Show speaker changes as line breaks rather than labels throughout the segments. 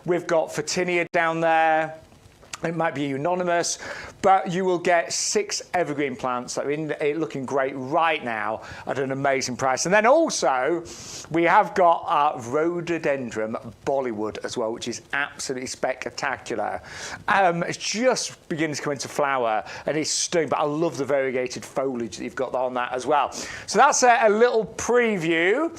We've got Photinia down there. It might be unanimous, but you will get 6 evergreen plants that are looking great right now at an amazing price. And then also, we have got our rhododendron Bollywood as well, which is absolutely spectacular. It's just beginning to come into flower, and it's stunning, but I love the variegated foliage that you've got on that as well. So that's a little preview.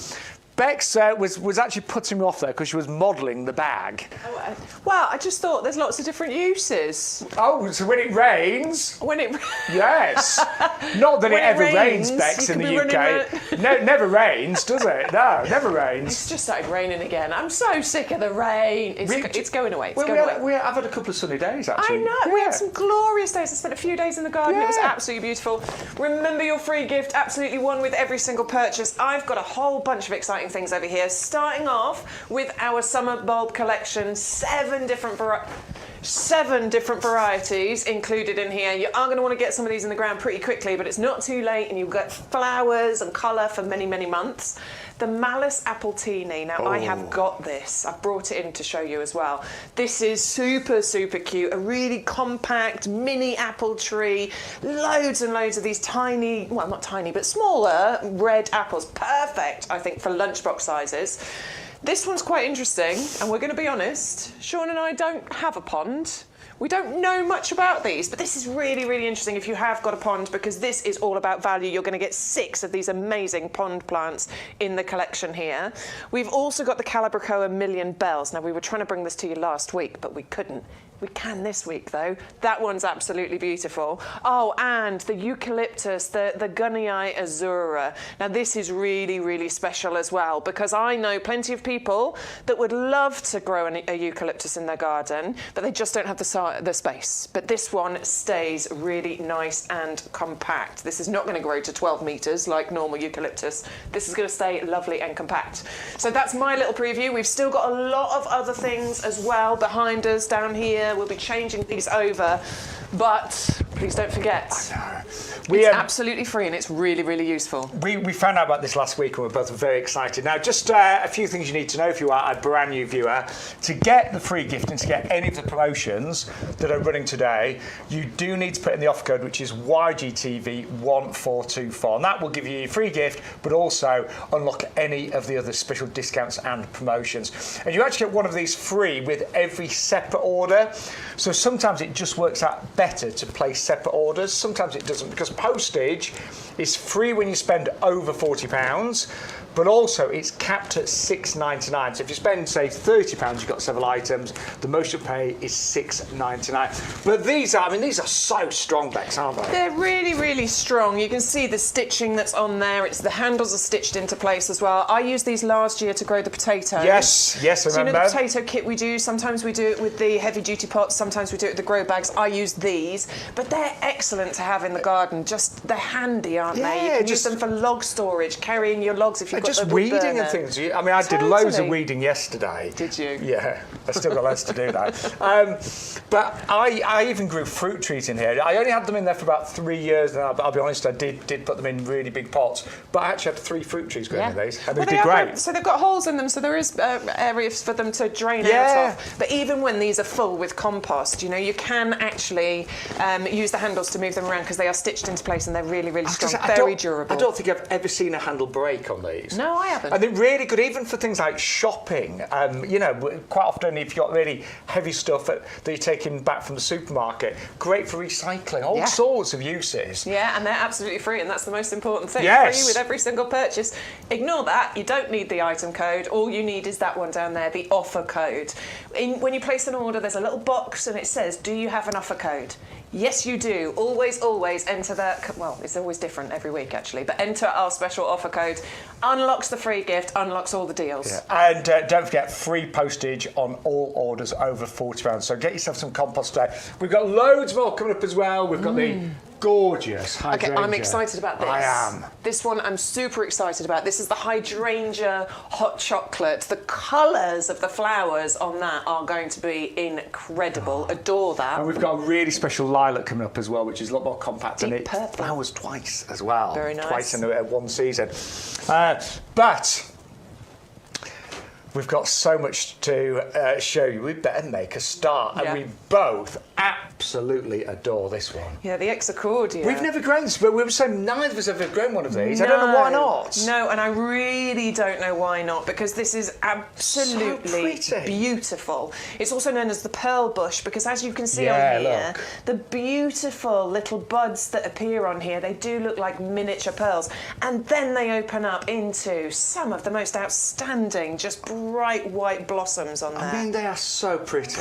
Bex was actually putting me off there because she was modelling the bag.
Oh, well, I just thought there's lots of different uses.
Oh, so when it rains...
When it...
Yes. Not that it ever rains, Bex, in the UK. No, it never rains, does it? No, it never rains.
It's just started raining again. I'm so sick of the rain. It's going away.
I've had a couple of sunny days, actually.
I know. Yeah. We had some glorious days. I spent a few days in the garden. Yeah. It was absolutely beautiful. Remember your free gift, absolutely one with every single purchase. I've got a whole bunch of exciting things over here, starting off with our summer bulb collection. 7 different varieties included in here. You are going to want to get some of these in the ground pretty quickly, but it's not too late, and you've got flowers and colour for many, many months. The Malice Appletini. Now, I have got this. I've brought it in to show you as well. This is super, super cute. A really compact mini apple tree. Loads and loads of these tiny, well, not tiny, but smaller red apples. Perfect, I think, for lunchbox sizes. This one's quite interesting, and we're going to be honest. Sean and I don't have a pond. We don't know much about these, but this is really, really interesting if you have got a pond, because this is all about value. You're going to get 6 of these amazing pond plants in the collection here. We've also got the Calabricoa Million Bells. Now, we were trying to bring this to you last week, but we couldn't. We can this week, though. That one's absolutely beautiful. Oh, and the eucalyptus, the Gunnii azura. Now, this is really, really special as well, because I know plenty of people that would love to grow a eucalyptus in their garden, but they just don't have the space. But this one stays really nice and compact. This is not going to grow to 12 metres like normal eucalyptus. This is going to stay lovely and compact. So that's my little preview. We've still got a lot of other things as well behind us down here. We'll be changing these over, but please don't forget, it's absolutely free and it's really, really useful.
We found out about this last week and we're both very excited. Now, just a few things you need to know if you are a brand new viewer. To get the free gift and to get any of the promotions that are running today, you do need to put in the offer code, which is YGTV1424, and that will give you a free gift, but also unlock any of the other special discounts and promotions. And you actually get one of these free with every separate order. So sometimes it just works out better to place separate orders. Sometimes it doesn't, because postage is free when you spend over £40, but also it's capped at £6.99. So if you spend, say, £30, you've got several items, the most you'll pay is £6.99. But these are so strong, Bex, aren't they?
They're really, really strong. You can see the stitching that's on there. The handles are stitched into place as well. I used these last year to grow the potatoes.
Yes, I remember.
So you know the potato kit we do? Sometimes we do it with the heavy-duty pots, sometimes we do it with the grow bags. I use these, but they're excellent to have in the garden. Just, they're handy, aren't they? You can use them for log storage, carrying your logs if you've got
just weeding and things. I mean, I did loads of weeding yesterday.
Did you?
Yeah, I still got loads to do that. But I even grew fruit trees in here. I only had them in there for about 3 years, and I'll be honest, I did put them in really big pots. But I actually had 3 fruit trees growing in these, and they did great.
So they've got holes in them, so there is areas for them to drain out of. But even when these are full with compost, you know, you can actually use the handles to move them around because they are stitched into place and they're really, really strong, very durable.
I don't think I've ever seen a handle break on these.
No, I haven't.
And they're really good, even for things like shopping. You know, quite often if you've got really heavy stuff that you're taking back from the supermarket, great for recycling, all sorts of uses.
Yeah, and they're absolutely free, and that's the most important thing.
Yes.
Free with every single purchase. Ignore that, you don't need the item code. All you need is that one down there, the offer code. When you place an order, there's a little box and it says, do you have an offer code? Yes, you do. Always, always enter that. Well, it's always different every week, actually. But enter our special offer code. Unlocks the free gift, unlocks all the deals.
Yeah. And don't forget, free postage on all orders over £40. So get yourself some compost today. We've got loads more coming up as well. We've got the gorgeous hydrangea.
Okay, I'm excited about this.
I am.
This one I'm super excited about. This is the hydrangea hot chocolate. The colours of the flowers on that are going to be incredible. Adore that.
And we've got a really special lilac coming up as well, which is a lot more compact.
Deep
and it
purple.
flowers twice as well.
Very nice.
Twice in one season. But we've got so much to show you. We better make a start.
Yeah.
And we both absolutely adore this one.
Yeah, the Exacordia.
We've never grown this, but we were saying neither of us have ever grown one of these. I don't know why not.
No, and I really don't know why not, because this is absolutely
So pretty.
beautiful. It's also known as the pearl bush, because as you can see
Yeah,
on here,
look.
the beautiful little buds that appear on here, they do look like miniature pearls. And then they open up into some of the most outstanding, just bright white blossoms on there.
I mean, they are so pretty.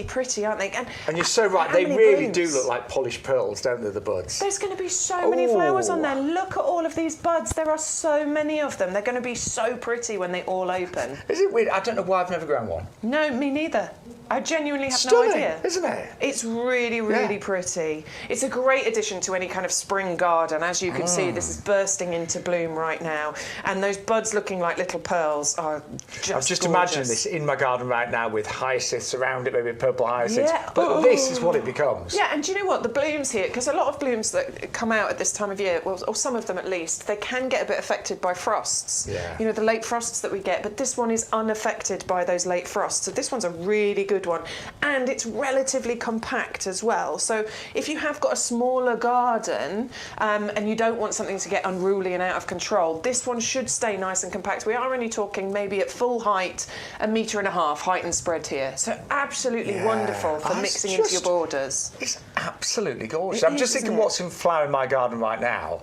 Pretty, aren't they?
And you're so right,
how
they
many
really
blooms?
do look like polished pearls, don't they, the buds?
There's going to be so many flowers on
Ooh.
there. Look at all of these buds. There are so many of them. They're going to be so pretty when they all open.
Is it weird? I don't know why I've never grown one.
No, me neither. I genuinely have
Stunning,
no idea.
isn't it?
It's really
Yeah.
pretty. It's a great addition to any kind of spring garden. As you can see, this is bursting into bloom right now. And those buds looking like little pearls are just
I'm just
gorgeous.
imagining this in my garden right now with hyacinths around it, maybe purple hyacinths.
Yeah.
But this is what it becomes.
Yeah, and do you know what? The blooms here, because a lot of blooms that come out at this time of year, well, or some of them at least, they can get a bit affected by frosts.
Yeah.
You know, the late frosts that we get, but this one is unaffected by those late frosts. So this one's a really good one. And it's relatively compact as well. So if you have got a smaller garden and you don't want something to get unruly and out of control, this one should stay nice and compact. We are only talking maybe at full height, 1.5 meters height and spread here. So absolutely
Yeah.
wonderful for
It's
mixing into your
just-
borders.
It's absolutely gorgeous.
It
I'm just
is,
thinking
isn't it?
what's in flower in my garden right now.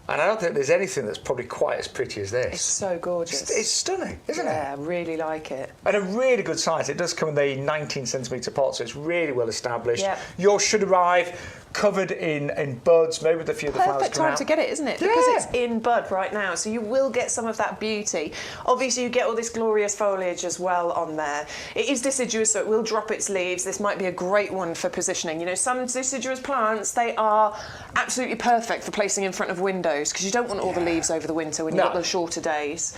And I don't think there's anything that's probably quite as pretty as this.
It's so gorgeous.
It's stunning, isn't
Yeah,
it?
I really like it.
And a really good size. It does come in the 19 centimetre pot, so it's really well established.
Yep.
Yours should arrive covered in buds, maybe with a few of the flowers
Perfect
coming
time
out.
to get it, isn't it?
Yeah.
Because it's in bud right now, so you will get some of that beauty. Obviously, you get all this glorious foliage as well on there. It is deciduous, so it will drop its leaves. This might be a great one for positioning. You know, some deciduous plants, they are absolutely perfect for placing in front of windows, because you don't want all the leaves over the winter when you've got
No.
the shorter days.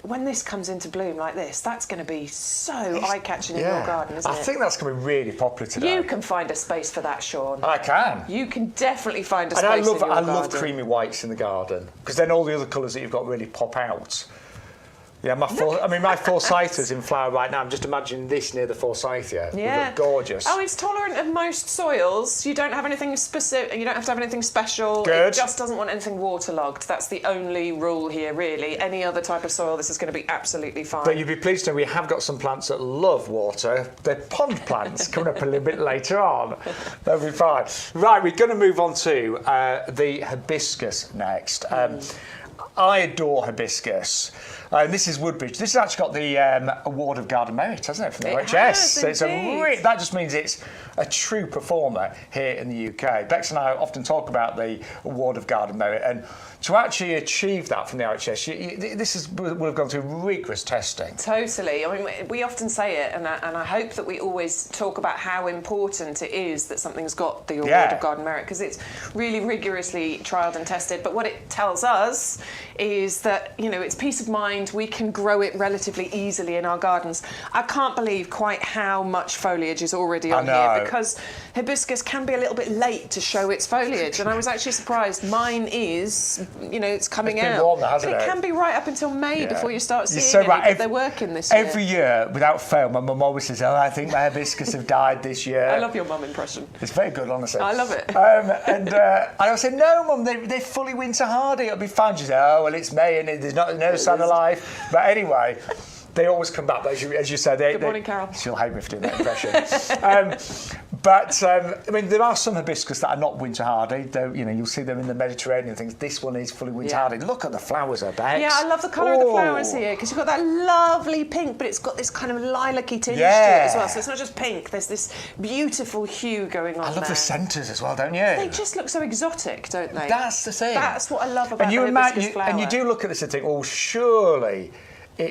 When this comes into bloom like this, that's going to be so eye-catching in your garden, isn't
I
it?
think that's going to be really popular today.
You can find a space for that, Sean.
I can.
You can definitely find a
And
space
I
in your
love
garden.
creamy whites in the garden, because then all the other colours that you've got really pop out. Yeah, my forsythia's in flower right now. I'm just imagining this near the forsythia. It would
Yeah,
look gorgeous.
Oh, it's tolerant of most soils. You don't have anything specific. You don't have to have anything special.
Good.
It just doesn't want anything waterlogged. That's the only rule here, really. Any other type of soil, this is going to be absolutely fine.
But you'd be pleased to know we have got some plants that love water. They're pond plants coming up a little bit later on. They'll be fine. Right, we're going to move on to the hibiscus next. I adore hibiscus. This is Woodbridge. This has actually got the Award of Garden Merit, hasn't it, from the
It
OHS?
has,
So it's
indeed.
that just means it's a true performer here in the UK. Bex and I often talk about the Award of Garden Merit, and to actually achieve that from the OHS, this will have gone through rigorous testing.
Totally. I mean, we often say it, and I hope that we always talk about how important it is that something's got the Award of Garden Merit, because it's really rigorously trialled and tested. But what it tells us is that, you know, it's peace of mind. We can grow it relatively easily in our gardens. I can't believe quite how much foliage is already on here, because hibiscus can be a little bit late to show its foliage. And I was actually surprised. Mine is, you know, it's coming
It's been
out.
warmer, hasn't
but it
it?
can be right up until May before you start seeing
so
any,
right.
but they're working this year.
Every year, without fail, my mum always says, "Oh, I think my hibiscus have died this year."
I love your mum impression.
It's very good, honestly.
I love it.
And I said, "No, Mum, they're fully winter hardy. It'll be fine." She said, "Oh, well, it's May and there's no sign of life." But anyway, they always come back. As you said,
Good morning, Carol.
She'll hate me for doing that impression. I mean, there are some hibiscus that are not winter hardy. Though, you know, you'll see them in the Mediterranean and things. This one is fully winter hardy. Look at the flowers, Bex.
Yeah, I love the colour of the flowers here, because you've got that lovely pink, but it's got this kind of lilac-y tinge to it as well. So it's not just pink. There's this beautiful hue going on.
I love
there.
the centres as well, don't you?
They just look so exotic, don't they?
That's the thing.
That's what I love about the
imagine,
hibiscus flower.
and you do look at this and think, oh, surely,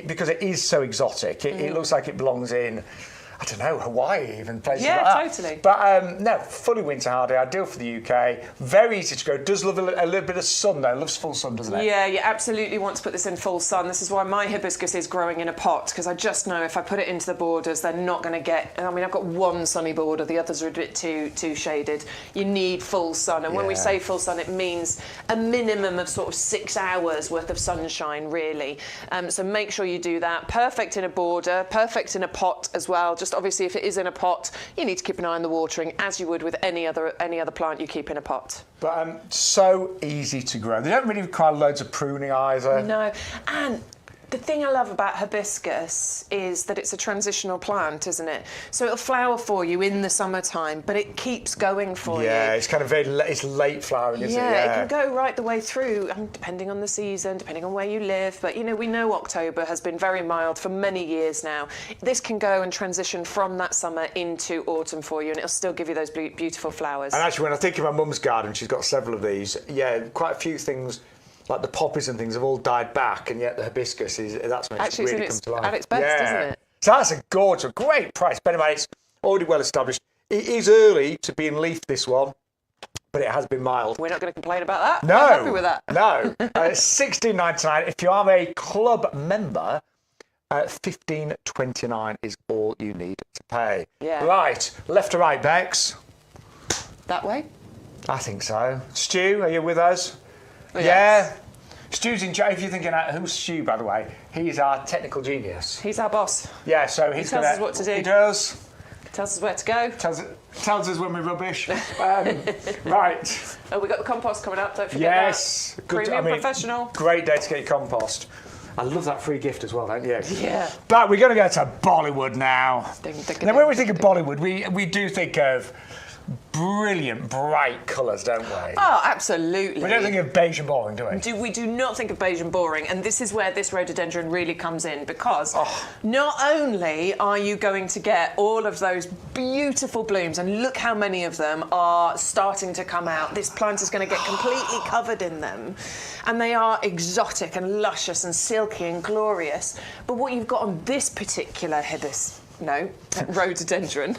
because it is so exotic, it looks like it belongs in I don't know, Hawaii even, places
Yeah,
like that.
totally.
But no, fully winter hardy, ideal for the UK. Very easy to grow. Does love a little bit of sun though. Loves full sun, doesn't it?
Yeah, you absolutely want to put this in full sun. This is why my hibiscus is growing in a pot, because I just know if I put it into the borders, they're not going to get. I mean, I've got one sunny border, the others are a bit too shaded. You need full sun, and when we say full sun, it means a minimum of sort of 6 hours worth of sunshine, really. So make sure you do that. Perfect in a border, perfect in a pot as well. Just obviously, if it is in a pot, you need to keep an eye on the watering, as you would with any other plant you keep in a pot.
But so easy to grow. They don't really require loads of pruning either.
No, and the thing I love about hibiscus is that it's a transitional plant, isn't it? So it'll flower for you in the summertime, but it keeps going for you.
Yeah, it's kind of it's late flowering, isn't it?
Yeah, it can go right the way through, depending on the season, depending on where you live. But, you know, we know October has been very mild for many years now. This can go and transition from that summer into autumn for you, and it'll still give you those beautiful flowers.
And actually, when I think of my mum's garden, she's got several of these. Yeah, quite a few things, like the poppies and things, have all died back, and yet the hibiscus that's when it's really come to life.
At its best, isn't it?
So that's a gorgeous, great price. Bear in mind, it's already well established. It is early to be in leaf, this one, but it has been mild.
We're not going to complain about that.
No,
I'm happy with that.
No, it's $16.99. If you are a club member, $15.29 is all you need to pay.
Yeah.
Right, left to right, Bex.
That way?
I think so. Stu, are you with us?
Yes.
Yeah. Stu's in charge. If you're thinking, who's Stu, by the way? He's our technical genius.
He's our boss.
Yeah, so he
tells us what to do.
He does.
Tells us where to go.
Tells us when we're rubbish. Right.
Oh, we got the compost coming up. Don't forget
Yes.
that. Premium professional.
Great day to get your compost. I love that free gift as well, don't you?
Yeah.
But we're going to go to Bollywood now.
Ding, ding,
Now, when we think of Bollywood, we do think of brilliant, bright colours, don't we?
Oh, absolutely.
We don't think of beige and boring, do we?
We do not think of beige and boring, and this is where this rhododendron really comes in, because not only are you going to get all of those beautiful blooms, and look how many of them are starting to come out. This plant is going to get completely covered in them, and they are exotic and luscious and silky and glorious. But what you've got on this particular rhododendron.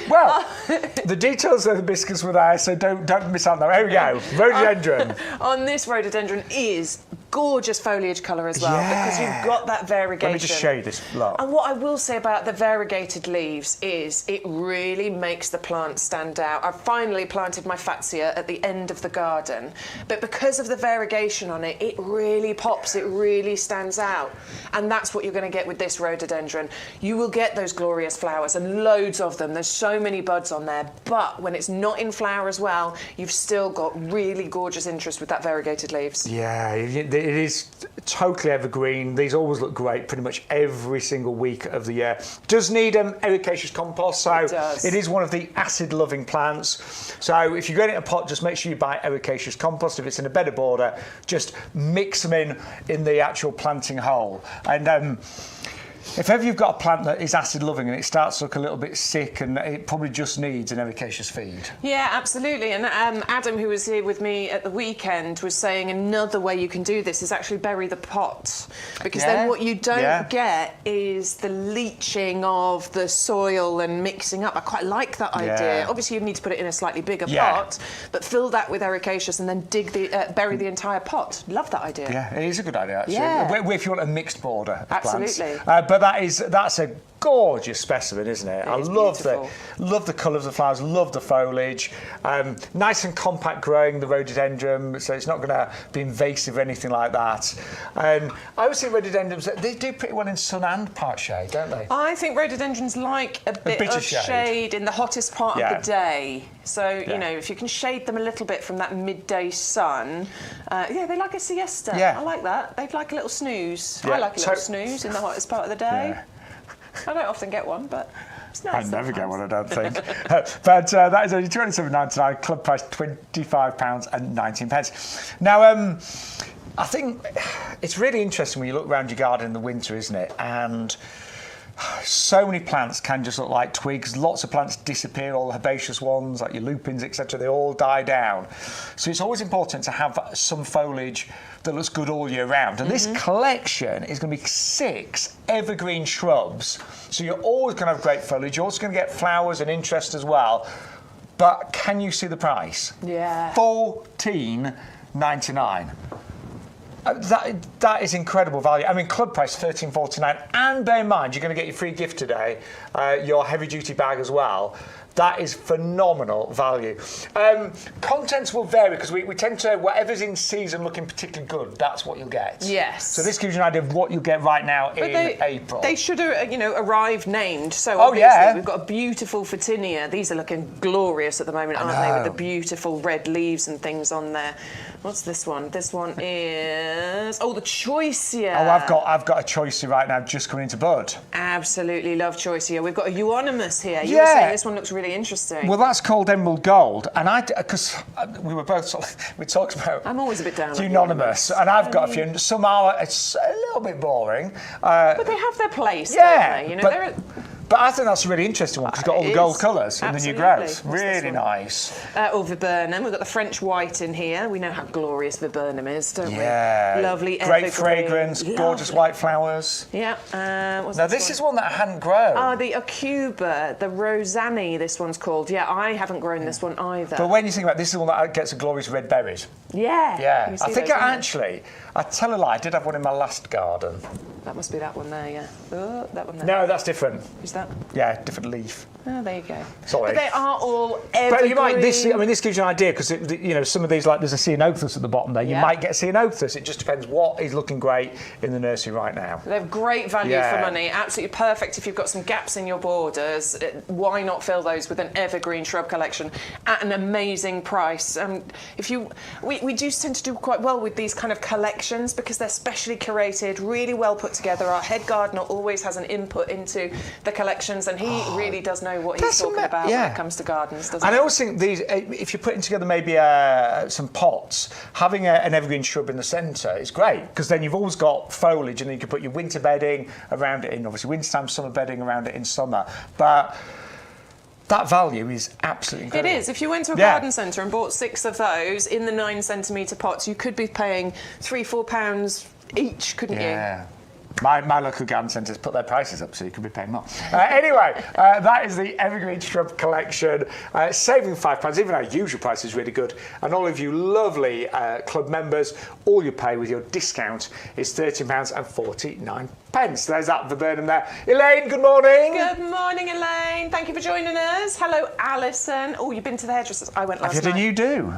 Well, the details of the hibiscus were there, so don't miss out on that. Here we go. Rhododendron.
On this rhododendron is gorgeous foliage colour as well, because you've got that variegation.
Let me just show you this lot.
And what I will say about the variegated leaves is it really makes the plant stand out. I've finally planted my Fatsia at the end of the garden, but because of the variegation on it, it really pops, it really stands out. And that's what you're going to get with this rhododendron. You will get those glorious flowers, and loads of them. There's so many buds on there, but when it's not in flower as well, you've still got really gorgeous interest with that variegated leaves.
Yeah, it is totally evergreen. These always look great pretty much every single week of the year. Does need ericaceous compost, so it is one of the acid-loving plants. So if you get it in a pot, just make sure you buy ericaceous compost. If it's in a bed of border, just mix them in the actual planting hole. And if ever you've got a plant that is acid loving and it starts to look a little bit sick, and it probably just needs an ericaceous feed.
Yeah, absolutely. And Adam, who was here with me at the weekend, was saying another way you can do this is actually bury the pot, because then what you don't get is the leaching of the soil and mixing up. I quite like that idea. Obviously, you need to put it in a slightly bigger pot, but fill that with ericaceous and then bury the entire pot. Love that idea.
Yeah, it is a good idea actually.
Yeah.
If you want a mixed border of plants.
Absolutely.
But that's a gorgeous specimen, isn't it? I love the colour of the flowers, love the foliage. Nice and compact growing, the rhododendron, so it's not going to be invasive or anything like that. I always think rhododendrons, they do pretty well in sun and part shade, don't they?
I think rhododendrons like a bit of shade in the hottest part of the day. So, you know, if you can shade them a little bit from that midday sun, they like a siesta. I like that. They'd like a little snooze. I like a little snooze in the hottest part of the day. I don't often get one, but it's nice.
I never get one, I don't think. But that is only £27.99, club price £25.19. Now, I think it's really interesting when you look around your garden in the winter, isn't it? And So many plants can just look like twigs. Lots of plants disappear, all the herbaceous ones, like your lupins, etc. They all die down. So it's always important to have some foliage that looks good all year round. And this collection is going to be 6 evergreen shrubs. So you're always going to have great foliage. You're also going to get flowers and interest as well. But can you see the price?
Yeah.
$14.99. That is incredible value. I mean, club price $13.49, and bear in mind you're going to get your free gift today, your heavy duty bag as well. That is phenomenal value. Contents will vary because we tend to, whatever's in season looking particularly good, that's what you'll get.
Yes.
So this gives you an idea of what you'll get right now in April.
They should have, arrive named. So
Oh,
obviously
yeah.
we've got a beautiful Photinia. These are looking glorious at the moment, aren't they? With the beautiful red leaves and things on there. What's this one? This one is the Choicea.
Oh, I've got a Choicea right now just coming into bud.
Absolutely love Choicea. We've got a Euonymus here. You
Yeah.
were saying this one looks really interesting.
Well, that's called Emerald Gold, and because we were both we talked about.
I'm always a bit down on
Euonymus, and I've got a few. Some are it's a little bit boring,
but they have their place,
yeah.
don't they?
But I think that's a really interesting one because it's got all the gold colours in the new growth. Really nice.
Viburnum. We've got the French white in here. We know how glorious Viburnum is, don't we?
Yeah.
Lovely.
Great
evergreen.
fragrance,
Lovely.
gorgeous white flowers.
Yeah.
Now this is one that I hadn't grown.
The Aucuba, the Rosanne, this one's called. Yeah, I haven't grown this one either.
But when you think about it, this is the one that gets the glorious red berries.
Yeah.
Yeah. I think I tell a lie, I did have one in my last garden.
That must be that one there, yeah. Oh, that one there.
No, that's different.
Is that?
Yeah, different leaf.
Oh, there you go.
Sorry.
But they are all evergreen.
But this gives you an idea because some of these, like there's a ceanothus at the bottom there. You might get a ceanothus. It just depends what is looking great in the nursery right now.
They have great value for money. Absolutely perfect if you've got some gaps in your borders. Why not fill those with an evergreen shrub collection at an amazing price? We do tend to do quite well with these kind of collections because they're specially curated, really well put together. Our head gardener always has an input into the collections, and he really does know what he's talking about when it comes to gardens, doesn't he?
And I also think these, if you're putting together maybe some pots, having an evergreen shrub in the centre is great because then you've always got foliage, and then you can put your winter bedding around it in obviously wintertime, summer bedding around it in summer. But that value is absolutely incredible.
It is. If you went to a garden centre and bought 6 of those in the 9-centimetre pots, you could be paying £3-4 each, couldn't you?
Yeah. My local garden centres put their prices up so you could be paying more. Anyway, that is the Evergreen Shrub Collection. Saving £5, even our usual price is really good. And all of you lovely club members, all you pay with your discount is £13.49. There's that Viburnum there. Elaine, good morning.
Good morning, Elaine. Thank you for joining us. Hello, Alison. Oh, you've been to the hairdressers. I went last night.
Have you done you do?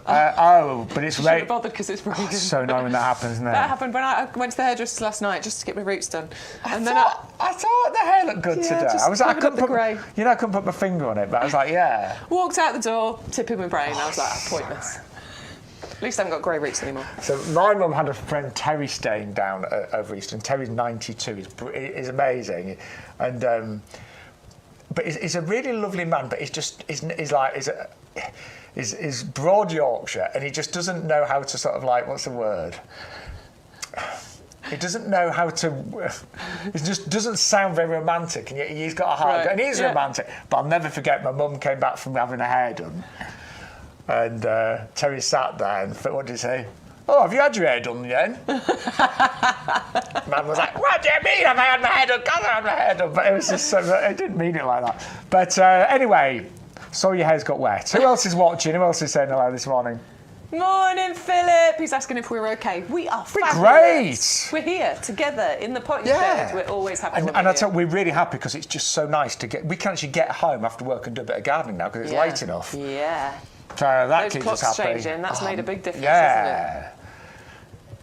But it's
raining. Bothered because it's raining.
So annoying when that happens, isn't it?
That happened when I went to the hairdressers last night just to get my roots done.
I thought the hair looked good today. I was like, I couldn't put my finger on it, but I was like, yeah.
Walked out the door, tipping my brain. I was like, pointless. At least I haven't got grey roots anymore.
So my mum had a friend Terry staying down over Easter, and Terry's 92. He's amazing, and but he's a really lovely man. But he's broad Yorkshire, and he just doesn't know how to sort of like, what's the word? He doesn't know how to. It just doesn't sound very romantic, and yet he's got a heart, and he's romantic. But I'll never forget. My mum came back from having her hair done, and Terry sat there, and what did he say? Oh, have you had your hair done yet? Man was like, what do you mean? Have I had my hair done? God, I had my hair done. But it was just so. It didn't mean it like that. But anyway. So your hair's got wet. Who else is watching? Who else is saying hello this morning?
Morning, Philip. He's asking if we're okay. We are fabulous.
Great.
We're here together in the potting shed. We're always happy.
And I tell you, we're really happy because it's just so nice to get. We can actually get home after work and do a bit of gardening now because it's late enough.
Yeah.
So that
Those
keeps
clocks
us happy.
changing. That's made a big difference, hasn't it?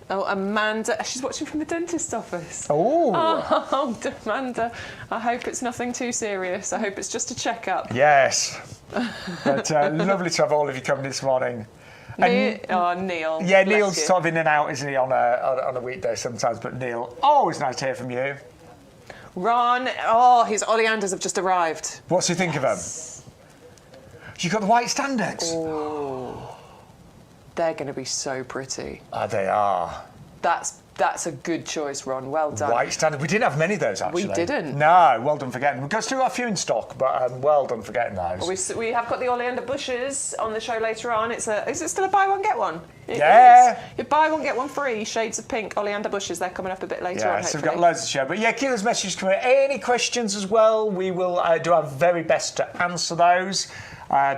Oh, Amanda. She's watching from the dentist's office. Oh, Amanda. I hope it's nothing too serious. I hope it's just a checkup.
Yes. But lovely to have all of you coming this morning.
Neil.
Yeah, Neil's sort of in and out, isn't he, on a weekday sometimes. But Neil, always nice to hear from you.
Ron. His oleanders have just arrived.
What's you think of them? You got the white standards.
Oh. They're going to be so pretty.
They are.
That's a good choice, Ron. Well done.
White standard. We didn't have many of those, actually.
We didn't.
No, well done for getting them. We've still got a few in stock, but well done for getting those.
We have got the oleander bushes on the show later on. Is it still a buy one, get one?
Yeah.
You buy one, get one free. Shades of pink, oleander bushes. They're coming up a bit later on,
Yeah, so
hopefully.
we've got loads to show. But yeah, keep those messages coming. Any questions as well, we will do our very best to answer those.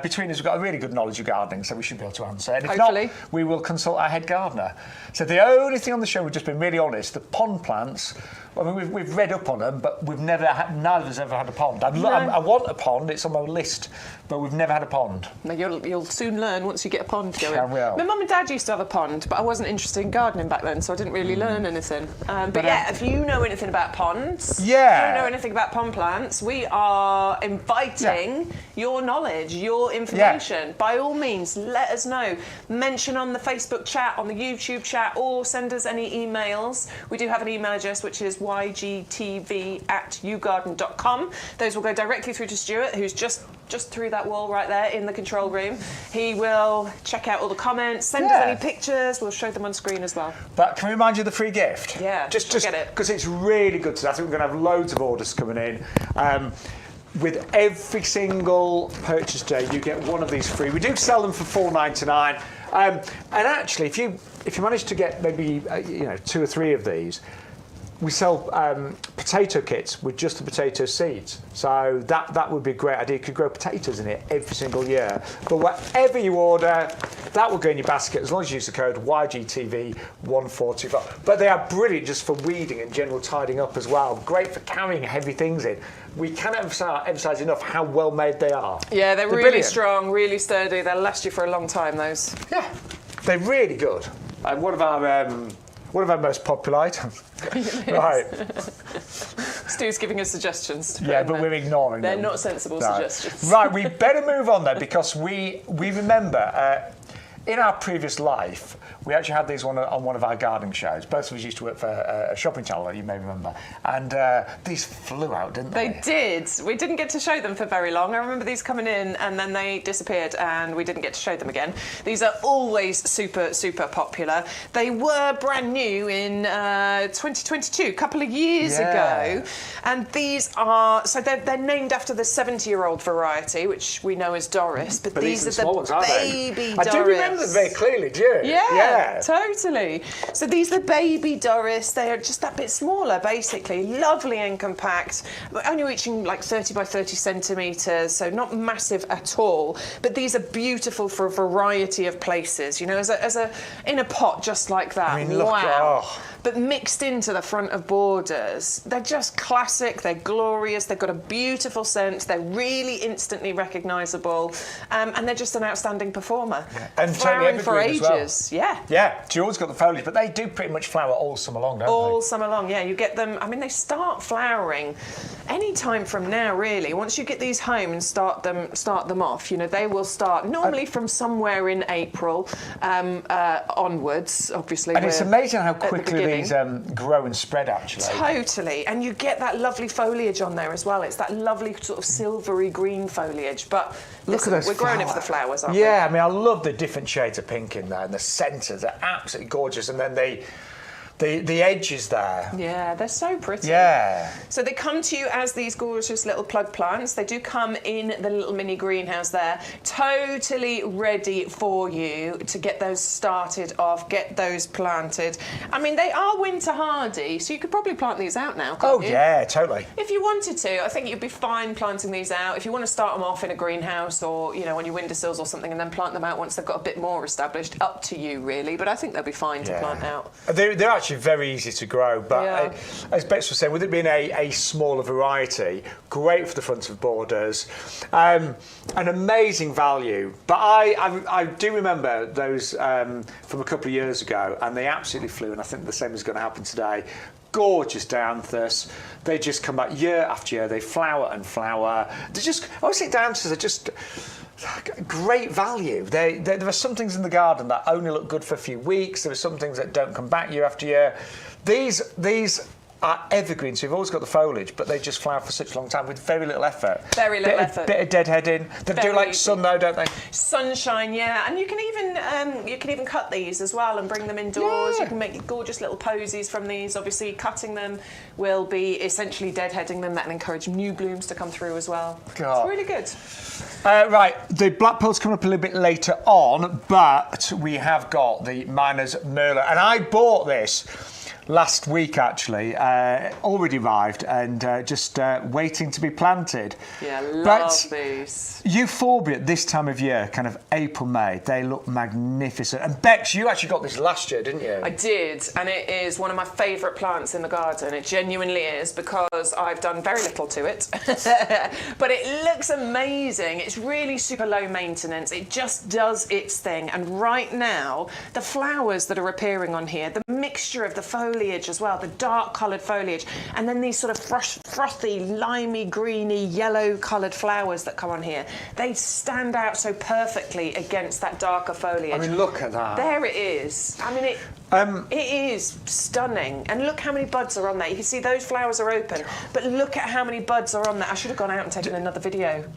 Between us, we've got a really good knowledge of gardening, so we should be able to answer. And if
Hopefully.
not, we will consult our head gardener. So the only thing on the show, we've just been really honest, the pond plants, I mean, we've read up on them, but we've neither of us ever had a pond. I want a pond, it's on my list, but we've never had a pond.
No, you'll soon learn once you get a pond going.
I will.
My mum and dad used to have a pond, but I wasn't interested in gardening back then, so I didn't really learn anything. But yeah, if you know anything about ponds, if you know anything about pond plants, we are inviting your knowledge, your information. By all means, let us know. Mention on the Facebook chat, on the YouTube chat, or send us any emails. We do have an email address, which is ygtv@yougarden.com. Those will go directly through to Stuart, who's just through that wall right there in the control room. He will check out all the comments, send us any pictures. We'll show them on screen as well.
But can we remind you of the free gift?
Yeah,
just
get it.
because it's really good today. I think we're going to have loads of orders coming in. With every single purchase day, you get one of these free. We do sell them for $4.99. And actually, if you manage to get maybe 2 or 3 of these, we sell potato kits with just the potato seeds. So that would be a great idea. You could grow potatoes in it every single year. But whatever you order, that will go in your basket as long as you use the code YGTV1425. But they are brilliant just for weeding and general tidying up as well. Great for carrying heavy things in. We cannot emphasise enough how well made they are.
Yeah, they're really
brilliant.
Strong, really sturdy. They'll last you for a long time, those.
Yeah, they're really good. One of our most popular items. Right.
Stu's giving us suggestions.
Yeah, but we're ignoring them.
They're not sensible suggestions.
Right, we better move on then, because we remember in our previous life, we actually had these on one of our gardening shows. Both of us used to work for a shopping channel, you may remember. And these flew out, didn't they?
They did. We didn't get to show them for very long. I remember these coming in and then they disappeared and we didn't get to show them again. These are always super, super popular. They were brand new in 2022, a couple of years ago. And these are, so they're named after the 70-year-old variety, which we know as Doris. But these are the
small ones, aren't they?
baby Doris.
I do remember them very clearly, do you?
Yeah, totally. So these are baby Doris. They are just that bit smaller, basically. Lovely and compact, only reaching like 30 by 30 centimetres, so not massive at all. But these are beautiful for a variety of places, you know, as a in a pot just like that.
I mean, look,
wow. But mixed into the front of borders. They're just classic, they're glorious, they've got a beautiful scent, they're really instantly recognisable, and they're just an outstanding performer.
Yeah. And
flowering for ages.
Well. Yeah, George's got the foliage, but they do pretty much flower all summer long, don't they?
All summer long, yeah. You get them, I mean, they start flowering any time from now, really. Once you get these home and start them off, you know, they will start normally from somewhere in April onwards, obviously.
And it's amazing how quickly these grow and spread, actually.
Totally, and you get that lovely foliage on there as well. It's that lovely sort of silvery green foliage. But
look at those
we're growing it for the flowers, aren't we?
Yeah, I mean, I love the different shades of pink in there, and the centres are absolutely gorgeous. And then the edges there.
Yeah, they're so pretty.
Yeah.
So they come to you as these gorgeous little plug plants. They do come in the little mini greenhouse there, totally ready for you to get those started off, get those planted. I mean, they are winter hardy, so you could probably plant these out now, can't you?
Yeah, totally.
If you wanted to, I think you'd be fine planting these out. If you want to start them off in a greenhouse or, you know, on your windowsills or something and then plant them out once they've got a bit more established, up to you, really. But I think they'll be fine to plant out.
They're actually very easy to grow, but as Bex was saying, with it being a smaller variety, great for the front of borders, an amazing value. But I do remember those from a couple of years ago, and they absolutely flew, and I think the same is going to happen today. Gorgeous dianthus. They just come back year after year. They flower and flower. They just, I always think dianthus are just great value. There are some things in the garden that only look good for a few weeks. There are some things that don't come back year after year. These are evergreen, so you've always got the foliage, but they just flower for such a long time with very little effort.
Very little effort.
Bit of deadheading. They do like sun though, don't they?
Sunshine, yeah. And you can even cut these as well and bring them indoors.
Yeah.
You can make gorgeous little posies from these. Obviously, cutting them will be essentially deadheading them. That will encourage new blooms to come through as well.
God.
It's really good.
Right, the black pearl's coming up a little bit later on, but we have got the Miner's Merlot, and I bought this last week actually, already arrived and just waiting to be planted.
Yeah, love these.
Euphorbia this time of year, kind of April, May, they look magnificent. And Bex, you actually got this last year, didn't you?
I did, and it is one of my favourite plants in the garden. It genuinely is, because I've done very little to it. But it looks amazing. It's really super low maintenance. It just does its thing. And right now, the flowers that are appearing on here, the mixture of the foliage as well, the dark coloured foliage, and then these sort of frothy, limey, greeny, yellow coloured flowers that come on here, they stand out so perfectly against that darker foliage.
I mean, look at that.
There it is. I mean, it is stunning. And look how many buds are on there. You can see those flowers are open, but look at how many buds are on there. I should have gone out and taken another video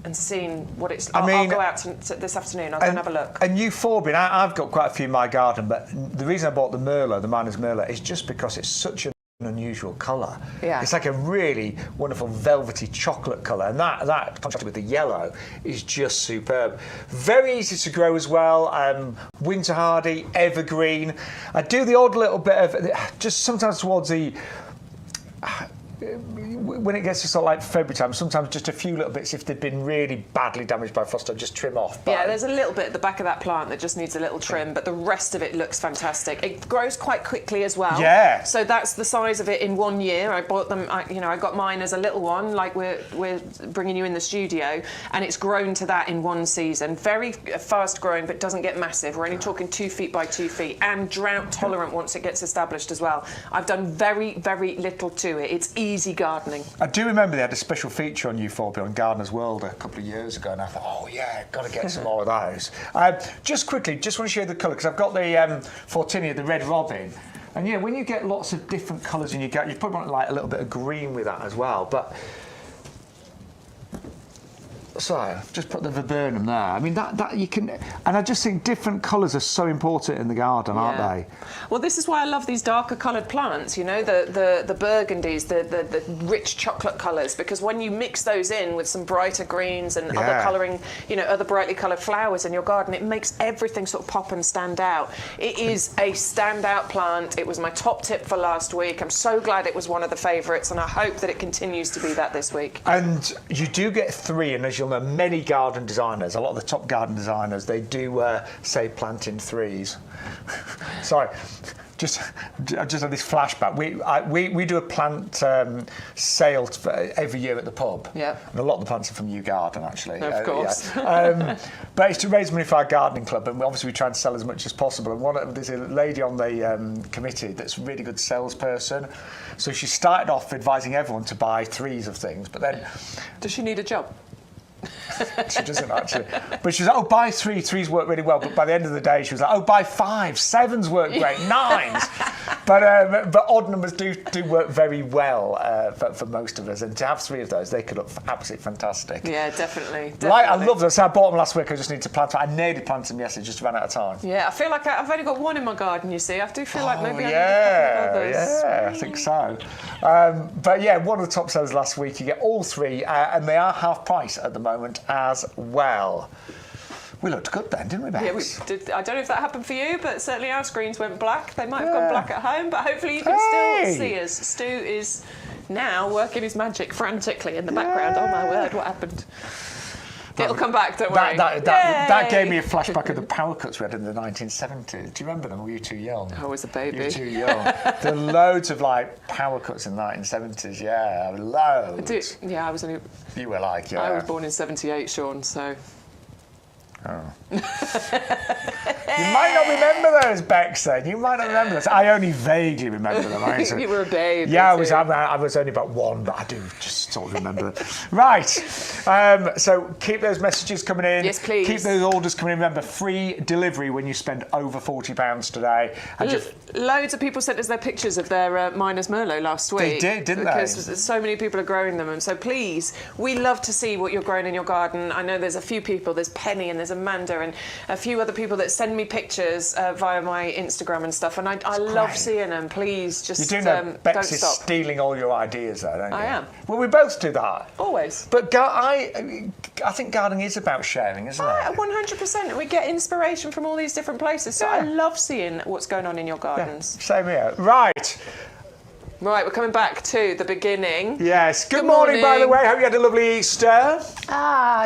and seen what it's... I'll go out this afternoon. I'll go and have a look.
And Euphorbia, I've got quite a few in my garden, but the reason I bought the Merlot, the Miner's Merlot, is just because it's such an unusual colour.
Yeah.
It's like a really wonderful velvety chocolate colour, and that contrasted with the yellow is just superb. Very easy to grow as well, winter hardy, evergreen. I do the odd little bit of, just sometimes towards the... when it gets to sort of like February time, sometimes just a few little bits, if they've been really badly damaged by frost, I'll just trim off.
Yeah, there's a little bit at the back of that plant that just needs a little trim, but the rest of it looks fantastic. It grows quite quickly as well.
Yeah.
So that's the size of it in 1 year. I bought them, I got mine as a little one, like we're bringing you in the studio, and it's grown to that in 1 season. Very fast growing, but doesn't get massive. We're only talking 2 feet by 2 feet, and drought tolerant once it gets established as well. I've done very, very little to it. It's easy gardening.
I do remember they had a special feature on Euphorbia on Gardener's World a couple of years ago, and I thought, oh yeah, got to get some more of those. Just quickly, just want to show you the colour, because I've got the Fortinia, the Red Robin, and yeah, when you get lots of different colours in your garden, you probably want like a little bit of green with that as well. But so I've just put the viburnum there. I mean, that you can, and I just think different colours are so important in the garden, aren't they?
Well, this is why I love these darker coloured plants. You know, the burgundies, the rich chocolate colours, because when you mix those in with some brighter greens and other colouring, other brightly coloured flowers in your garden, it makes everything sort of pop and stand out. It is a standout plant. It was my top tip for last week. I'm so glad it was one of the favourites, and I hope that it continues to be that this week.
And you do get 3, and as you'll know, many garden designers, a lot of the top garden designers, they do say plant in 3s. Sorry, I just had this flashback. We do a plant sale every year at the pub.
Yeah.
And a lot of the plants are from YouGarden, actually.
Of course.
Yeah. But it's to raise money for our gardening club, and obviously we try and sell as much as possible. And there's a lady on the committee that's a really good salesperson. So she started off advising everyone to buy 3s of things, but then...
Does she need a job?
She doesn't actually. But she was like, oh, buy 3. 3s work really well. But by the end of the day, she was like, oh, buy 5. 7s work great. 9s. But odd numbers do work very well for most of us. And to have 3 of those, they could look absolutely fantastic.
Yeah, definitely.
Like, I love them. So I bought them last week. I just need to plant them. I nearly planted them yesterday, just ran out of time.
Yeah, I feel like I've only got 1 in my garden, you see. I do feel like maybe I need a couple of others.
Yeah, I think so. But yeah, one of the top sellers last week. You get all 3, and they are half price at the moment as well. We looked good then, didn't we, Bex?
Yeah, we did. I don't know if that happened for you, but certainly our screens went black. They might have gone black at home, but hopefully you can still see us. Stu is now working his magic frantically in the background. Oh my word, what happened? It'll come back, don't worry.
That gave me a flashback of the power cuts we had in the 1970s. Do you remember them? Or were you too young?
I was a baby.
You were too young. There are loads of like power cuts in the 1970s. Yeah, loads.
Yeah, I was only.
You were like, yeah.
I was born in '78, Sean. So.
Oh. You might not remember those, Bex, then. You might not remember those. I only vaguely remember them.
You were a babe.
Yeah, I was only about 1, but I do just sort of remember them. Right. So keep those messages coming in.
Yes, please.
Keep those orders coming in. Remember, free delivery when you spend over £40 today. And
loads of people sent us their pictures of their Miners Merlot last week.
They did, didn't they?
Because so many people are growing them. And so please, we love to see what you're growing in your garden. I know there's a few people. There's Penny and there's Amanda and a few other people that send me pictures via my Instagram and stuff. And I love seeing them. Please, just
you do know Bex
don't
is
stop.
stealing all your ideas, though, don't you?
I am.
Well, we both do that.
Always.
But I think gardening is about sharing, isn't it?
100%. We get inspiration from all these different places. So I love seeing what's going on in your gardens.
Yeah, same here. Right.
Right, we're coming back to the beginning.
Yes. Good morning, by the way. Hope you had a lovely Easter.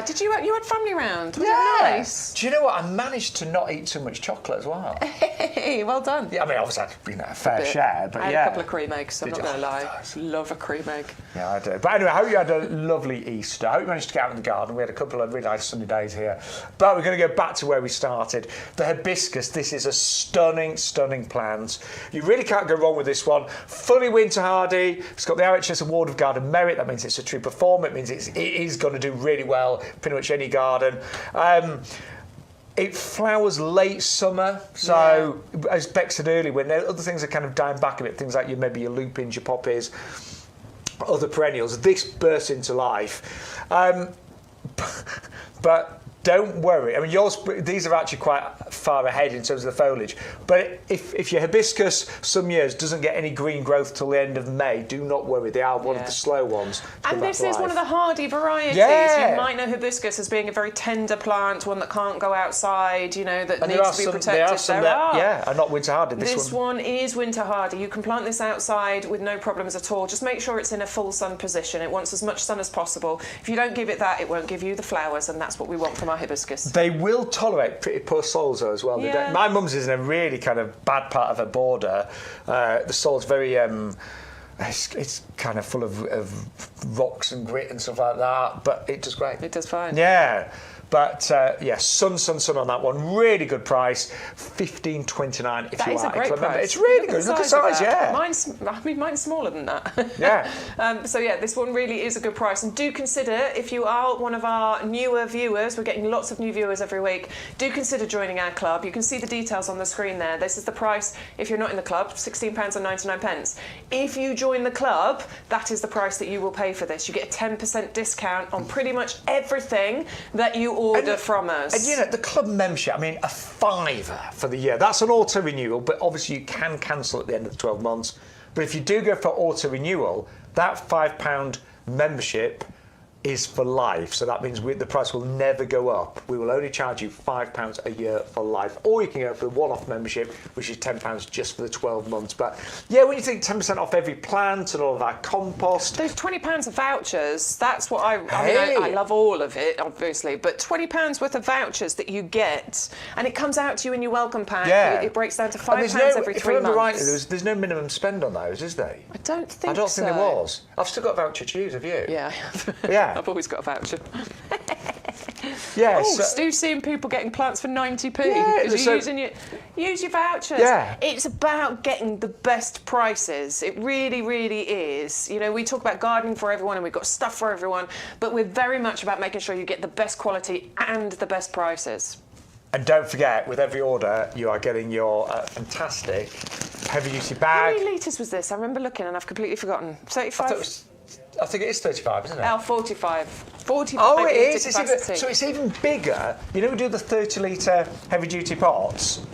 Did you had family round? Was it nice?
Do you know what? I managed to not eat too much chocolate as well.
Hey, well done.
Yeah, I mean, obviously, a fair share, but
I had a couple of cream eggs, I'm not going to lie. Love a cream egg.
Yeah, I do. But anyway, I hope you had a lovely Easter. I hope you managed to get out in the garden. We had a couple of really nice sunny days here. But we're going to go back to where we started. The hibiscus, this is a stunning, stunning plant. You really can't go wrong with this one. Fully winter hardy. It's got the RHS Award of Garden Merit. That means it's a true performer. It means it is going to do really well pretty much any garden. It flowers late summer, so as Bex said earlier, when other things are kind of dying back a bit, things like maybe your lupins, your poppies, other perennials, this bursts into life. But don't worry. I mean, these are actually quite far ahead in terms of the foliage. But if your hibiscus some years doesn't get any green growth till the end of May, do not worry. They are one of the slow ones.
And this is one of the hardy varieties.
Yeah.
You might know hibiscus as being a very tender plant, one that can't go outside, that needs to be protected.
Are not winter hardy.
This one is winter hardy. You can plant this outside with no problems at all. Just make sure it's in a full sun position. It wants as much sun as possible. If you don't give it that, it won't give you the flowers, and that's what we want from our hibiscus.
They will tolerate pretty poor soils though as well.
Yeah.
My mum's is in a really kind of bad part of her border. The soil's very it's kind of full of rocks and grit and stuff like that, but it does great.
It does fine.
Yeah. But sun on that one. Really good price, $15.29 if
that
you
is
like.
a great price.
It's really good. Look at the size, yeah.
Mine's smaller than that.
Yeah.
So this one really is a good price. And do consider, if you are one of our newer viewers, we're getting lots of new viewers every week, do consider joining our club. You can see the details on the screen there. This is the price if you're not in the club, £16.99. If you join the club, that is the price that you will pay for this. You get a 10% discount on pretty much everything that you order from us.
And the club membership, I mean, a £5 for the year. That's an auto renewal, but obviously you can cancel at the end of the 12 months. But if you do go for auto renewal, that £5 membership is for life. So that means the price will never go up. We will only charge you £5 a year for life. Or you can go for the one-off membership, which is £10 just for the 12 months. But yeah, when you think 10% off every plant and all of our compost.
Those £20 of vouchers, that's what I love all of it, obviously, but £20 worth of vouchers that you get, and it comes out to you in your welcome pack.
Yeah.
It breaks down to £5 every 3 months.
If I remember rightly, there's no minimum spend on those, is there?
I don't think so.
I don't think there was. I've still got a voucher to use, have you?
Yeah, I have.
Yeah.
I've always got a voucher.
Yeah.
Stu seeing people getting plants for 90p.
Yeah,
Use your vouchers.
Yeah.
It's about getting the best prices. It really, really is. We talk about gardening for everyone and we've got stuff for everyone, but we're very much about making sure you get the best quality and the best prices.
And don't forget, with every order, you are getting your fantastic heavy-duty bag.
How many litres was this? I remember looking and I've completely forgotten. 35?
I think it is 35, isn't it?
45. 45
Oh, it is.
So
It's even bigger. We do the 30-litre heavy-duty pots.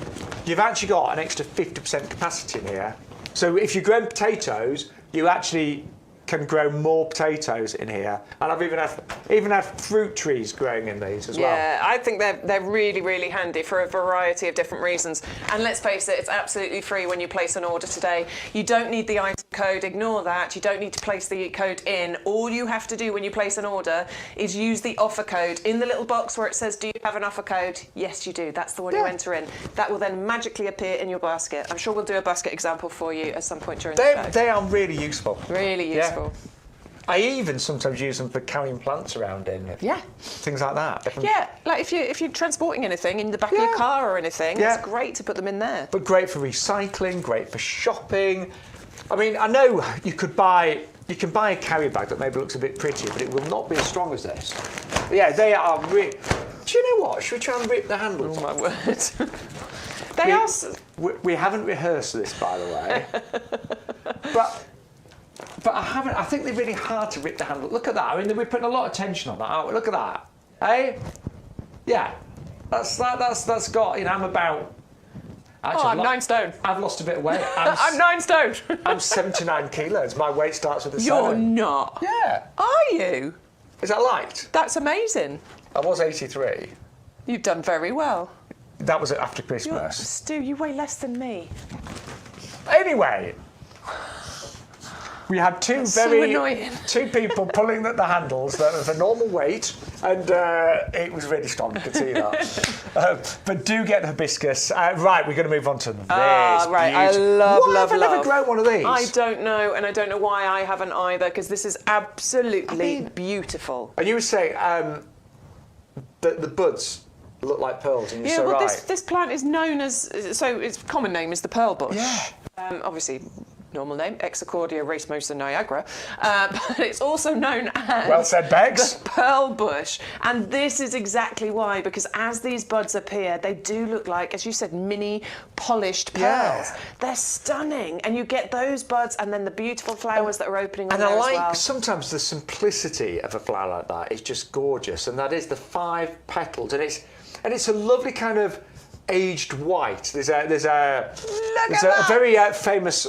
You've actually got an extra 50% capacity in here. So if you're growing potatoes, you actually can grow more potatoes in here, and I've even had fruit trees growing in these as well.
Yeah, I think they're really, really handy for a variety of different reasons. And let's face it, it's absolutely free when you place an order today. You don't need the item code, ignore that. You don't need to place the code in. All you have to do when you place an order is use the offer code in the little box where it says, do you have an offer code? Yes, you do. That's the one you enter in. That will then magically appear in your basket. I'm sure we'll do a basket example for you at some point during the show.
They are really useful.
Really useful.
I even sometimes use them for carrying plants around in.
Yeah.
Things like that.
Yeah, like if you're transporting anything in the back of your car or anything, it's great to put them in there.
But great for recycling, great for shopping. I mean, I know you can buy a carry bag that maybe looks a bit pretty, but it will not be as strong as this. Yeah, they are really... Do you know what? Should we try and rip the handles?
Oh, my word. We
haven't rehearsed this, by the way. But I think they're really hard to rip the handle. Look at that. I mean, we're putting a lot of tension on that, aren't we? Look at that. Hey? Yeah. That's got, I'm about... Actually,
I'm 9 stone.
I've lost a bit of weight.
I'm 9 stone.
I'm 79 kilos. My weight starts with a 7.
You're not.
Yeah.
Are you?
Is that light?
That's amazing.
I was 83.
You've done very well.
That was after Christmas.
Stu, you weigh less than me.
Anyway, we had two people pulling at the handles that was a normal weight, and it was really strong. You could see that. But do get the hibiscus. Right, we're going to move on to this.
Right, I love.
Why have I never grown one of these?
I don't know, and I don't know why I haven't either, because this is absolutely beautiful.
And you were saying that the buds look like pearls, and you're so right.
This plant is known as, so its common name is the pearl bush.
Yeah.
Obviously, normal name, Exocordia racemosa niagara, but it's also known as...
Well said, Bex.
The pearl bush. And this is exactly why, because as these buds appear, they do look like, as you said, mini polished pearls.
Yeah.
They're stunning. And you get those buds and then the beautiful flowers that are opening on
and
there
I like
as well.
sometimes the simplicity of a flower like that is just gorgeous, and that is the 5 petals, and it's a lovely kind of aged white. There's a very famous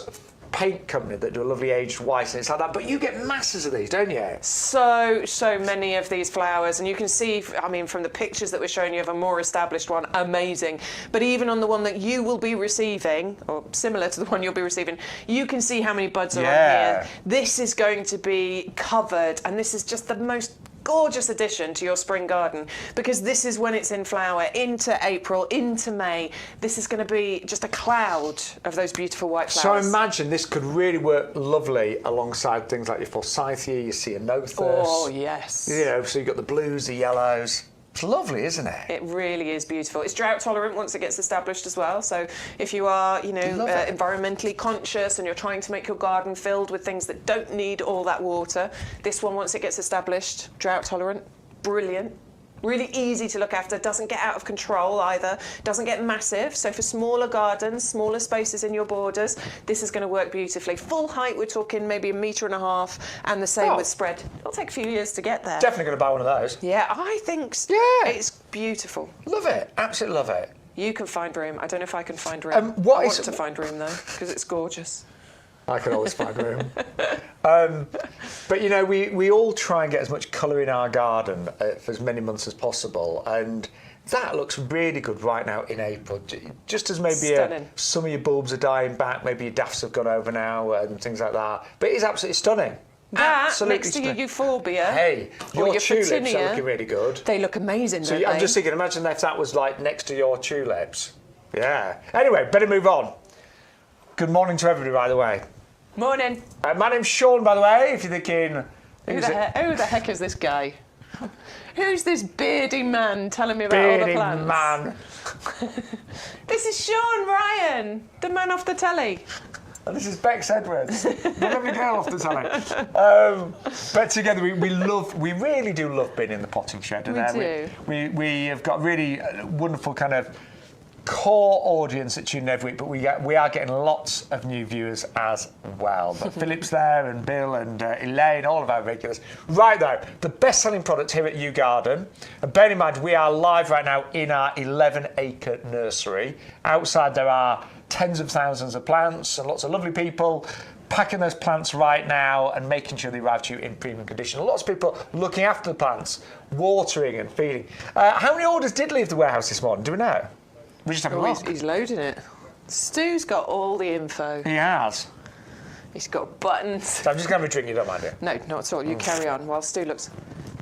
paint company that do a lovely aged white, and it's like that. But you get masses of these, don't you?
So many of these flowers, and you can see, I mean, from the pictures that we're showing you of a more established one, amazing. But even on the one that you will be receiving, or similar to the one you'll be receiving, you can see how many buds are on here. This is going to be covered, and this is just the most gorgeous addition to your spring garden, because this is when it's in flower into April, into May. This is going to be just a cloud of those beautiful white flowers.
So imagine this could really work lovely alongside things like your forsythia, your ceanothus.
Oh, yes.
You know, so you've got the blues, the yellows. It's lovely, isn't it?
It really is beautiful. It's drought tolerant once it gets established as well. So if you are, environmentally conscious and you're trying to make your garden filled with things that don't need all that water, this one, once it gets established, drought tolerant, brilliant. Really easy to look after, doesn't get out of control either, doesn't get massive. So for smaller gardens, smaller spaces in your borders, this is going to work beautifully. Full height, we're talking maybe 1.5 meters, and the same with spread. It'll take a few years to get there.
Definitely going to buy one of those.
Yeah, I think so.
Yeah.
It's beautiful.
Love it. Absolutely love it.
You can find room. I don't know if I can find room. I want to find room, though, because it's gorgeous.
I can always find room. But, we all try and get as much colour in our garden for as many months as possible. And that looks really good right now in April. Just as maybe some of your bulbs are dying back, maybe your daffs have gone over now and things like that. But it is absolutely stunning.
That,
absolutely
next
stunning.
to your euphorbia,
hey, your tulips
Photinia,
are looking really good.
They look amazing,
so
don't
I'm
they?
just thinking, imagine if that was like next to your tulips. Yeah. Anyway, better move on. Good morning to everybody, by the way.
Morning.
My name's Sean, by the way, if you're thinking...
Who the heck is this guy? Who's this beardy man telling me about all the plants?
Beardy man.
This is Sean Ryan, the man off the telly.
And this is Bex Edwards, the lovely girl off the telly. But together, we really do love being in the potting shed. We have got really wonderful kind of core audience that tune in every week, but we are getting lots of new viewers as well. But Philip's there, and Bill and Elaine, all of our regulars. Right though, the best-selling product here at YouGarden, and bear in mind we are live right now in our 11-acre nursery. Outside there are tens of thousands of plants and lots of lovely people packing those plants right now and making sure they arrive to you in premium condition. Lots of people looking after the plants, watering and feeding. How many orders did leave the warehouse this morning? Do we know? We just have a look.
He's loading it. Stu's got all the info.
He has.
He's got buttons.
So I'm just going to have a drink, you don't mind it?
No, not at all. You carry on while Stu looks.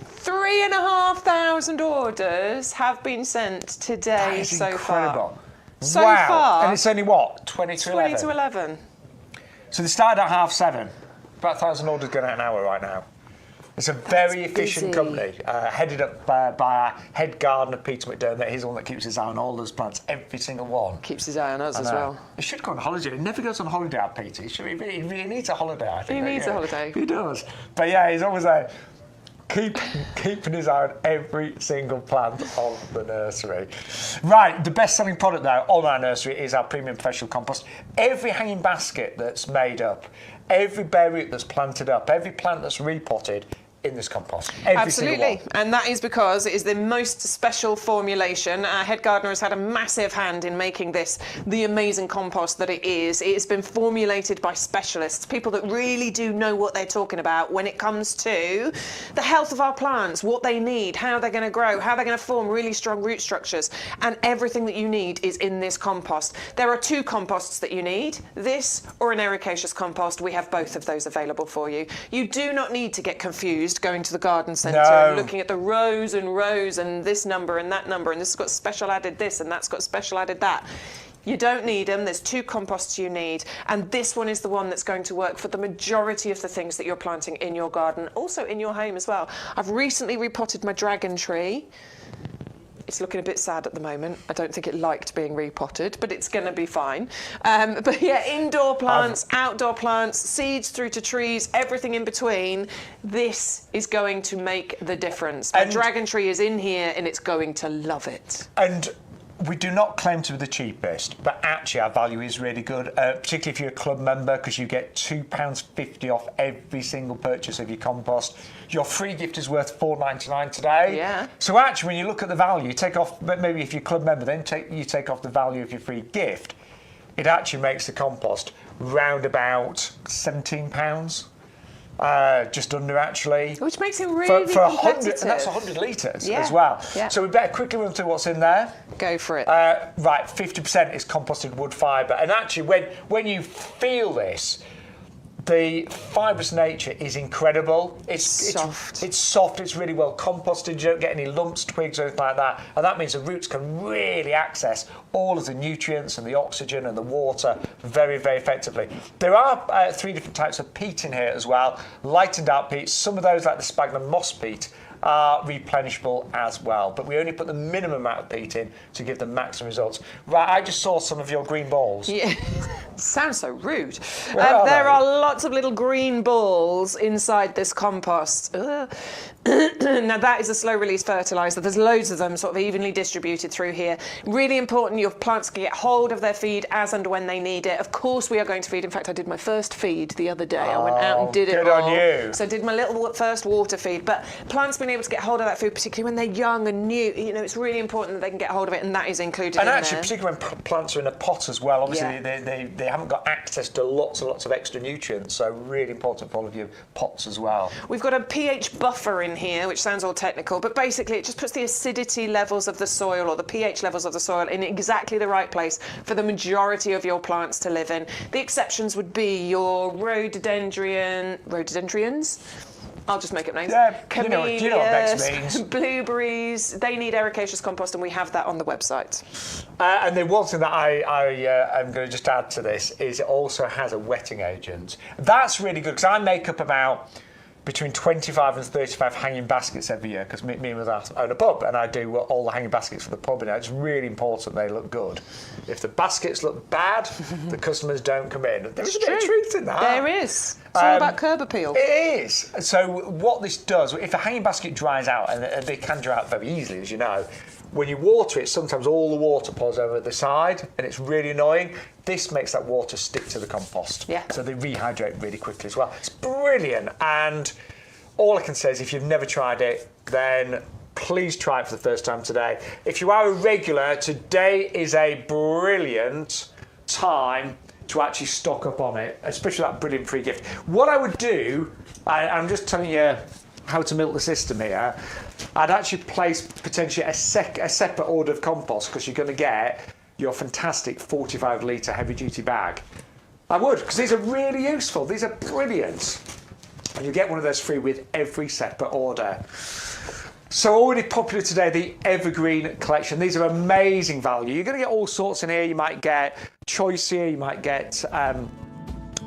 3,500 orders have been sent today so far.
So far. And it's only what? 20 to 11?
20 to 11.
So they started at 7:30. About 1,000 orders going out an hour right now. It's a very efficient
busy.
company, headed up by our head gardener, Peter McDermott. He's the one that keeps his eye on all those plants, every single one.
Keeps his eye on us as well.
He should go on holiday. He never goes on holiday, our Peter. He really needs a holiday, I think.
He needs a holiday.
He does. But yeah, he's always there. Keeping his eye on every single plant on the nursery. Right, the best-selling product though on our nursery is our premium professional compost. Every hanging basket that's made up, every bare root that's planted up, every plant that's repotted in this compost. Every single one.
And that is because it is the most special formulation. Our head gardener has had a massive hand in making this the amazing compost that it is. It has been formulated by specialists, people that really do know what they're talking about when it comes to the health of our plants, what they need, how they're going to grow, how they're going to form really strong root structures, and everything that you need is in this compost. There are 2 composts that you need, this or an ericaceous compost. We have both of those available for you. You do not need to get confused going to the garden centre and looking at the rows and rows and this number and that number and this has got special added this and that's got special added that. You don't need them. There's 2 composts you need, and this one is the one that's going to work for the majority of the things that you're planting in your garden, also in your home as well. I've recently repotted my dragon tree. It's looking a bit sad at the moment. I don't think it liked being repotted, but it's going to be fine. But yeah, indoor plants, outdoor plants, seeds through to trees, everything in between. This is going to make the difference. My dragon tree is in here and it's going to love it.
And we do not claim to be the cheapest, but actually our value is really good, particularly if you're a club member, because you get £2.50 off every single purchase of your compost. Your free gift is worth £4.99 today.
Yeah.
So actually, when you look at the value, you take off, maybe if you're a club member, then you take off the value of your free gift. It actually makes the compost round about £17. Just under actually.
Which makes it really
for
competitive.
100, and that's 100 litres
Yeah,
as well.
yeah.
So we better quickly run through what's in there.
Go for it.
Right, 50% is composted wood fibre. And actually, when you feel this, the fibrous nature is incredible. It's
soft.
It's soft. It's really well composted. You don't get any lumps, twigs, or anything like that. And that means the roots can really access all of the nutrients and the oxygen and the water very, very effectively. There are 3 different types of peat in here as well. Light and dark peat. Some of those, like the sphagnum moss peat, are replenishable as well, but we only put the minimum amount of peat in to give the maximum results. Right, I just saw some of your green balls.
Yeah, sounds so rude.
Are
there
they?
are lots of little green balls inside this compost. Now that is a slow release fertiliser. There's loads of them sort of evenly distributed through here. Really important your plants can get hold of their feed as and when they need it. Of course we are going to feed. In fact, I did my first feed the other day. I went out and did it
good
all.
on you.
So I did my little first water feed. But plants being able to get hold of that food, particularly when they're young and new, you know, it's really important that they can get hold of it, and that is included in there.
And actually, particularly when plants are in a pot as well, obviously they haven't got access to lots and lots of extra nutrients, so really important for all of your pots as well.
We've got a pH buffer in here, which sounds all technical, but basically it just puts the acidity levels of the soil or the pH levels of the soil in exactly the right place for the majority of your plants to live in. The exceptions would be your rhododendrons. I'll just make up names.
Yeah,
Camellias,
you know what next means.
Blueberries, they need ericaceous compost, and we have that on the website.
And the one thing that I'm going to just add to this is it also has a wetting agent. That's really good, because I make up about between 25 and 35 hanging baskets every year, because me and my dad own a pub, and I do all the hanging baskets for the pub, and it's really important they look good. If the baskets look bad, the customers don't come in. There's a bit of truth in that.
There is. It's all about curb appeal.
It is. So what this does, if a hanging basket dries out, and they can dry out very easily, as you know, when you water it, sometimes all the water pours over the side, and it's really annoying. This makes that water stick to the compost.
Yeah.
So they rehydrate really quickly as well. It's brilliant. And all I can say is if you've never tried it, then please try it for the first time today. If you are a regular, today is a brilliant time to actually stock up on it, especially that brilliant free gift. What I would do, I'm just telling you how to milk the system here, I'd actually place potentially a separate order of compost, because you're going to get your fantastic 45 litre heavy duty bag. I would, because these are really useful. These are brilliant. And you get one of those free with every separate order. So already popular today, the Evergreen collection. These are amazing value. You're going to get all sorts in here. You might get choice here. You might get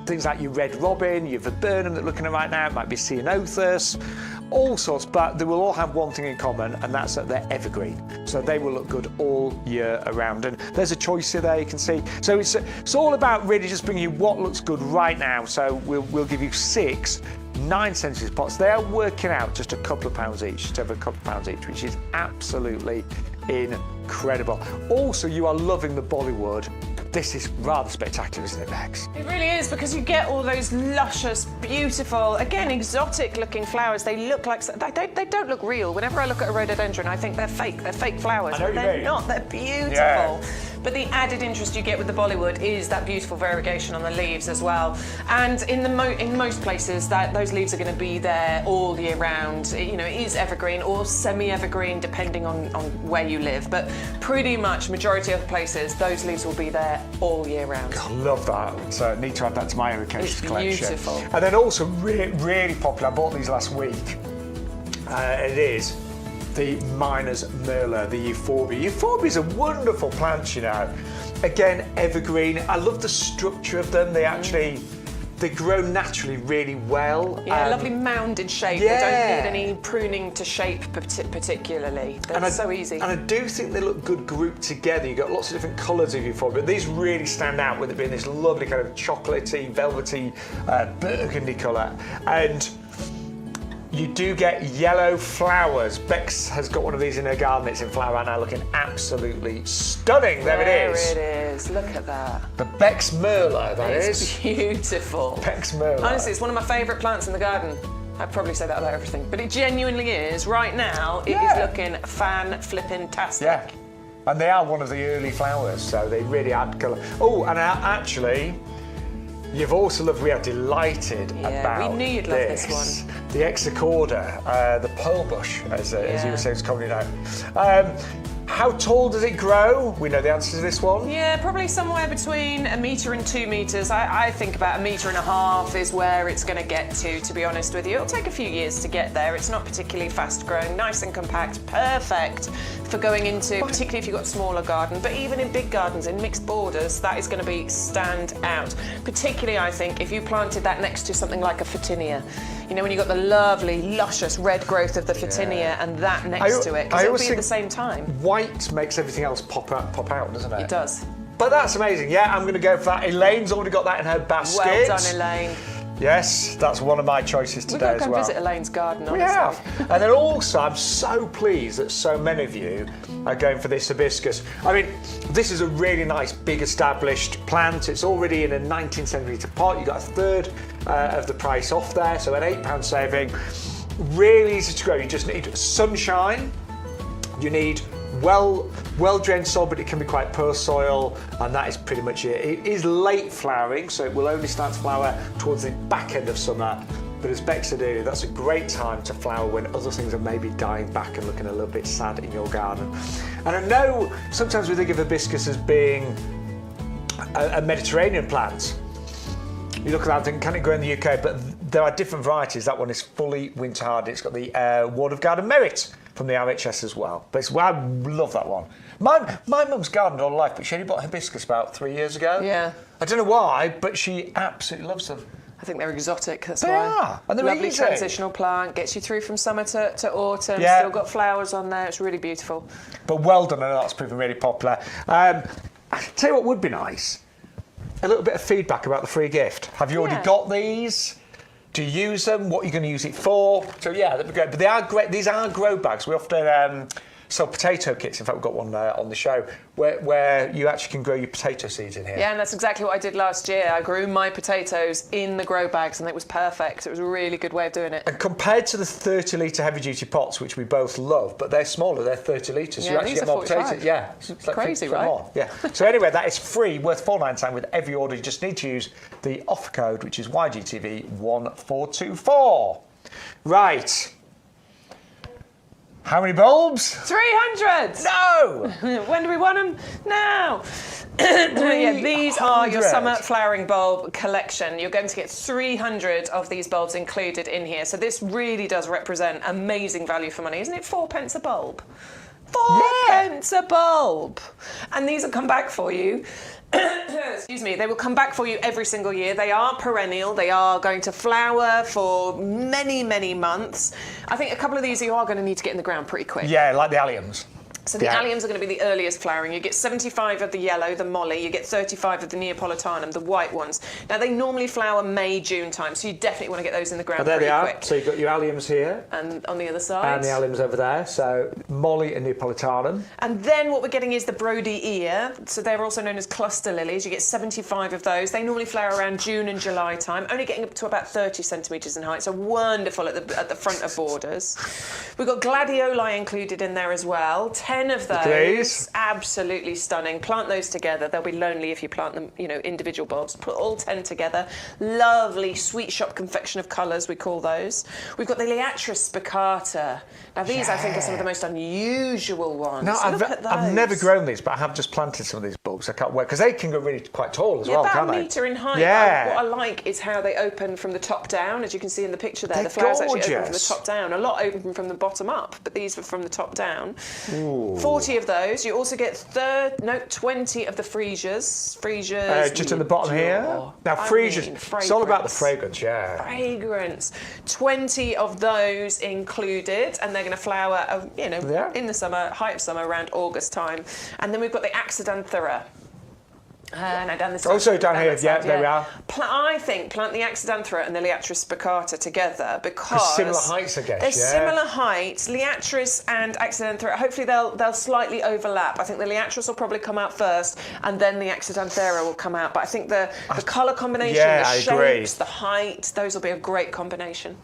things like your red robin, your viburnum that we're looking at right now, it might be ceanothus, all sorts, but they will all have one thing in common, and that's that they're evergreen. So they will look good all year around. And there's a choice here there, you can see. So it's all about really just bringing you what looks good right now. So we'll give you 6 9cm pots. They are working out just a couple of pounds each, just over a couple of pounds each, which is absolutely incredible. Also, you are loving the Bollywood. This is rather spectacular, isn't it, Bex?
It really is, because you get all those luscious, beautiful, again, exotic-looking flowers. They look like they don't look real. Whenever I look at a rhododendron, I think they're fake. They're fake flowers, but they're not. They're beautiful. Yeah. But the added interest you get with the Bollywood is that beautiful variegation on the leaves as well. And in most places, those leaves are going to be there all year round. You know, it is evergreen or semi-evergreen, depending on where you live. But pretty much majority of places, those leaves will be there all year round.
I love that. So I need to add that to my Ericaceous collection.
It's beautiful.
And then also really popular, I bought these last week. It is the Miner's Merla, the Euphorbia. Euphorbia is a wonderful plant, you know. Again, evergreen. I love the structure of them. They grow naturally really well.
Yeah, lovely mounded shape.
Yeah.
They don't need any pruning to shape particularly. They're so easy.
And I do think they look good grouped together. You've got lots of different colours of Euphorbia, but these really stand out with it being this lovely kind of chocolatey, velvety, burgundy colour. And you do get yellow flowers. Bex has got one of these in her garden. It's in flower right now, looking absolutely stunning. There it is.
There it is. Look at that.
The Bex Merla, that is.
It's beautiful.
Bex Merla.
Honestly, it's one of my favourite plants in the garden. I'd probably say that about everything, but it genuinely is. Right now, it is looking fan-flippin-tastic.
Yeah. And they are one of the early flowers, so they really add colour. Oh, and actually, you've also loved, we are delighted about
we knew you'd love this one.
The Exocorda, the pearl bush, as you were saying, it's commonly known. How tall does it grow? We know the answer to this one.
Yeah, probably somewhere between 1 metre and 2 metres. I think about 1.5 metres is where it's going to get to be honest with you. It'll take a few years to get there. It's not particularly fast growing, nice and compact, perfect for going into, particularly if you've got a smaller garden, but even in big gardens, in mixed borders, that is going to be stand out. Particularly, I think, if you planted that next to something like a Photinia. You know, when you've got the lovely, luscious red growth of the Photinia and that next to it, because it'll be at the same time.
White makes everything else pop out, doesn't it?
It does.
But that's amazing. Yeah, I'm going to go for that. Elaine's already got that in her basket.
Well done, Elaine.
Yes, that's one of my choices today as well.
We've got to go and visit Elaine's garden, honestly.
We have. And then also, I'm so pleased that so many of you are going for this hibiscus. I mean, this is a really nice, big, established plant. It's already in a 19cm pot. You got a third of the price off there, so an £8 saving. Really easy to grow. You just need sunshine. You need well-drained soil, but it can be quite poor soil, and that is pretty much it. It is late flowering, so it will only start to flower towards the back end of summer. But as Bex said earlier, that's a great time to flower when other things are maybe dying back and looking a little bit sad in your garden. And I know sometimes we think of hibiscus as being a Mediterranean plant. You look at that and think, can it grow in the UK? But there are different varieties. That one is fully winter hardy. It's got the Ward of Garden Merit from the RHS as well. But I love that one. My mum's gardened all her life, but she only bought hibiscus about 3 years ago.
Yeah.
I don't know why, but she absolutely loves them.
I think they're exotic, that's
they
why.
They are, and they're
lovely
easy.
Transitional plant, gets you through from summer to autumn, still got flowers on there, it's really beautiful.
But well done, and that's proving really popular. I tell you what would be nice, a little bit of feedback about the free gift. Have you already got these? Do you use them? What are you going to use it for? So yeah, that'd be great. But they are great. These are grow bags. We often sell potato kits. In fact, we've got one on the show where you actually can grow your potato seeds in here.
Yeah, and that's exactly what I did last year. I grew my potatoes in the grow bags, and it was perfect. It was a really good way of doing it.
And compared to the 30-litre heavy-duty pots, which we both love, but they're smaller. They're 30 litres.
Yeah,
you actually get more potatoes. Yeah,
it's like crazy, right?
More. Yeah. So anyway, that is free, worth £4.99 with every order. You just need to use the offer code, which is YGTV1424. Right. How many bulbs?
300!
No!
When do we want them? Now! Yeah, these are your summer flowering bulb collection. You're going to get 300 of these bulbs included in here. So this really does represent amazing value for money. Isn't it 4p a bulb? 4p a bulb. And these will come back for you. Excuse me, they will come back for you every single year. They are perennial. They are going to flower for many, many months. I think a couple of these you are going to need to get in the ground pretty quick.
Yeah, like the alliums.
So the alliums are going to be the earliest flowering. You get 75 of the yellow, the molly. You get 35 of the neapolitanum, the white ones. Now, they normally flower May, June time, so you definitely want to get those in the ground pretty quick.
So you've got your alliums here.
And on the other side.
And the alliums over there. So molly and neapolitanum.
And then what we're getting is the Brody ear. So they're also known as cluster lilies. You get 75 of those. They normally flower around June and July time, only getting up to about 30 centimetres in height. So wonderful at the front of borders. We've got gladioli included in there as well. 10 of those, absolutely stunning. Plant those together. They'll be lonely if you plant them, you know, individual bulbs. Put all 10 together. Lovely sweet shop confection of colours, we call those. We've got the Liatris spicata. Now these, I think, are some of the most unusual ones.
No, I've never grown these, but I have just planted some of these bulbs. I can't wait, because they can go really quite tall as well, can't they?
About a metre in height.
Yeah.
What I like is how they open from the top down, as you can see in the picture there.
They're
the flowers
gorgeous.
actually open from the top down. A lot open from the bottom up, but these are from the top down.
Ooh.
40 of those. You also get 20 of the freesias.
Just at the bottom here. Now, freesias, it's all about the fragrance, yeah.
Fragrance. 20 of those included, and they're going to flower, you know, in the summer, height of summer, around August time. And then we've got the Axodanthera. No, down this side.
Also down here, there we are.
I think plant the Axodanthera and the Liatris spicata together because
similar heights, I guess.
They're similar heights. Liatris and Axodanthera, hopefully they'll slightly overlap. I think the Liatris will probably come out first, and then the Axodanthera will come out. But I think the colour combination, the shapes, the height, those will be a great combination.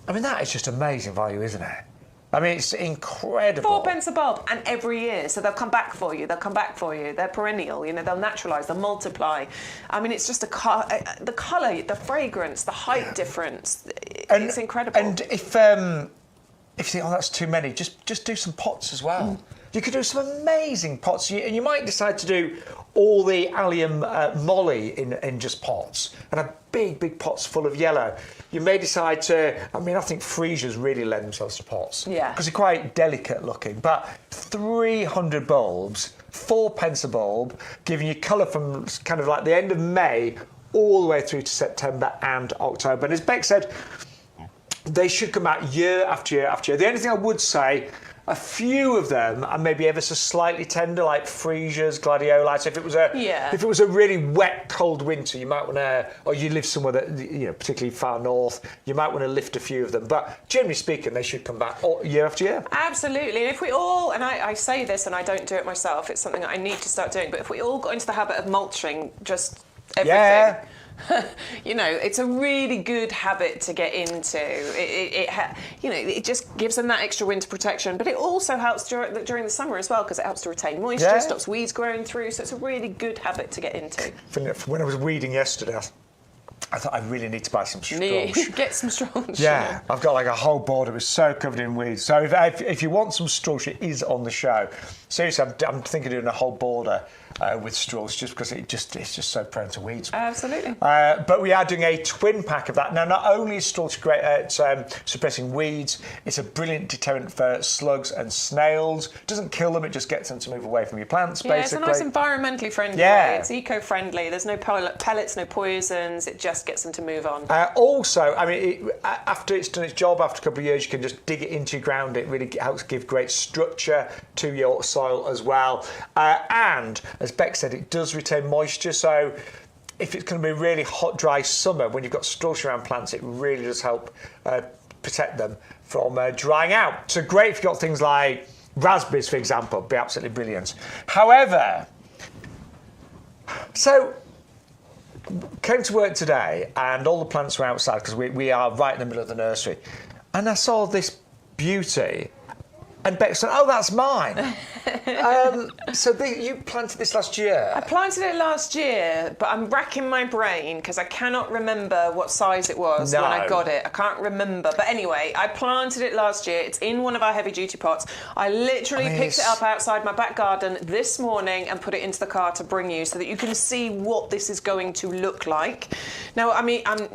I mean, that is just amazing value, isn't it? I mean, it's incredible.
4p a bulb, and every year, so they'll come back for you. They'll come back for you. They're perennial. You know, they'll naturalise. They'll multiply. I mean, it's just the colour, the fragrance, the height difference. It's incredible.
And if you think, oh, that's too many, just do some pots as well. You could do some amazing pots, and you might decide to do all the allium molly in just pots, and have big pots full of yellow. You may decide to, I mean, I think freesias really lend themselves to pots.
Yeah.
Because they're quite delicate looking. But 300 bulbs, 4p a bulb, giving you colour from kind of like the end of May all the way through to September and October. And as Beck said, they should come out year after year after year. The only thing I would say, a few of them are maybe ever so slightly tender, like freesias, gladioli. So if it was a really wet, cold winter, you might want to, or you live somewhere that, you know, particularly far north, you might want to lift a few of them. But generally speaking, they should come back year after year.
Absolutely. And if we all, and I say this and I don't do it myself, it's something that I need to start doing, but if we all got into the habit of mulching just everything.
Yeah.
You know, it's a really good habit to get into. You know, it just gives them that extra winter protection, but it also helps during the summer as well because it helps to retain moisture, stops weeds growing through. So it's a really good habit to get into.
When I was weeding yesterday, I thought I really need to buy some straw.
Get some straw.
Yeah, I've got like a whole board. It was so covered in weeds. So if you want some straw, it is on the show. Seriously, I'm thinking of doing a whole border with straws just because it's just so prone to weeds.
Absolutely.
But we are doing a twin pack of that. Now, not only is straw great at suppressing weeds, it's a brilliant deterrent for slugs and snails. It doesn't kill them, it just gets them to move away from your plants, basically.
It's a nice environmentally friendly way. It's eco-friendly. There's no pellets, no poisons. It just gets them to move on. Also, I mean, after it's done its job, after a couple of years, you can just dig it into your ground. It really helps give great structure to your soil as well. And as Beck said, it does retain moisture, so if it's going to be a really hot, dry summer, when you've got straw around plants, it really does help protect them from drying out. So great if you've got things like raspberries, for example, be absolutely brilliant. However, so came to work today and all the plants were outside because we are right in the middle of the nursery, and I saw this beauty. And Beck said, oh, that's mine.
You planted this last year?
I planted it last year, but I'm racking my brain because I cannot remember what size it was when I got it. I can't remember. But anyway, I planted it last year. It's in one of our heavy-duty pots. I literally picked it up outside my back garden this morning and put it into the car to bring you so that you can see what this is going to look like. Now, I mean, I'm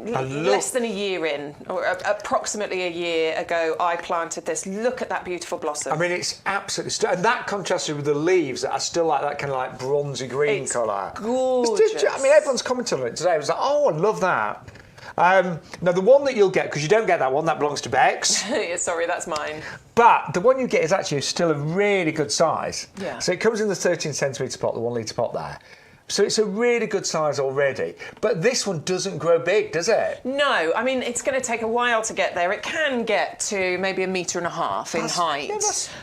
less than a year in, or approximately a year ago, I planted this. Look at that beautiful blossom.
I mean, it's absolutely and that contrasted with the leaves that are still like that kind of like bronzy green colour.
Gorgeous.
I mean, everyone's commented on it today. It was like, oh, I love that. Now, the one that you'll get, because you don't get that one, that belongs to Bex.
Yeah, sorry, that's mine.
But the one you get is actually still a really good size.
Yeah.
So it comes in the 13 centimetre pot, the 1 litre pot there. So it's a really good size already. But this one doesn't grow big, does it?
No, I mean, it's going to take a while to get there. It can get to maybe 1.5 metres in height,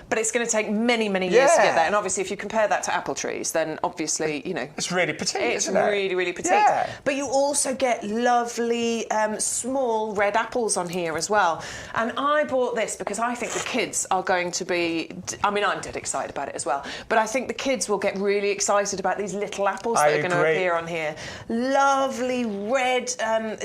but it's going to take many, many years to get there. And obviously, if you compare that to apple trees, then obviously, you know...
It's really petite, isn't it?
It's really, really petite.
Yeah.
But you also get lovely small red apples on here as well. And I bought this because I think the kids are going to be... I mean, I'm dead excited about it as well. But I think the kids will get really excited about these little apples that are going to appear on here. Lovely red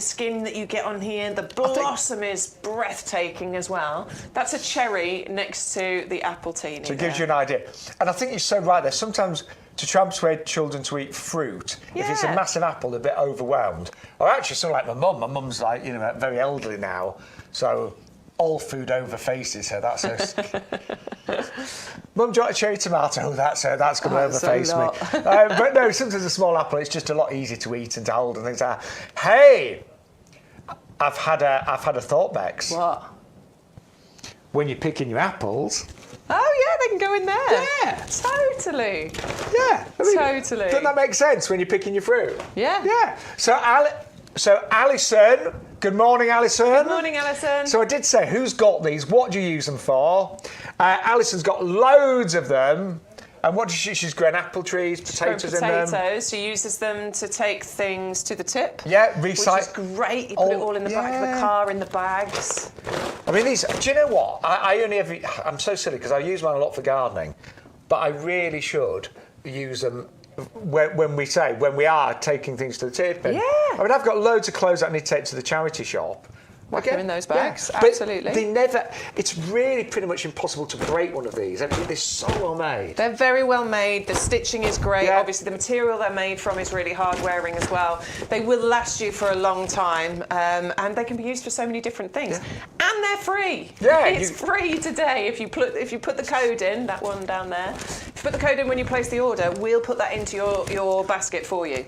skin that you get on here. The blossom is breathtaking as well. That's a cherry next to the appletini.
So it gives you an idea. And I think you're so right there. Sometimes to try and persuade children to eat fruit, if it's a massive apple, they're a bit overwhelmed. Or actually, sort of like my mum. My mum's like, you know, very elderly now. So all food over faces her. That's her. Mum, do you want a cherry tomato? Oh, that's going to overface me. But no, sometimes a small apple, it's just a lot easier to eat and to hold and things like that. Hey, I've had a thought, Bex.
What?
When you're picking your apples.
Oh yeah, they can go in there.
Yeah.
Totally.
Yeah. I mean,
totally.
Doesn't that make sense when you're picking your fruit?
Yeah.
Yeah. So Alison, good morning, Alison.
Good morning, Alison.
So I did say, who's got these? What do you use them for? Alison's got loads of them. And what does she's grown apple trees, potatoes in them.
Potatoes. She uses them to take things to the tip.
Yeah, recycle.
Which is great. You put it all in the back of the car, in the bags. I
mean, these. Do you know what? I only ever. I'm so silly because I use mine a lot for gardening, but I really should use them when we are taking things to the tip. And, I mean, I've got loads of clothes that I need to take to the charity shop.
Whack them in those bags,
absolutely. But they never. It's really pretty much impossible to break one of these. They're so well made.
They're very well made. The stitching is great. Yeah. Obviously, the material they're made from is really hard wearing as well. They will last you for a long time, and they can be used for so many different things. Yeah. And they're free. Yeah, it's free today. If you put the code in, that one down there. If you put the code in when you place the order, we'll put that into your basket for you.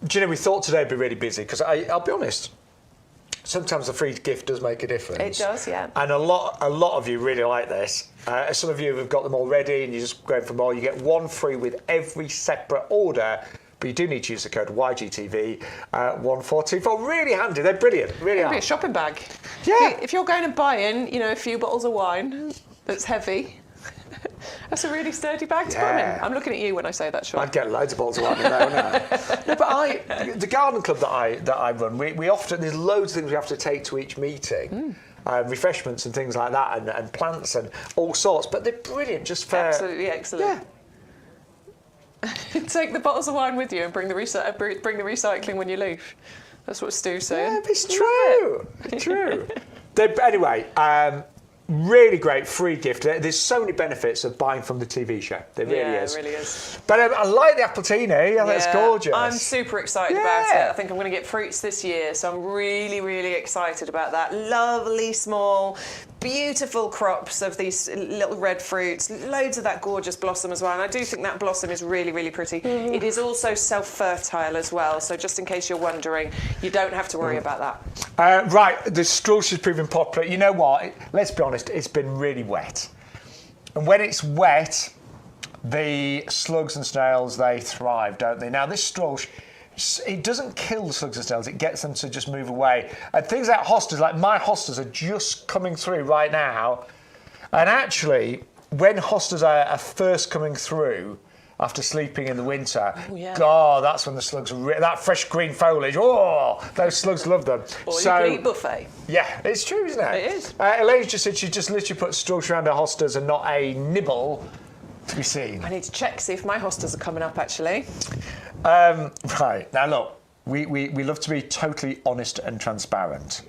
Do you know, we thought today would be really busy because I'll be honest. Sometimes a free gift does make a difference.
It does, yeah.
And a lot of you really like this. Some of you have got them already and you're just going for more. You get one free with every separate order, but you do need to use the code YGTV 1424. Really handy. They're brilliant. Really
It'd be a shopping bag.
Yeah.
If you're going to buy in, a few bottles of wine that's heavy. That's a really sturdy bag to put them in. I'm looking at you when I say that, Sean.
I'd get loads of bottles of wine in there, wouldn't I? No, but the garden club that I run, we often, there's loads of things we have to take to each meeting. Refreshments and things like that, and plants and all sorts, but they're brilliant just for...
Absolutely excellent. Yeah. Take the bottles of wine with you and bring the recycling when you leave. That's what Stu's saying.
Yeah, it's true. It's true. Anyway, really great free gift. There's so many benefits of buying from the TV show. There really is.
Yeah, it really is.
But I like the appletini. I think it's gorgeous.
I'm super excited about it. I think I'm going to get fruits this year, so I'm really, really excited about that. Lovely, small, beautiful crops of these little red fruits. Loads of that gorgeous blossom as well. And I do think that blossom is really, really pretty. It is also self-fertile as well. So just in case you're wondering, you don't have to worry about that.
Right, the structure is proving popular. You know what? Let's be honest. It's been really wet. And when it's wet, the slugs and snails, they thrive, don't they? Now, this strush, it doesn't kill the slugs and snails, it gets them to just move away. And things like hostas, like my hostas are just coming through right now. And actually, when hostas are first coming through, after sleeping in the winter, God, that's when the slugs are that fresh green foliage. Oh, those slugs love them.
All you can eat buffet.
Yeah, it's true, isn't it?
It is.
Elaine just said she just literally put strush around her hostas and not a nibble. to be seen.
I need to check, see if my hostas are coming up, actually.
Right, now look, we love to be totally honest and transparent.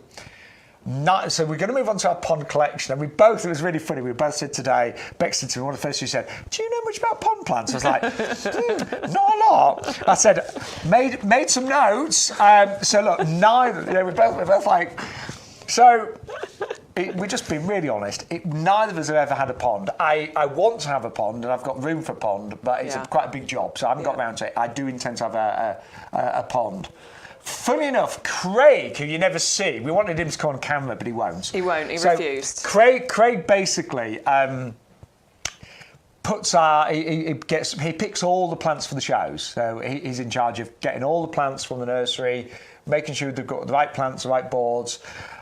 So we're going to move on to our pond collection, and it was really funny, we both said today, Bex said to me, one of the first you said, do you know much about pond plants? I was like, not a lot. I said, made some notes. So look, neither, we're both like, so we're just being really honest. Neither of us have ever had a pond. I want to have a pond, and I've got room for a pond, but it's quite a big job, so I haven't got round to it. I do intend to have a pond. Funny enough, Craig, who you never see, we wanted him to come on camera, but he won't.
He won't, he refused.
Craig basically he picks all the plants for the shows. So he's in charge of getting all the plants from the nursery, making sure they've got the right plants, the right boards.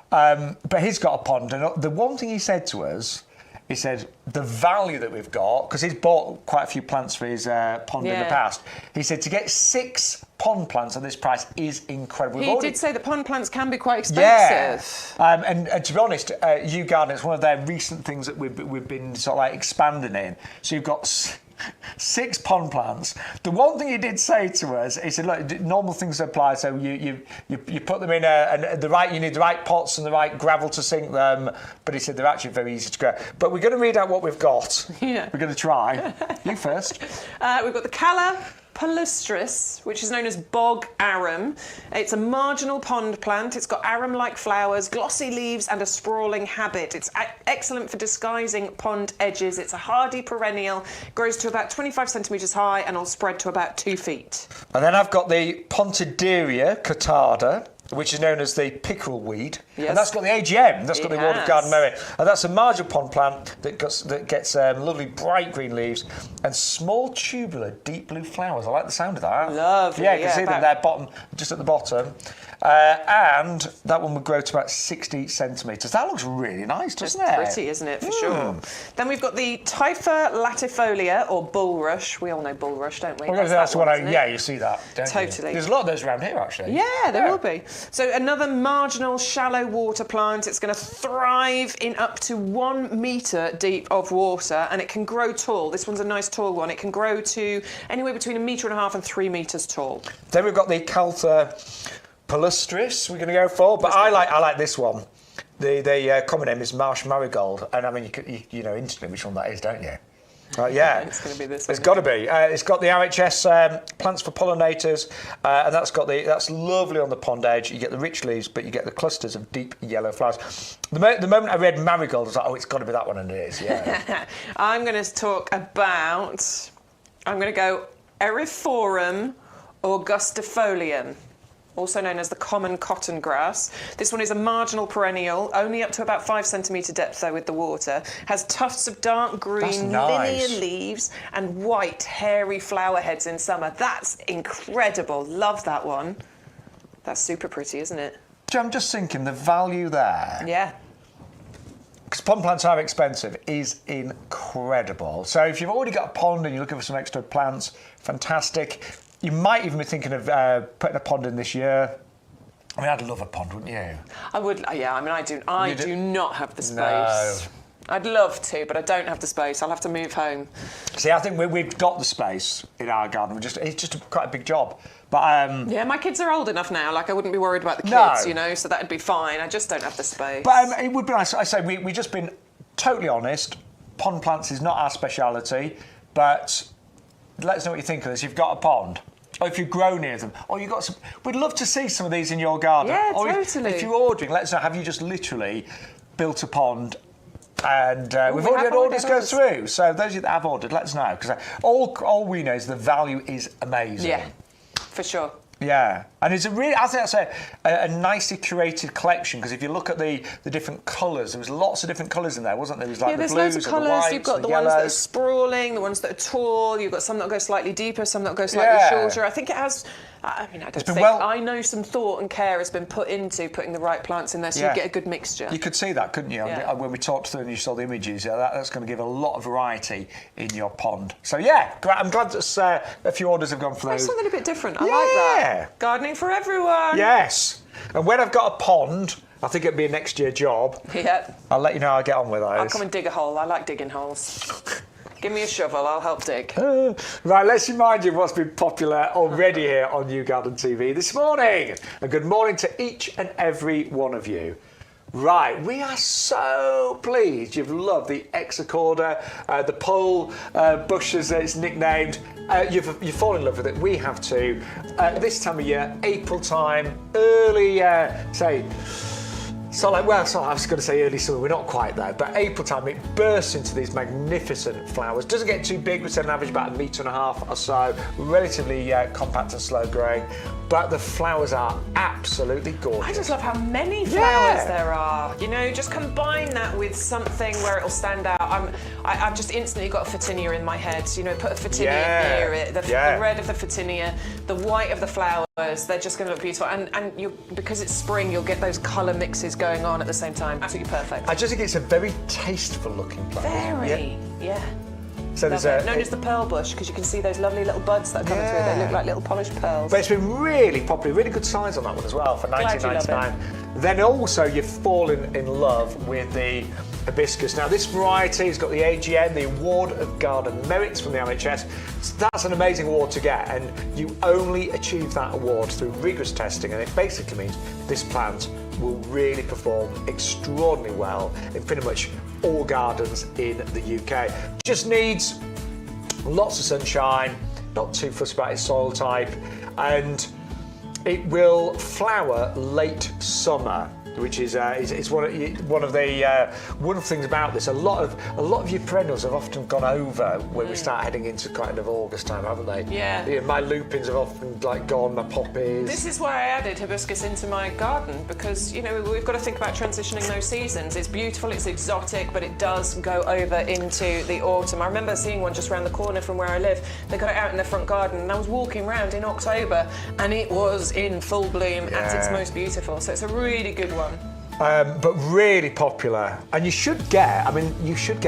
But he's got a pond, and the one thing he said to us, he said the value that we've got, because he's bought quite a few plants for his pond in the past. He said to get 6 pond plants at this price is incredible.
He did say that pond plants can be quite expensive.
Yeah, and to be honest, YouGarden is one of their recent things that we've been sort of like expanding in. So you've got 6 pond plants. The one thing he did say to us, he said, look, normal things apply. So you put them in you need the right pots and the right gravel to sink them. But he said they're actually very easy to grow. But we're going to read out what we've got. Yeah. We're going to try. You first.
We've got the Calla palustris, which is known as bog arum. It's a marginal pond plant. It's got arum-like flowers, glossy leaves, and a sprawling habit. It's excellent for disguising pond edges. It's a hardy perennial, grows to about 25 centimetres high, and will spread to about 2 feet.
And then I've got the Pontideria cottada, which is known as the pickerel weed. Yes. And that's got the AGM, that's got the Award of Garden Merit. And that's a marginal pond plant that gets lovely bright green leaves and small tubular deep blue flowers. I like the sound of that.
Lovely.
Yeah, you can see them there, just at the bottom. And that one would grow to about 60 centimetres. That looks really nice, doesn't it?
It's pretty, isn't it, for sure. Then we've got the Typha latifolia, or bulrush. We all know bulrush, don't we?
Well, that's the one, you see that, don't
Totally.
You? There's a lot of those around here, actually.
Yeah, there will be. So another marginal shallow water plant. It's going to thrive in up to 1 metre deep of water, and it can grow tall. This one's a nice tall one. It can grow to anywhere between 1.5 metres and 3 metres tall.
Then we've got the Caltha palustris we're going to go for, but I like this one. The common name is marsh marigold, and I mean you know instantly which one that is, don't you? Yeah,
it's going to be this one.
It's got to be. It's got the RHS plants for pollinators, and that's lovely on the pond edge. You get the rich leaves, but you get the clusters of deep yellow flowers. The moment I read marigold, I was like, oh, it's got to be that one, and it is. Yeah.
I'm going to go Eriphorum augustifolium, also known as the common cotton grass. This one is a marginal perennial, only up to about 5 centimetre depth though with the water. Has tufts of dark green linear leaves and white hairy flower heads in summer. That's incredible. Love that one. That's super pretty, isn't it?
I'm just thinking the value there.
Yeah.
Because pond plants are expensive, is incredible. So if you've already got a pond and you're looking for some extra plants, fantastic. You might even be thinking of putting a pond in this year. I mean, I'd love a pond, wouldn't you?
I would, yeah. I mean, I do not have the space.
No.
I'd love to, but I don't have the space. I'll have to move home.
See, I think we've got the space in our garden. It's just quite a big job. But
yeah, my kids are old enough now. Like, I wouldn't be worried about the kids, you know, so that'd be fine. I just don't have the space.
But it would be nice. I say we've just been totally honest. Pond plants is not our speciality, but let us know what you think of this. You've got a pond. Or if you grow near them, or you've got some. We'd love to see some of these in your garden.
Yeah,
or
totally.
If you're ordering, let us know. Have you just literally built a pond? And we've already had orders go through. So those of you that have ordered, let us know. Because all we know is the value is amazing.
Yeah, for sure.
Yeah, and it's I think that's a nicely curated collection, because if you look at the different colours, there was lots of different colours in there, wasn't there? There was like the blues,
loads of colours.
The whites,
you've got the
yellows.
ones that are sprawling, the ones that are tall. You've got some that go slightly deeper, some that go slightly shorter. I think it has. I mean, I know some thought and care has been put into putting the right plants in there, so you get a good mixture.
You could see that, couldn't you? Yeah. When we talked through and you saw the images, that's going to give a lot of variety in your pond. So yeah, I'm glad that a few orders have gone for those.
That's something a bit different. I like that. Gardening for everyone.
Yes. And when I've got a pond, I think it'd be a next year job.
Yeah.
I'll let you know how I get on with those.
I'll come and dig a hole. I like digging holes. Give me a shovel, I'll help dig.
Right, let's remind you of what's been popular already here on YouGarden TV this morning. And good morning to each and every one of you. Right, we are so pleased you've loved the Exacorda, the pole bush as it's nicknamed. You've fallen in love with it. We have too. This time of year, April time, early, I was going to say early summer, we're not quite there, but April time, it bursts into these magnificent flowers. Doesn't get too big, we said on average about 1.5 meters or so, relatively compact and slow growing, but the flowers are absolutely gorgeous.
I just love how many flowers there are. You know, just combine that with something where it'll stand out. I've just instantly got a Photinia in my head. You know, put a Photinia near it, the red of the Photinia, the white of the flowers. They're just going to look beautiful, and because it's spring, you'll get those colour mixes going on at the same time. Absolutely perfect.
I just think it's a very tasteful looking plant.
Very, yeah.
So there's
known as the pearl bush, because you can see those lovely little buds that are coming through. They look like little polished pearls.
But it's been really popular, really good size on that one as well for $19.99. Then also you've fallen in love with the hibiscus. Now this variety has got the AGM, the Award of Garden Merits from the MHS. So that's an amazing award to get, and you only achieve that award through rigorous testing, and it basically means this plant will really perform extraordinarily well in pretty much all gardens in the UK. Just needs lots of sunshine, not too fussed about its soil type, and it will flower late summer, which is one of the wonderful things about this. A lot of your perennials have often gone over when we start heading into kind of August time, haven't they?
Yeah.
My lupins have often gone, my poppies.
This is why I added hibiscus into my garden, because we've got to think about transitioning those seasons. It's beautiful, it's exotic, but it does go over into the autumn. I remember seeing one just around the corner from where I live. They got it out in their front garden, and I was walking around in October, and it was in full bloom at its most beautiful. So it's a really good one.
But really popular, and you should get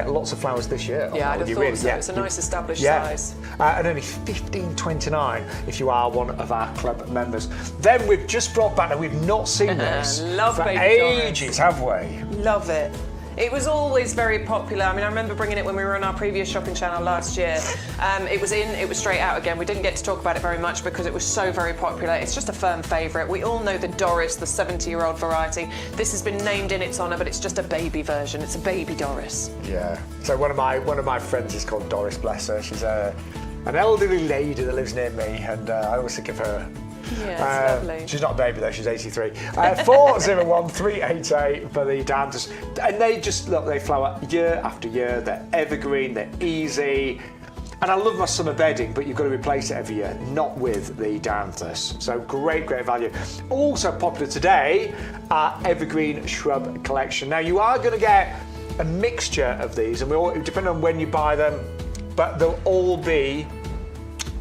lots of flowers this year.
Yeah, I'd have thought so. It's a nice established size.
And only $15.29 if you are one of our club members. Then we've just brought back, and we've not seen this for ages, have we?
Love it. It was always very popular. I mean, I remember bringing it when we were on our previous shopping channel last year. It was straight out again. We didn't get to talk about it very much because it was so very popular. It's just a firm favourite. We all know the Doris, the 70-year-old variety. This has been named in its honour, but it's just a baby version. It's a baby Doris.
Yeah. So one of my friends is called Doris, bless her. She's an elderly lady that lives near me, and I always think of her.
Yeah, it's lovely.
She's not a baby though, she's 83. 401-388 for the Danthus. And they flower year after year. They're evergreen, they're easy. And I love my summer bedding, but you've got to replace it every year, not with the Danthus. So great value. Also popular today, our evergreen shrub collection. Now you are going to get a mixture of these, and depending on when you buy them, but they'll all be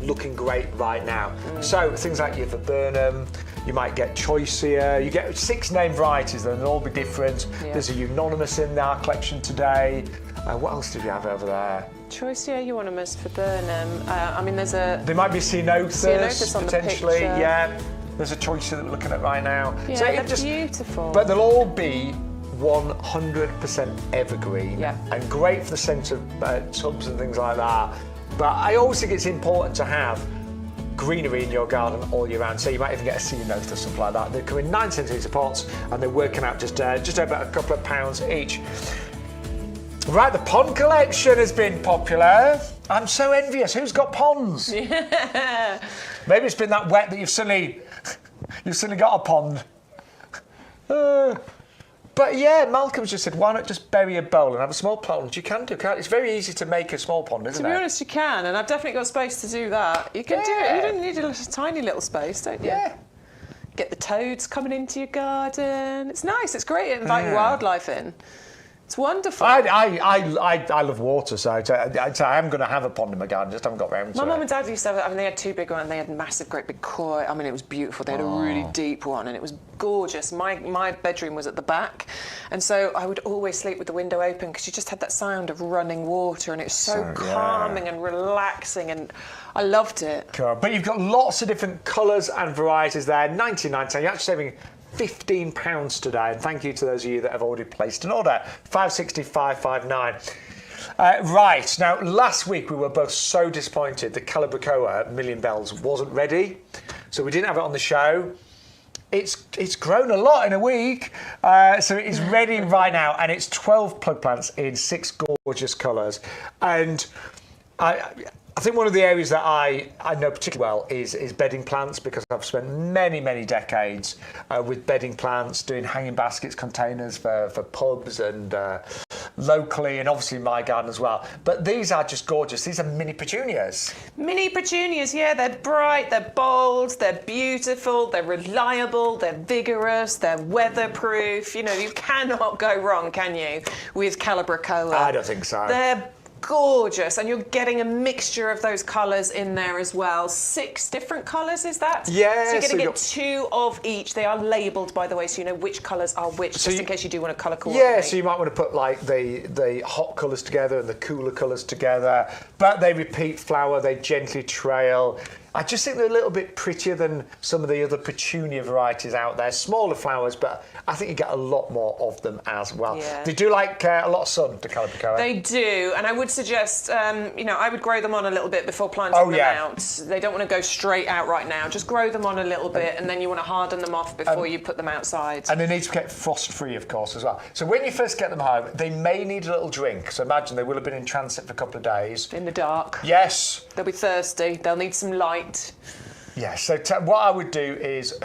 looking great right now. So things like your viburnum, you might get choicea, you get 6 named varieties, they'll all be different. There's a unanimous in our collection today. What else did you have over there?
Choicea, unanimous, viburnum.
There might be ceanothus
on
potentially,
the
yeah. There's a choicea that we're looking at right now.
Yeah,
so
they're beautiful.
But they'll all be 100% evergreen and great for the scent of tubs and things like that. But I always think it's important to have greenery in your garden all year round. So you might even get a ceanothus or something like that. They come in 9 centimetre pots, and they're working out just over a couple of pounds each. Right, the pond collection has been popular. I'm so envious. Who's got ponds?
Yeah.
Maybe it's been that wet that you've suddenly got a pond. But yeah, Malcolm's just said, why not just bury a bowl and have a small pond? You can do, can't you? It's very easy to make a small pond, isn't it?
To be honest, you can, and I've definitely got space to do that. You can do it. You don't need a tiny little space, don't you? Yeah. Get the toads coming into your garden. It's nice. It's great at inviting wildlife in. It's wonderful.
I love water, so I am going to have a pond in my garden, just haven't got round to it.
My mum and dad used to have, they had 2 big ones, and they had massive, great big koi. I mean, it was beautiful. They had a really deep one, and it was gorgeous. My bedroom was at the back, and so I would always sleep with the window open because you just had that sound of running water, and it was so calming and relaxing, and I loved it. Cool.
But you've got lots of different colours and varieties there. $19.99. You're actually saving £15 today, and thank you to those of you that have already placed an order. $560, $559. Right, now last week we were both so disappointed that Calabricoa Million Bells wasn't ready, so we didn't have it on the show. It's grown a lot in a week, so it's ready right now, and it's 12 plug plants in 6 gorgeous colours. And I think one of the areas that I know particularly well is bedding plants, because I've spent many decades with bedding plants, doing hanging baskets, containers for pubs and locally, and obviously in my garden as well. But these are just gorgeous. These are mini petunias. Mini
petunias, yeah, they're bright, they're bold, they're beautiful, they're reliable, they're vigorous, they're weatherproof. You know, you cannot go wrong, can you, with Calabricoa?
I don't think so.
They're gorgeous, and you're getting a mixture of those colours in there as well. 6 different colours, is that?
Yeah.
So you're going to get 2 of each. They are labelled, by the way, so you know which colours are which, just in case you do want to colour coordinate.
Yeah, so you might want to put like the hot colours together and the cooler colours together, but they repeat flower, they gently trail. I just think they're a little bit prettier than some of the other petunia varieties out there. Smaller flowers, but I think you get a lot more of them as well.
Yeah.
They do like a lot of sun, the Calabricoa.
They do, and I would suggest, I would grow them on a little bit before planting them out. They don't want to go straight out right now. Just grow them on a little bit, and then you want to harden them off before you put them outside.
And they need to get frost-free, of course, as well. So when you first get them home, they may need a little drink. So imagine they will have been in transit for a couple of days.
In the dark.
Yes.
They'll be thirsty. They'll need some light.
Yeah, so what I would do is,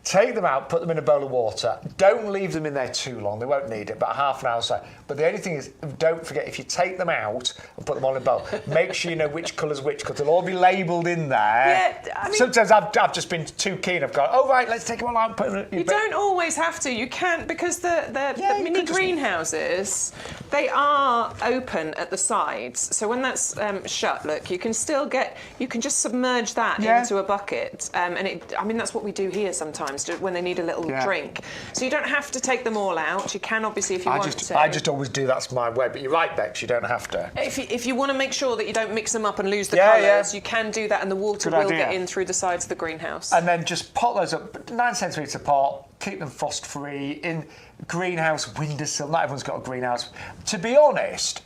take them out, put them in a bowl of water. Don't leave them in there too long. They won't need it, but half an hour or so. But the only thing is, don't forget, if you take them out and put them all in a bowl, make sure you know which colour's which, because they'll all be labelled in there.
Yeah, I mean,
sometimes I've just been too keen. I've gone, oh, right, let's take them all out and put them in.
You don't always have to. You can't, because the mini greenhouses, they are open at the sides. So when that's shut, look, you can just submerge that into a bucket. That's what we do here sometimes when they need a little drink. So you don't have to take them all out. You can, obviously, if you want to.
I just always do, that's my way. But you're right, Bex, you don't have to.
If you want to make sure that you don't mix them up and lose the colours, you can do that, and the water will get in through the sides of the greenhouse.
And then just pot those up, 9 centimetres apart, keep them frost-free, in greenhouse, windowsill. Not everyone's got a greenhouse. To be honest,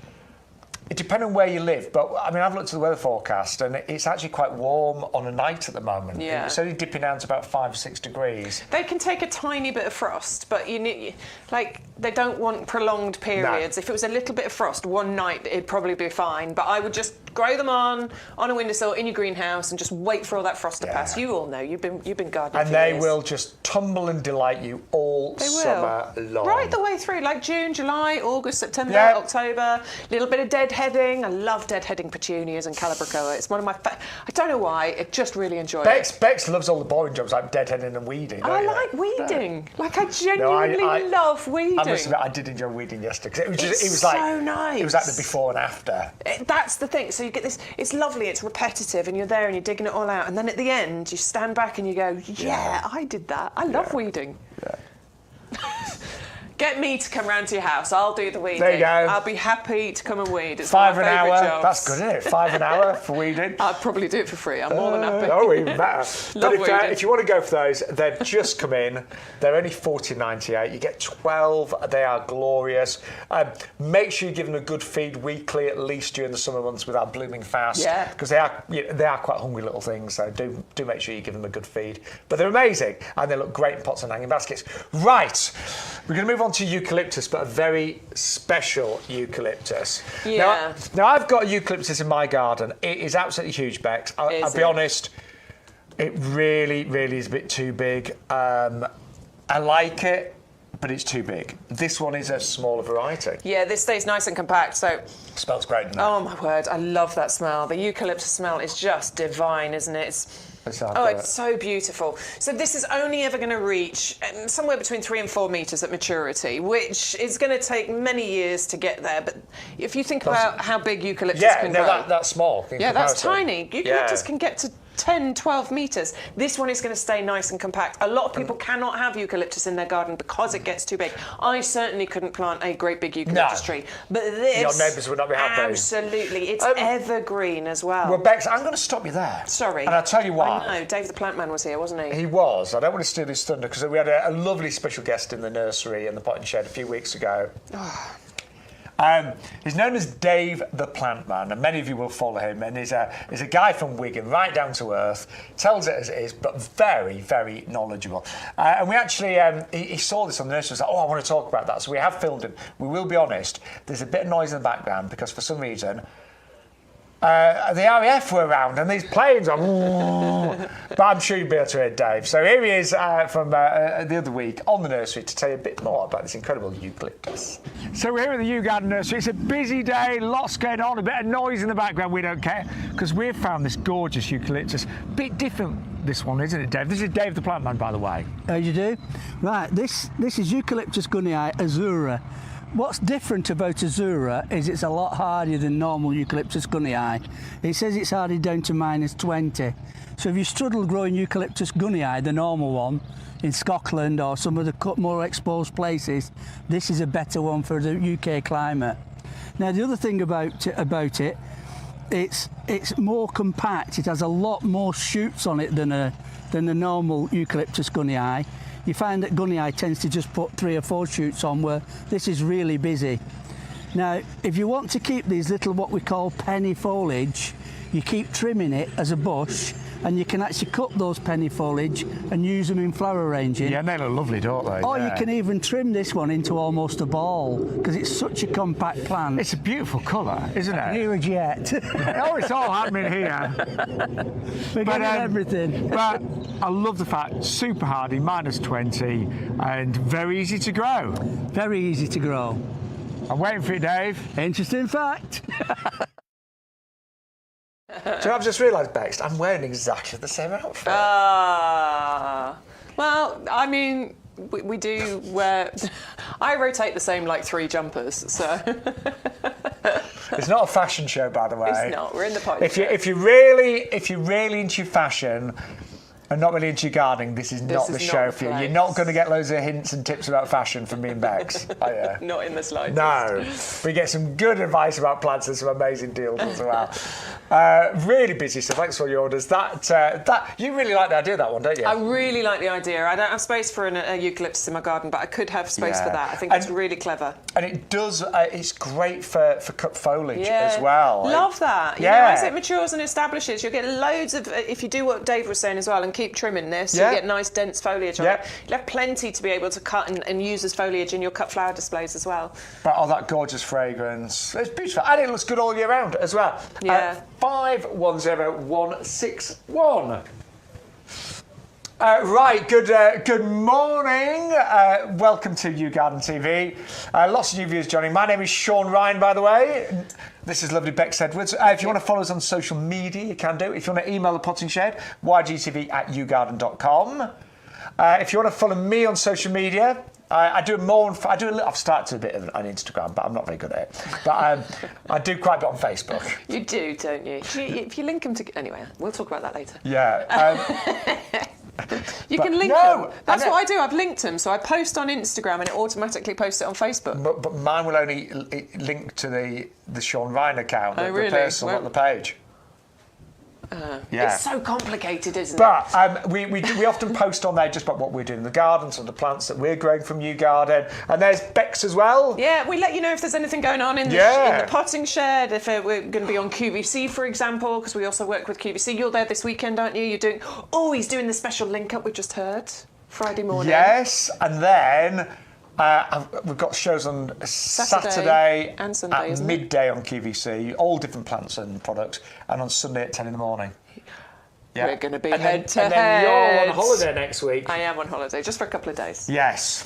it depends on where you live, but I mean, I've looked at the weather forecast and it's actually quite warm on a night at the moment.
Yeah.
It's only dipping down to about 5 or 6 degrees.
They can take a tiny bit of frost, but they don't want prolonged periods. No. If it was a little bit of frost one night, it'd probably be fine. But I would just grow them on a windowsill in your greenhouse and just wait for all that frost to pass. You all know, you've been gardening
and
for
they
years.
Will just tumble and delight you all summer long.
Right the way through, like June, July, August, September, October. A little bit of deadheading. I love deadheading petunias and Calabricoa. It's one of my I don't know why, I just really enjoy it. Bex loves all the boring jobs like deadheading and weeding. I like weeding. No. Like I genuinely love weeding.
I must admit, I did enjoy weeding yesterday. It was
so
like
nice.
It was like the before and after.
That's the thing. So you get this. It's lovely. It's repetitive, and you're there and you're digging it all out. And then at the end, you stand back and you go, "Yeah, I did that. I love weeding." Yeah. Get me to come round to your house. I'll do the weeding.
There you go.
I'll be happy to come and weed. It's
$5
my
an hour.
Jobs.
That's good, isn't it? $5 an hour for weeding.
I'd probably do it for free. I'm more than happy.
Oh, even better.
Love
but if you want to go for those, they've just come in. They're only $14.98. You get 12. They are glorious. Make sure you give them a good feed weekly, at least during the summer months without blooming fast. Yeah. Because they are quite hungry little things. So do make sure you give them a good feed. But they're amazing, and they look great in pots and hanging baskets. Right. We're going to move on to eucalyptus, but a very special eucalyptus.
Yeah.
Now I've got eucalyptus in my garden. It is absolutely huge, Bex. I'll be honest, it really, really is a bit too big. I like it, but it's too big. This one is a smaller variety.
Yeah, this stays nice and compact, so...
Smells great, doesn't it?
Oh, my word, I love that smell. The eucalyptus smell is just divine, isn't it? It's so beautiful. So this is only ever going to reach somewhere between 3 and 4 metres at maturity, which is going to take many years to get there. But if you think about how big eucalyptus can grow...
that's small.
Yeah, that's tiny. Eucalyptus can get to 10, 12 metres. This one is going to stay nice and compact. A lot of people cannot have eucalyptus in their garden because it gets too big. I certainly couldn't plant a great big eucalyptus tree. But this...
Your neighbours would not be happy.
Absolutely. It's evergreen as well.
Well, Bex, I'm going to stop you there.
Sorry.
And I'll tell you why.
I know. Dave the plant man was here, wasn't he?
He was. I don't want to steal his thunder because we had a lovely special guest in the nursery and the potting shed a few weeks ago. He's known as Dave the Plant Man, and many of you will follow him. And he's a guy from Wigan, right down to earth, tells it as it is, but very, very knowledgeable. And we actually, he saw this on the nursery, was like, oh, I want to talk about that. So we have filmed him. We will be honest, there's a bit of noise in the background because for some reason, the RAF were around and these planes are... but I'm sure you'll be able to hear Dave. So here he is from the other week on the nursery to tell you a bit more about this incredible eucalyptus. So we're here at the YouGarden nursery. It's a busy day, lots going on, a bit of noise in the background. We don't care because we've found this gorgeous eucalyptus. Bit different, this one, isn't it, Dave? This is Dave the Plant Man, by the way.
Oh, you do? Right, this is Eucalyptus gunnii azura. What's different about azura is it's a lot hardier than normal Eucalyptus gunnii. It says it's hardy down to -20. So if you struggle growing Eucalyptus gunnii, the normal one, in Scotland or some of the more exposed places, this is a better one for the UK climate. Now the other thing about it, it's more compact. It has a lot more shoots on it than the normal Eucalyptus gunnii. You find that gunnii tends to just put 3 or 4 shoots on, where this is really busy. Now, if you want to keep these little, what we call penny foliage, you keep trimming it as a bush, and you can actually cut those penny foliage and use them in flower arranging.
Yeah, and they look lovely, don't they?
Or
yeah.
you can even trim this one into almost a ball, because it's such a compact plant.
It's a beautiful colour, isn't it?
Here as yet.
Oh, it's all happening here.
We're getting everything.
But I love the fact, super hardy, -20, and very easy to grow.
Very easy to grow.
I'm waiting for you, Dave.
Interesting fact.
So I've just realised, Bex, I'm wearing exactly the same outfit.
Well, I mean, we do wear... I rotate the same, like, 3 jumpers, so...
It's not a fashion show, by the way.
It's not. We're in the pot.
If you're really into fashion and not really into gardening, this is not the show for you. You're not going to get loads of hints and tips about fashion from me and Bex. Oh, yeah.
Not in the slightest.
No. We get some good advice about plants and some amazing deals as well. Really busy, so thanks for all your orders. That you really like the idea of that one, don't you?
I really like the idea. I don't have space for a eucalyptus in my garden, but I could have space for that. I think it's really clever.
And it does. It's great for cut foliage as well.
Love that. You know, as it matures and establishes, you'll get loads of. If you do what Dave was saying as well, and keep trimming this, you'll get nice dense foliage on it. You'll have plenty to be able to cut and use as foliage in your cut flower displays as well.
But all that gorgeous fragrance. It's beautiful, and it looks good all year round as well.
Yeah.
510161. Right, good morning. Welcome to YouGarden TV. Lots of new viewers joining. My name is Sean Ryan, by the way. This is lovely Bex Edwards. If you want to follow us on social media, you can do. If you want to email the potting shed, ygtv@yougarden.com. If you want to follow me on social media, I've started a bit on Instagram, but I'm not very good at it. But I do quite a bit on Facebook.
You do, don't you? If you link them together... Anyway, we'll talk about that later.
Yeah.
You can link them. That's what I do. I've linked them. So I post on Instagram and it automatically posts it on Facebook.
But mine will only link to the Sean Ryan account, the personal, not the page.
It's so complicated, isn't it?
But we often post on there just about what we're doing in the garden, some of the plants that we're growing from YouGarden. And there's Bex as well.
Yeah, we let you know if there's anything going on in the potting shed, if we're going to be on QVC, for example, because we also work with QVC. You're there this weekend, aren't you? You're doing... Oh, he's doing the special link-up we just heard, Friday morning.
Yes, and then... we've got shows on Saturday
and Sunday,
at midday on QVC, all different plants and products, and on Sunday at 10 in the morning. Yeah.
We're going to be head to head.
And then you're on holiday next week.
I am on holiday, just for a couple of days.
Yes.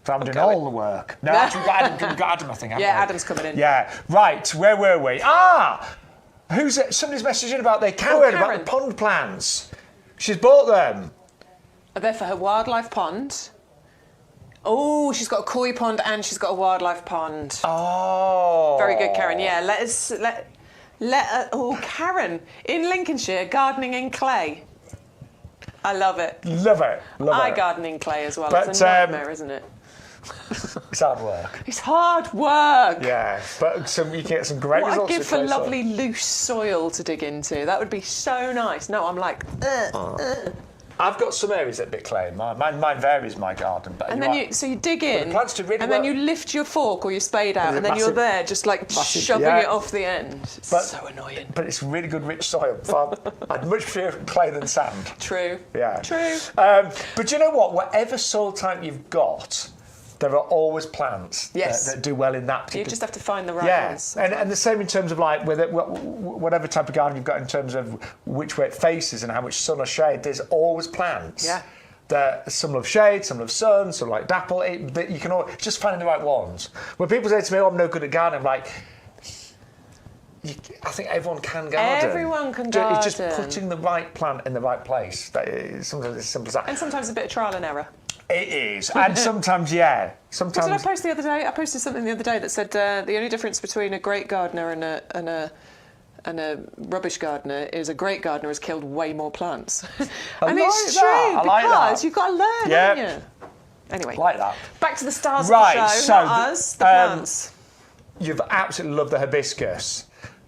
So I'm doing all the work. No, actually, we've got Adam, I think.
Adam's coming in.
Yeah. Right, where were we? Somebody's messaging about their Karen about the pond plants. She's bought them.
Are they for her wildlife pond? Oh, she's got a koi pond and she's got a wildlife pond.
Oh.
Very good, Karen. Yeah, Karen, in Lincolnshire, gardening in clay. I love it.
Love it.
I garden in clay as well.
But,
it's a nightmare, isn't it?
It's hard work.
It's hard work.
Yeah, but you can get some great results.
What I'd give for lovely loose soil to dig into. That would be so nice. No, I'm like,
I've got some areas that are a bit clay. Mine varies, my garden. But
And then you dig in,
the plants do really
and
well.
then you lift your fork or your spade out, and then you're there just like shoving it off the end. It's so annoying.
But it's really good, rich soil. I'd much prefer clay than sand.
True.
Yeah.
True.
But you know what? Whatever soil type you've got, there are always plants that do well in that particular...
You just have to find the right ones.
And the same in terms of like whatever type of garden you've got in terms of which way it faces and how much sun or shade, there's always plants.
Yeah.
That some love shade, some love sun, some like dapple. That you can always just finding the right ones. When people say to me, "Oh, I'm no good at gardening," I'm like, I think everyone can garden.
Everyone can garden.
It's just putting the right plant in the right place. Sometimes it's as simple as that.
And sometimes a bit of trial and error.
It is, and sometimes, Sometimes.
What did I post the other day? I posted something the other day that said the only difference between a great gardener and a rubbish gardener is a great gardener has killed way more plants. And it's true because you've got to learn, haven't you? Anyway,
like that.
Back to the stars of the show, not us, the plants.
You've absolutely loved the hibiscus.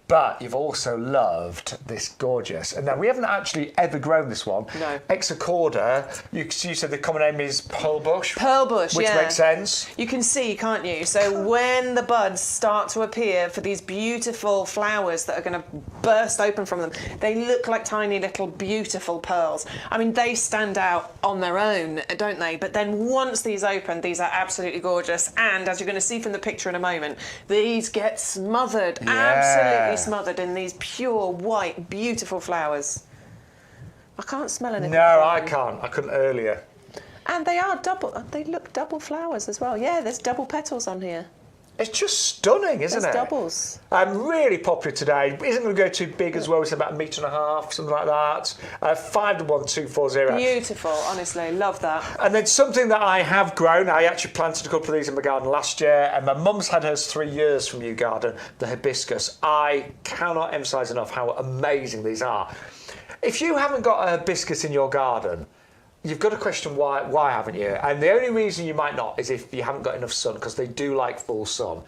But you've also loved this gorgeous, and now we haven't actually ever grown this one.
No.
Exocorda, you said the common name is pearl bush.
Pearl bush,
which makes sense.
You can see, can't you? So when the buds start to appear for these beautiful flowers that are going to burst open from them, they look like tiny little beautiful pearls. I mean, they stand out on their own, don't they? But then once these open, these are absolutely gorgeous. And as you're going to see from the picture in a moment, these get smothered, absolutely smothered in these pure white, beautiful flowers. I can't smell anything.
No, I can't. I couldn't earlier.
And they are double. They look double flowers as well. Yeah, there's double petals on here.
It's just stunning, isn't
There's
it?
doubles.
Really popular today. Isn't going to go too big as well. It's about 1.5 meters, something like that. 511240.
Beautiful, honestly, love that.
And then something that I have grown. I actually planted a couple of these in my garden last year, and my mum's had hers 3 years from YouGarden. The hibiscus. I cannot emphasise enough how amazing these are. If you haven't got a hibiscus in your garden, you've got to question why haven't you? And the only reason you might not is if you haven't got enough sun, because they do like full sun.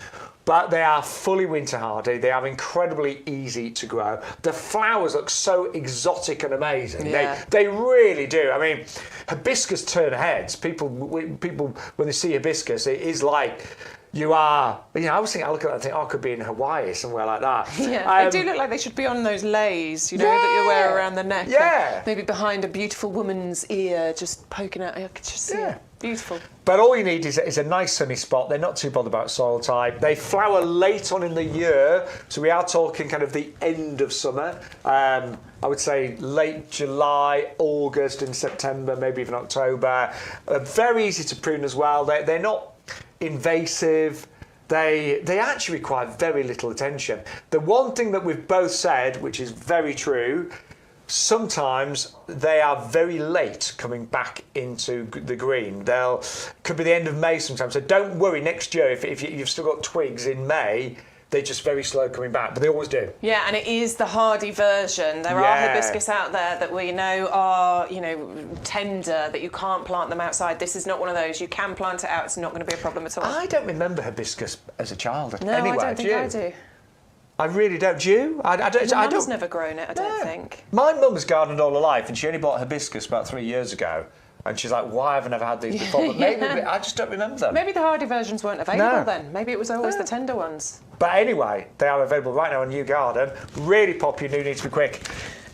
But they are fully winter hardy. They are incredibly easy to grow. The flowers look so exotic and amazing.
Yeah.
They really do. I mean, hibiscus turn heads. People when they see hibiscus, it is like you are. I was thinking, I look at that and think, I could be in Hawaii somewhere like that.
Yeah, they do look like they should be on those leis, that you wear around the neck.
Yeah.
Maybe behind a beautiful woman's ear, just poking out. I could just see it. Beautiful.
But all you need is a nice sunny spot. They're not too bothered about soil type. They flower late on in the year, so we are talking kind of the end of summer. I would say late July, August, and September, maybe even October. Very easy to prune as well. They're not invasive. They actually require very little attention. The one thing that we've both said, which is very true, sometimes they are very late coming back into the green. Could be the end of May sometimes. So don't worry next year if you've still got twigs in May. They're just very slow coming back, but they always do.
Yeah, and it is the hardy version. There are hibiscus out there that we know are, tender, that you can't plant them outside. This is not one of those. You can plant it out. It's not going to be a problem at all.
I don't remember hibiscus as a child.
No,
anyway,
I don't think I do.
I really don't. Do you? I don't.
My mum's never grown it, I don't think.
My mum's gardened all her life, and she only bought hibiscus about 3 years ago. And she's like, why have I never had these before? But maybe I just don't remember them.
Maybe the hardy versions weren't available then. Maybe it was always the tender ones.
But anyway, they are available right now on YouGarden. Really popular. You need to be quick.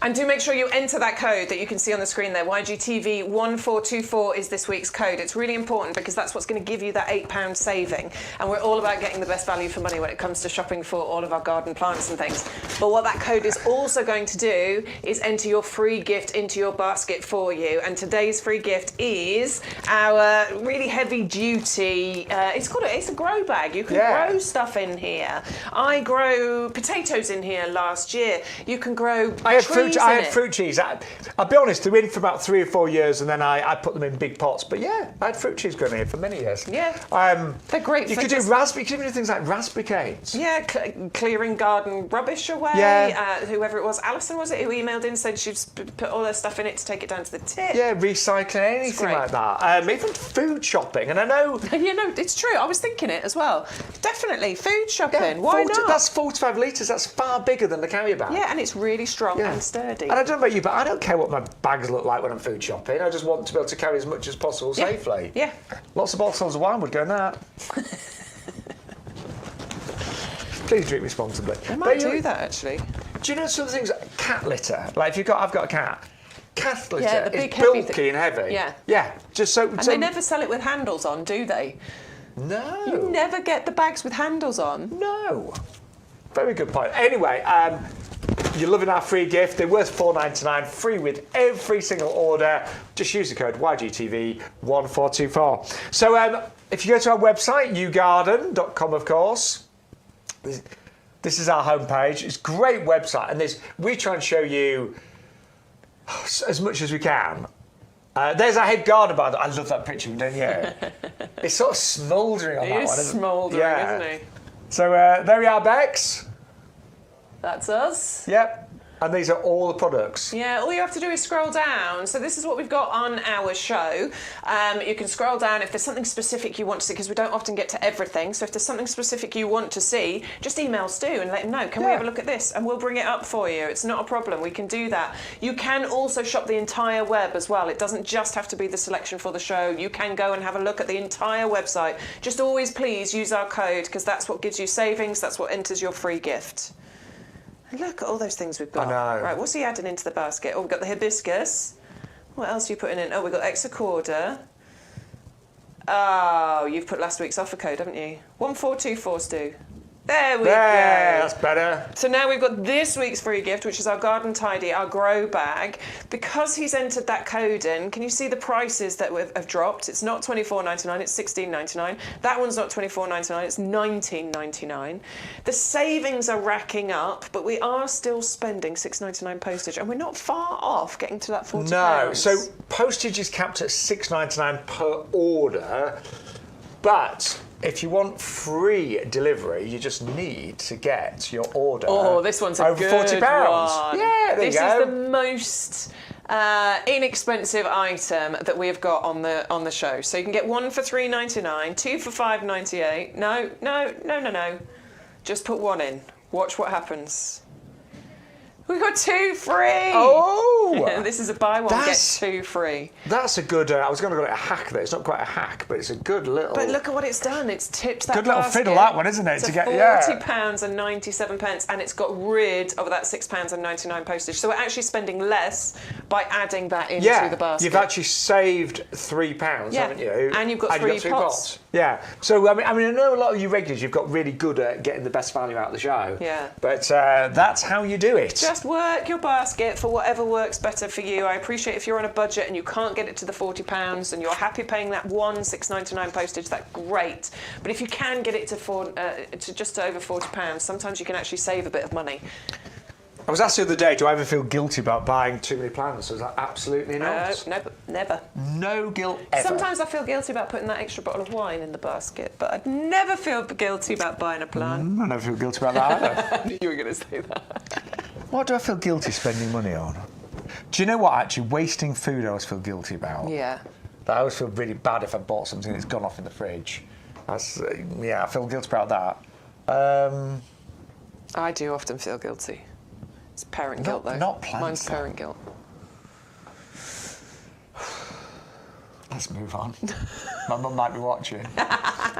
And do make sure you enter that code that you can see on the screen there. YGTV1424 is this week's code. It's really important because that's what's going to give you that £8 saving. And we're all about getting the best value for money when it comes to shopping for all of our garden plants and things. But what that code is also going to do is enter your free gift into your basket for you. And today's free gift is our really heavy duty, it's a grow bag. You can grow stuff in here. I grow potatoes in here last year. You can grow
I had fruit trees. I'll be honest, they were in for about 3 or 4 years, and then I put them in big pots. But yeah, I had fruit trees growing here for many years.
Yeah, they're great.
You could do raspberry. You could do things like raspberry canes.
Yeah, clearing garden rubbish away.
Yeah.
Whoever it was, Alison was it, who emailed in, said she'd put all her stuff in it to take it down to the tip.
Yeah, recycling, anything like that. Even food shopping, and I know.
It's true. I was thinking it as well. Definitely food shopping. Why not?
That's 45 litres. That's far bigger than the carrier bag.
Yeah, and it's really strong and sturdy. sturdy.
And I don't know about you, but I don't care what my bags look like when I'm food shopping. I just want to be able to carry as much as possible safely.
Yeah.
Lots of bottles of wine would go in that. Please drink responsibly.
I might do that actually.
Do you know some things? Cat litter. Like I've got a cat. Cat litter
the big
is
heavy
bulky and heavy.
Yeah.
Yeah. Just so.
And they never sell it with handles on, do they?
No.
You never get the bags with handles on.
No. Very good point. Anyway, you're loving our free gift. They're worth $4.99, free with every single order. Just use the code YGTV1424. So if you go to our website, YouGarden.com, of course, this is our homepage. It's a great website, and we try and show you as much as we can. There's our head gardener, by the way. I love that picture, don't you? It's sort of smouldering on that one.
It is smouldering, isn't it?
So there we are, Bex.
That's us.
Yep. And these are all the products.
Yeah, all you have to do is scroll down. So this is what we've got on our show. You can scroll down if there's something specific you want to see, because we don't often get to everything. So if there's something specific you want to see, just email Stu and let him know. Can we have a look at this? And we'll bring it up for you. It's not a problem. We can do that. You can also shop the entire web as well. It doesn't just have to be the selection for the show. You can go and have a look at the entire website. Just always please use our code, because that's what gives you savings. That's what enters your free gift. Look at all those things we've got.
I know.
Right, what's he adding into the basket? Oh, we've got the hibiscus. What else are you putting in? Oh, we've got Exacorda. Oh, you've put last week's offer code, haven't you? 1424, Stu. There we go.
That's better.
So now we've got this week's free gift, which is our Garden Tidy, our grow bag. Because he's entered that code in, can you see the prices that have dropped? It's not $24.99, it's $16.99. That one's not $24.99, it's $19.99. The savings are racking up, but we are still spending $6.99 postage, and we're not far off getting to that £40.
No, so postage is capped at $6.99 per order, but if you want free delivery, you just need to get your order.
Oh, this one's a
over
good
£40.
one.
Yeah, there
this
you go.
is the most inexpensive item that we have got on the show. So you can get one for $3.99, two for $5.98. No. Just put one in. Watch what happens. We've got two free.
Oh!
This is a buy one, get two free.
That's a good, I was going to call it a hack there. It's not quite a hack, but it's a good little...
But look at what it's done. It's tipped that
good little
basket
fiddle, that one, isn't it?
to
to get
£40.97, and it's got rid of that £6.99 postage. So we're actually spending less by adding that into the basket.
You've actually saved £3, haven't you?
And you've got three pots.
Yeah. So I mean, I know a lot of you regulars, you've got really good at getting the best value out of the show.
Yeah.
But that's how you do it.
Just work your basket for whatever works better for you. I appreciate if you're on a budget and you can't get it to the £40 and you're happy paying that $6.99 postage, that's great. But if you can get it to just over £40, sometimes you can actually save a bit of money.
I was asked the other day, do I ever feel guilty about buying too many plants? I was like, absolutely not.
No, never.
No guilt ever.
Sometimes I feel guilty about putting that extra bottle of wine in the basket, but I'd never feel guilty about buying a plant.
I never feel guilty about that either.
You were going to say that.
What do I feel guilty spending money on? Do you know what, actually? Wasting food I always feel guilty about.
Yeah.
I always feel really bad if I bought something that's gone off in the fridge. I feel guilty about that.
I do often feel guilty. It's parent guilt, though.
Not plants.
Mine's parent guilt.
Let's move on. My mum might be watching.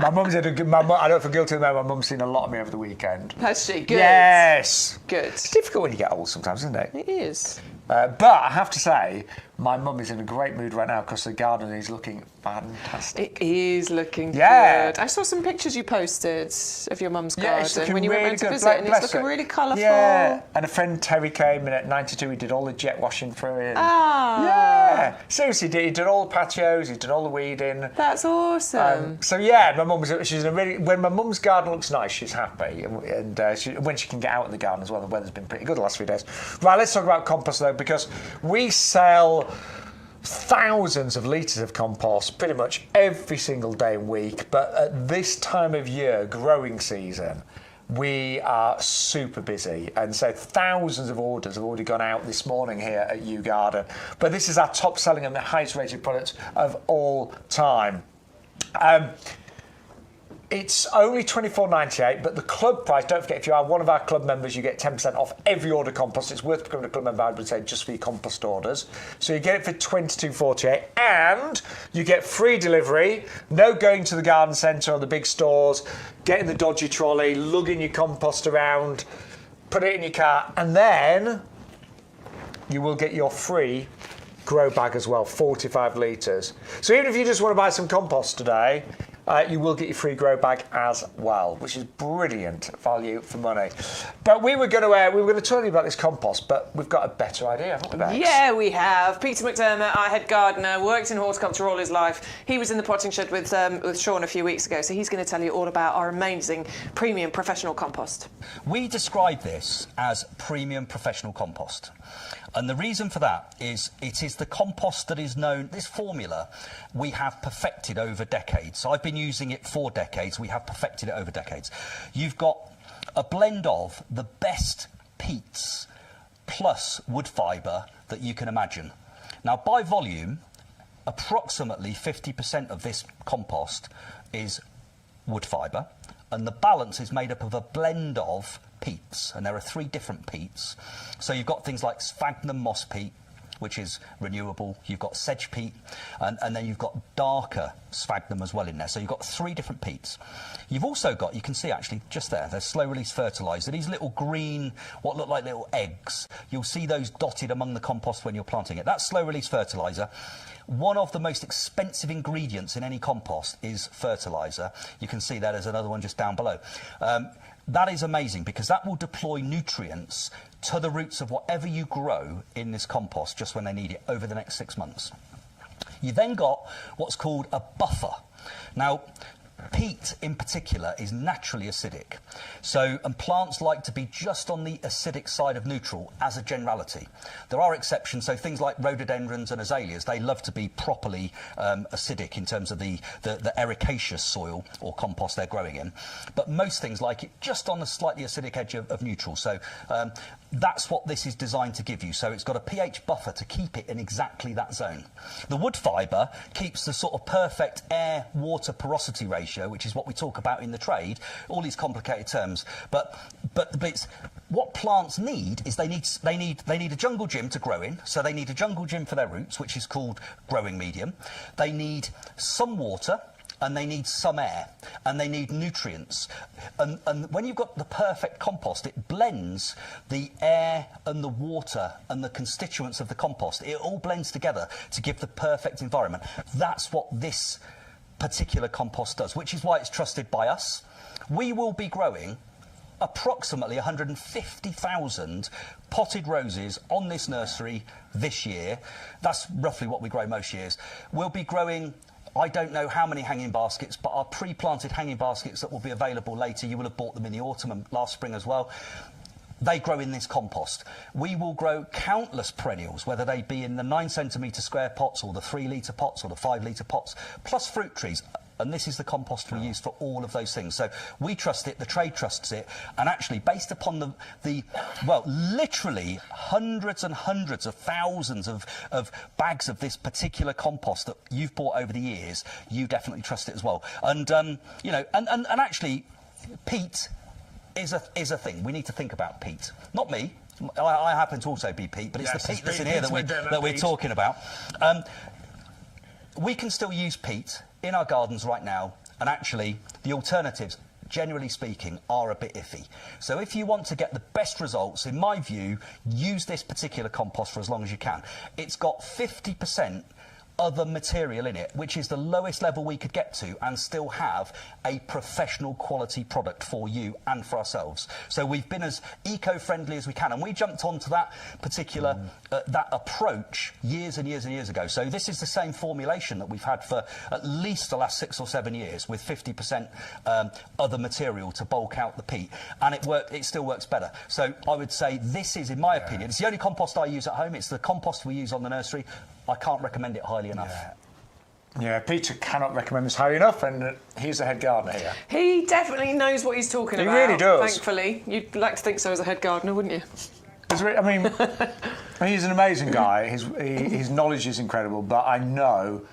My mum's had a good... I don't feel guilty about my mum's seen a lot of me over the weekend.
Has she? Good.
Yes.
Good.
It's difficult when you get old sometimes, isn't it?
It is.
But I have to say, my mum is in a great mood right now because the garden is looking fantastic.
It is looking good. I saw some pictures you posted of your mum's garden when you went to visit, and it's looking really colourful.
Yeah, and a friend Terry came in at 92. He did all the jet washing for it.
Ah.
Yeah, seriously, he did all the patios. He did all the weeding.
That's awesome.
So yeah, my mum she's in a really. When my mum's garden looks nice, she's happy, and when she can get out in the garden as well. The weather's been pretty good the last few days. Right, let's talk about compost though, because we sell thousands of litres of compost pretty much every single day and week, but at this time of year, growing season, we are super busy, and so thousands of orders have already gone out this morning here at YouGarden. But this is our top selling and the highest rated product of all time. It's only $24.98, but the club price, don't forget, if you are one of our club members, you get 10% off every order compost. It's worth becoming a club member, I would say, just for your compost orders. So you get it for $22.48, and you get free delivery, no going to the garden centre or the big stores, getting the dodgy trolley, lugging your compost around, put it in your car, and then you will get your free grow bag as well, 45 litres. So even if you just want to buy some compost today, you will get your free grow bag as well, which is brilliant value for money. But we were going to tell you about this compost, but we've got a better idea, haven't we, Bex?
Yeah, we have. Peter McDermott, our head gardener, worked in horticulture all his life. He was in the potting shed with Sean a few weeks ago, so he's going to tell you all about our amazing premium professional compost.
We describe this as premium professional compost. And the reason for that is it is the compost that is known, this formula we have perfected over decades. So I've been using it for decades. We have perfected it over decades. You've got a blend of the best peats plus wood fibre that you can imagine. Now, by volume, approximately 50% of this compost is wood fibre, and the balance is made up of a blend of peats, and there are 3 different peats. So you've got things like sphagnum moss peat, which is renewable. You've got sedge peat, and then you've got darker sphagnum as well in there. So you've got 3 different peats. You've also got, you can see actually just there's slow release fertiliser. These little green, what look like little eggs, you'll see those dotted among the compost when you're planting it. That's slow release fertiliser. One of the most expensive ingredients in any compost is fertiliser. You can see there's another one just down below. That is amazing because that will deploy nutrients to the roots of whatever you grow in this compost just when they need it over the next 6 months. You then got what's called a buffer. Now, peat in particular is naturally acidic, and plants like to be just on the acidic side of neutral as a generality. There are exceptions, so things like rhododendrons and azaleas, they love to be properly acidic in terms of the ericaceous soil or compost they're growing in, but most things like it just on the slightly acidic edge of neutral. So that's what this is designed to give you. So it's got a pH buffer to keep it in exactly that zone. The wood fibre keeps the sort of perfect air-water porosity ratio, which is what we talk about in the trade, all these complicated terms. But it's, what plants need is they need a jungle gym to grow in. So they need a jungle gym for their roots, which is called growing medium. They need some water, and they need some air, and they need nutrients. And when you've got the perfect compost, it blends the air and the water and the constituents of the compost. It all blends together to give the perfect environment. That's what this particular compost does, which is why it's trusted by us. We will be growing approximately 150,000 potted roses on this nursery this year. That's roughly what we grow most years. We'll be growing, I don't know how many hanging baskets, but our pre-planted hanging baskets that will be available later, you will have bought them in the autumn and last spring as well. They grow in this compost. We will grow countless perennials, whether they be in the 9 centimetre square pots or the 3 litre pots or the 5 litre pots, plus fruit trees. And this is the compost we use for all of those things. So we trust it, the trade trusts it, and actually based upon the literally hundreds and hundreds of thousands of bags of this particular compost that you've bought over the years, you definitely trust it as well. And, and actually, peat is a thing. We need to think about peat. Not me. I happen to also be peat, but it's the peat that's in here that we're talking about. We can still use peat in our gardens right now, and actually the alternatives, generally speaking, are a bit iffy. So if you want to get the best results, in my view, use this particular compost for as long as you can. It's got 50% other material in it, which is the lowest level we could get to and still have a professional quality product for you and for ourselves. So we've been as eco-friendly as we can, and we jumped onto that particular that approach years and years and years ago. So this is the same formulation that we've had for at least the last 6 or 7 years, with 50% other material to bulk out the peat, and it still works better. So I would say this is, in my opinion, it's the only compost I use at home. It's the compost we use on the nursery. I can't recommend it highly enough.
Yeah, Peter cannot recommend this highly enough, and he's the head gardener here.
He definitely knows what he's talking about.
He really does.
Thankfully. You'd like to think so as a head gardener, wouldn't you?
I mean, he's an amazing guy. His knowledge is incredible, but I know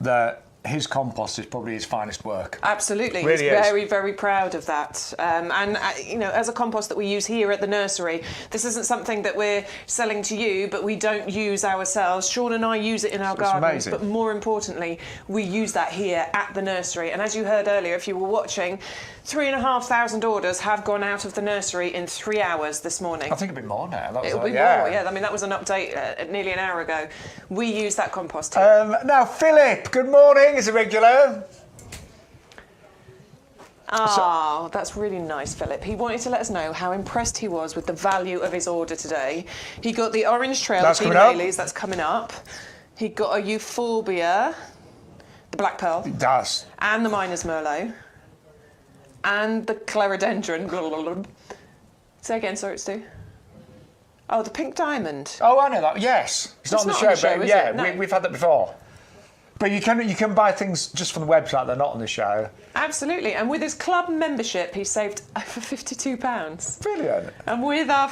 that his compost is probably his finest work.
Absolutely,
Really
he's
is.
very, very proud of that. And you know, as a compost that we use here at the nursery, this isn't something that we're selling to you, but we don't use ourselves. Sean and I use it in our gardens,
amazing.
but more importantly, we use that here at the nursery. And as you heard earlier, if you were watching, 3,500 orders have gone out of the nursery in 3 hours this morning.
I think a bit more now. That was
It'll be more, yeah. I mean, that was an update nearly an hour ago. We use that compost here.
Now, Philip, good morning. Is a regular.
Oh, that's really nice, Philip. He wanted to let us know how impressed he was with the value of his order today. He got the Orange Trail,
That's
the
coming up.
lilies, that's coming up. He got a Euphorbia, the Black Pearl,
It does.
and the Miner's Merlot, and the Clerodendron. Say again, sorry, Stu. Oh, the Pink Diamond.
Oh, I know that. Yes, it's not on the show,
is
but
it?
yeah,
No.
we've had that before. But you can buy things just from the website. They're not on the show.
Absolutely, and with his club membership, he saved over £52.
Brilliant.
And with our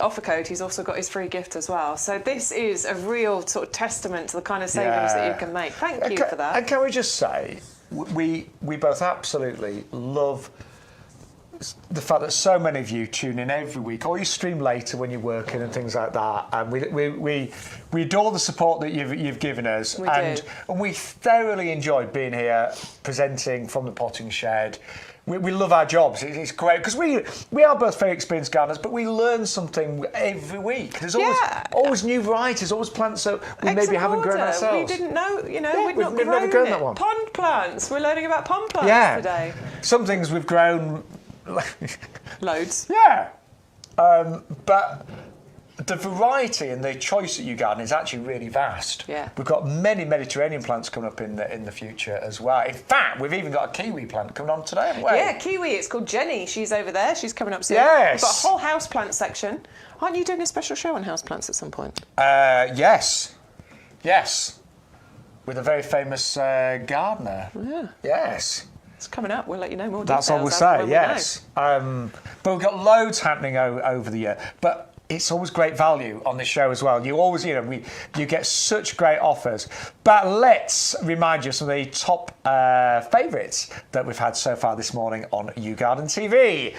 offer code, he's also got his free gift as well. So this is a real sort of testament to the kind of savings that you can make. Thank you for that.
And can we just say, we both absolutely love the fact that so many of you tune in every week, or you stream later when you're working and things like that. And we adore the support that you've given us.
We
and
do.
we thoroughly enjoyed being here presenting from the potting shed. We love our jobs. It's great because we are both very experienced gardeners, but we learn something every week. There's always new varieties, always plants that we maybe haven't grown ourselves.
We didn't know,
Yeah,
we'd not
we've never grown
it.
that one.
Pond plants. We're learning about pond plants today.
Some things we've grown.
Loads.
Yeah. But the variety and the choice at YouGarden is actually really vast.
Yeah.
We've got many Mediterranean plants coming up in the future as well. In fact, we've even got a kiwi plant coming on today, haven't we?
Yeah, kiwi. It's called Jenny. She's over there. She's coming up soon.
Yes.
We've got a whole houseplant section. Aren't you doing a special show on houseplants at some point?
Yes. Yes. With a very famous gardener.
Yeah.
Yes.
It's coming up. We'll let you know more details.
That's all we'll
as
say,
when we
yes. But we've got loads happening over the year. But it's always great value on this show as well. You always, you get such great offers. But let's remind you of some of the top favourites that we've had so far this morning on YouGarden TV.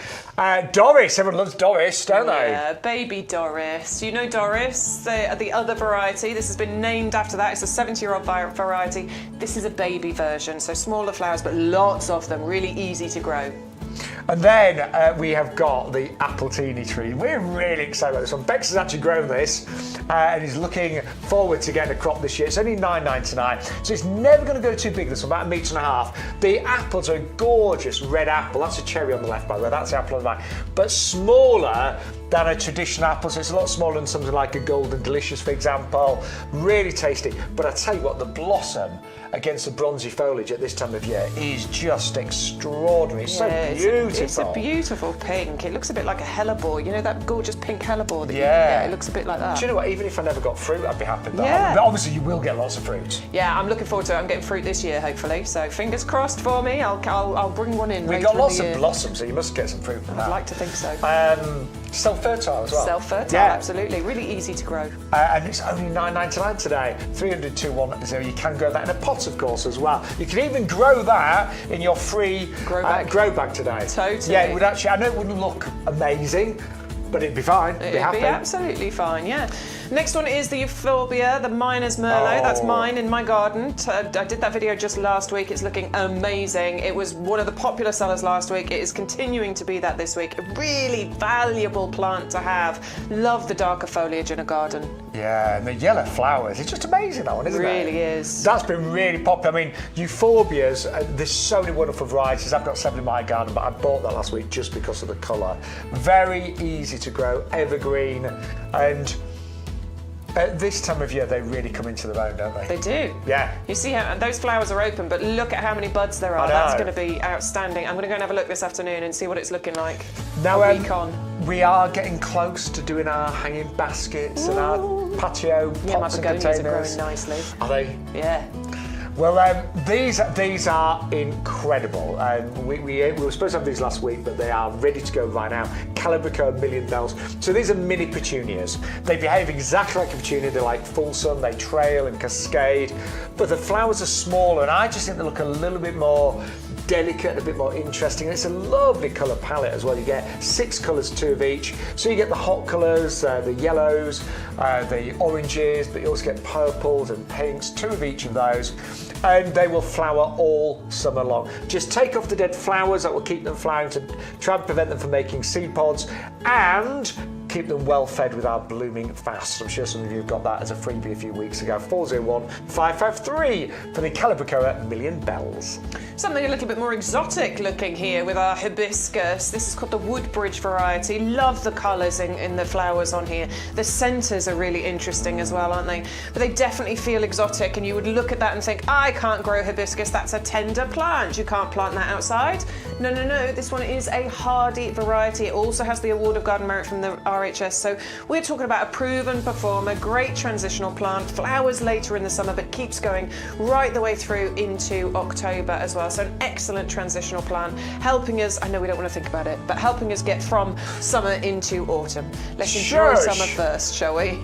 Doris, everyone loves Doris, don't they?
Yeah, baby Doris. You know Doris, the other variety. This has been named after that. It's a 70-year-old variety. This is a baby version, so smaller flowers, but lots of them, really easy to grow.
And then we have got the Appletini tree. We're really excited about this one. Bex has actually grown this and is looking forward to getting a crop this year. It's only $9.99, so it's never going to go too big, this one, about 1.5 meters. The apples are a gorgeous red apple. That's a cherry on the left, by the way. That's the apple on the right. But smaller than a traditional apple, so it's a lot smaller than something like a Golden Delicious, for example. Really tasty. But I tell you what, the blossom against the bronzy foliage at this time of year is just extraordinary. It's so beautiful.
It's a beautiful pink. It looks a bit like a hellebore. You know that gorgeous pink hellebore that you
Yeah.
can get? It looks a bit like that.
Do you know what? Even if I never got fruit, I'd be happy with that.
Yeah.
But obviously, you will get lots of fruit.
Yeah, I'm looking forward to it. I'm getting fruit this year, hopefully. So fingers crossed for me. I'll bring one in.
We've got lots of blossom, so you must get some fruit from that.
I'd like to think so.
Self-fertile as well.
Self-fertile,
Yeah.
absolutely. Really easy to grow.
And it's only $9.99 today. 300-210. You can grow that in a pot, of course, as well. You can even grow that in your free
Grow bag.
grow bag today.
Totally.
Yeah, it would actually. I know it wouldn't look amazing, but it'd be fine. It'd be
It'd
happy.
be absolutely fine, yeah. Next one is the Euphorbia, the Miner's Merlot. That's mine in my garden. I did that video just last week. It's looking amazing. It was one of the popular sellers last week. It is continuing to be that this week. A really valuable plant to have. Love the darker foliage in a garden.
Yeah, and the yellow flowers. It's just amazing, that one, isn't it?
Really is.
That's been really popular. I mean, Euphorbias, there's so many wonderful varieties. I've got 7 in my garden, but I bought that last week just because of the colour. Very easy to grow, evergreen, and at this time of year, they really come into their own, don't they?
They do.
Yeah.
You see how those flowers are open, but look at how many buds there are.
I know.
That's going to be outstanding. I'm going to go and have a look this afternoon and see what it's looking like
Now,
a week on.
we are getting close to doing our hanging baskets and our patio
Yeah, my
pots and
begonias are growing
containers.
nicely.
Are they?
Yeah.
Well, these are incredible. We were supposed to have these last week, but they are ready to go right now. Calibrico Million Bells. So these are mini petunias. They behave exactly like a petunia. They're like full sun, they trail and cascade, but the flowers are smaller, and I just think they look a little bit more delicate, a bit more interesting, and it's a lovely colour palette as well. You get 6 colours, 2 of each. So you get the hot colours, the yellows, the oranges, but you also get purples and pinks, 2 of each of those, and they will flower all summer long. Just take off the dead flowers, that will keep them flowering to try and prevent them from making seed pods, and keep them well fed with our blooming fast. I'm sure some of you got that as a freebie a few weeks ago. 401 553 for the Calibricoa Million Bells.
Something a little bit more exotic looking here with our hibiscus. This is called the Woodbridge variety. Love the colours in the flowers on here. The centres are really interesting as well, aren't they? But they definitely feel exotic, and you would look at that and think, I can't grow hibiscus, that's a tender plant. You can't plant that outside. No, no, no, this one is a hardy variety. It also has the Award of Garden Merit from the RHS. So we're talking about a proven performer, great transitional plant, flowers later in the summer, but keeps going right the way through into October as well. So an excellent transitional plant, helping us, I know we don't want to think about it, but helping us get from summer into autumn. Let's enjoy summer first, shall we?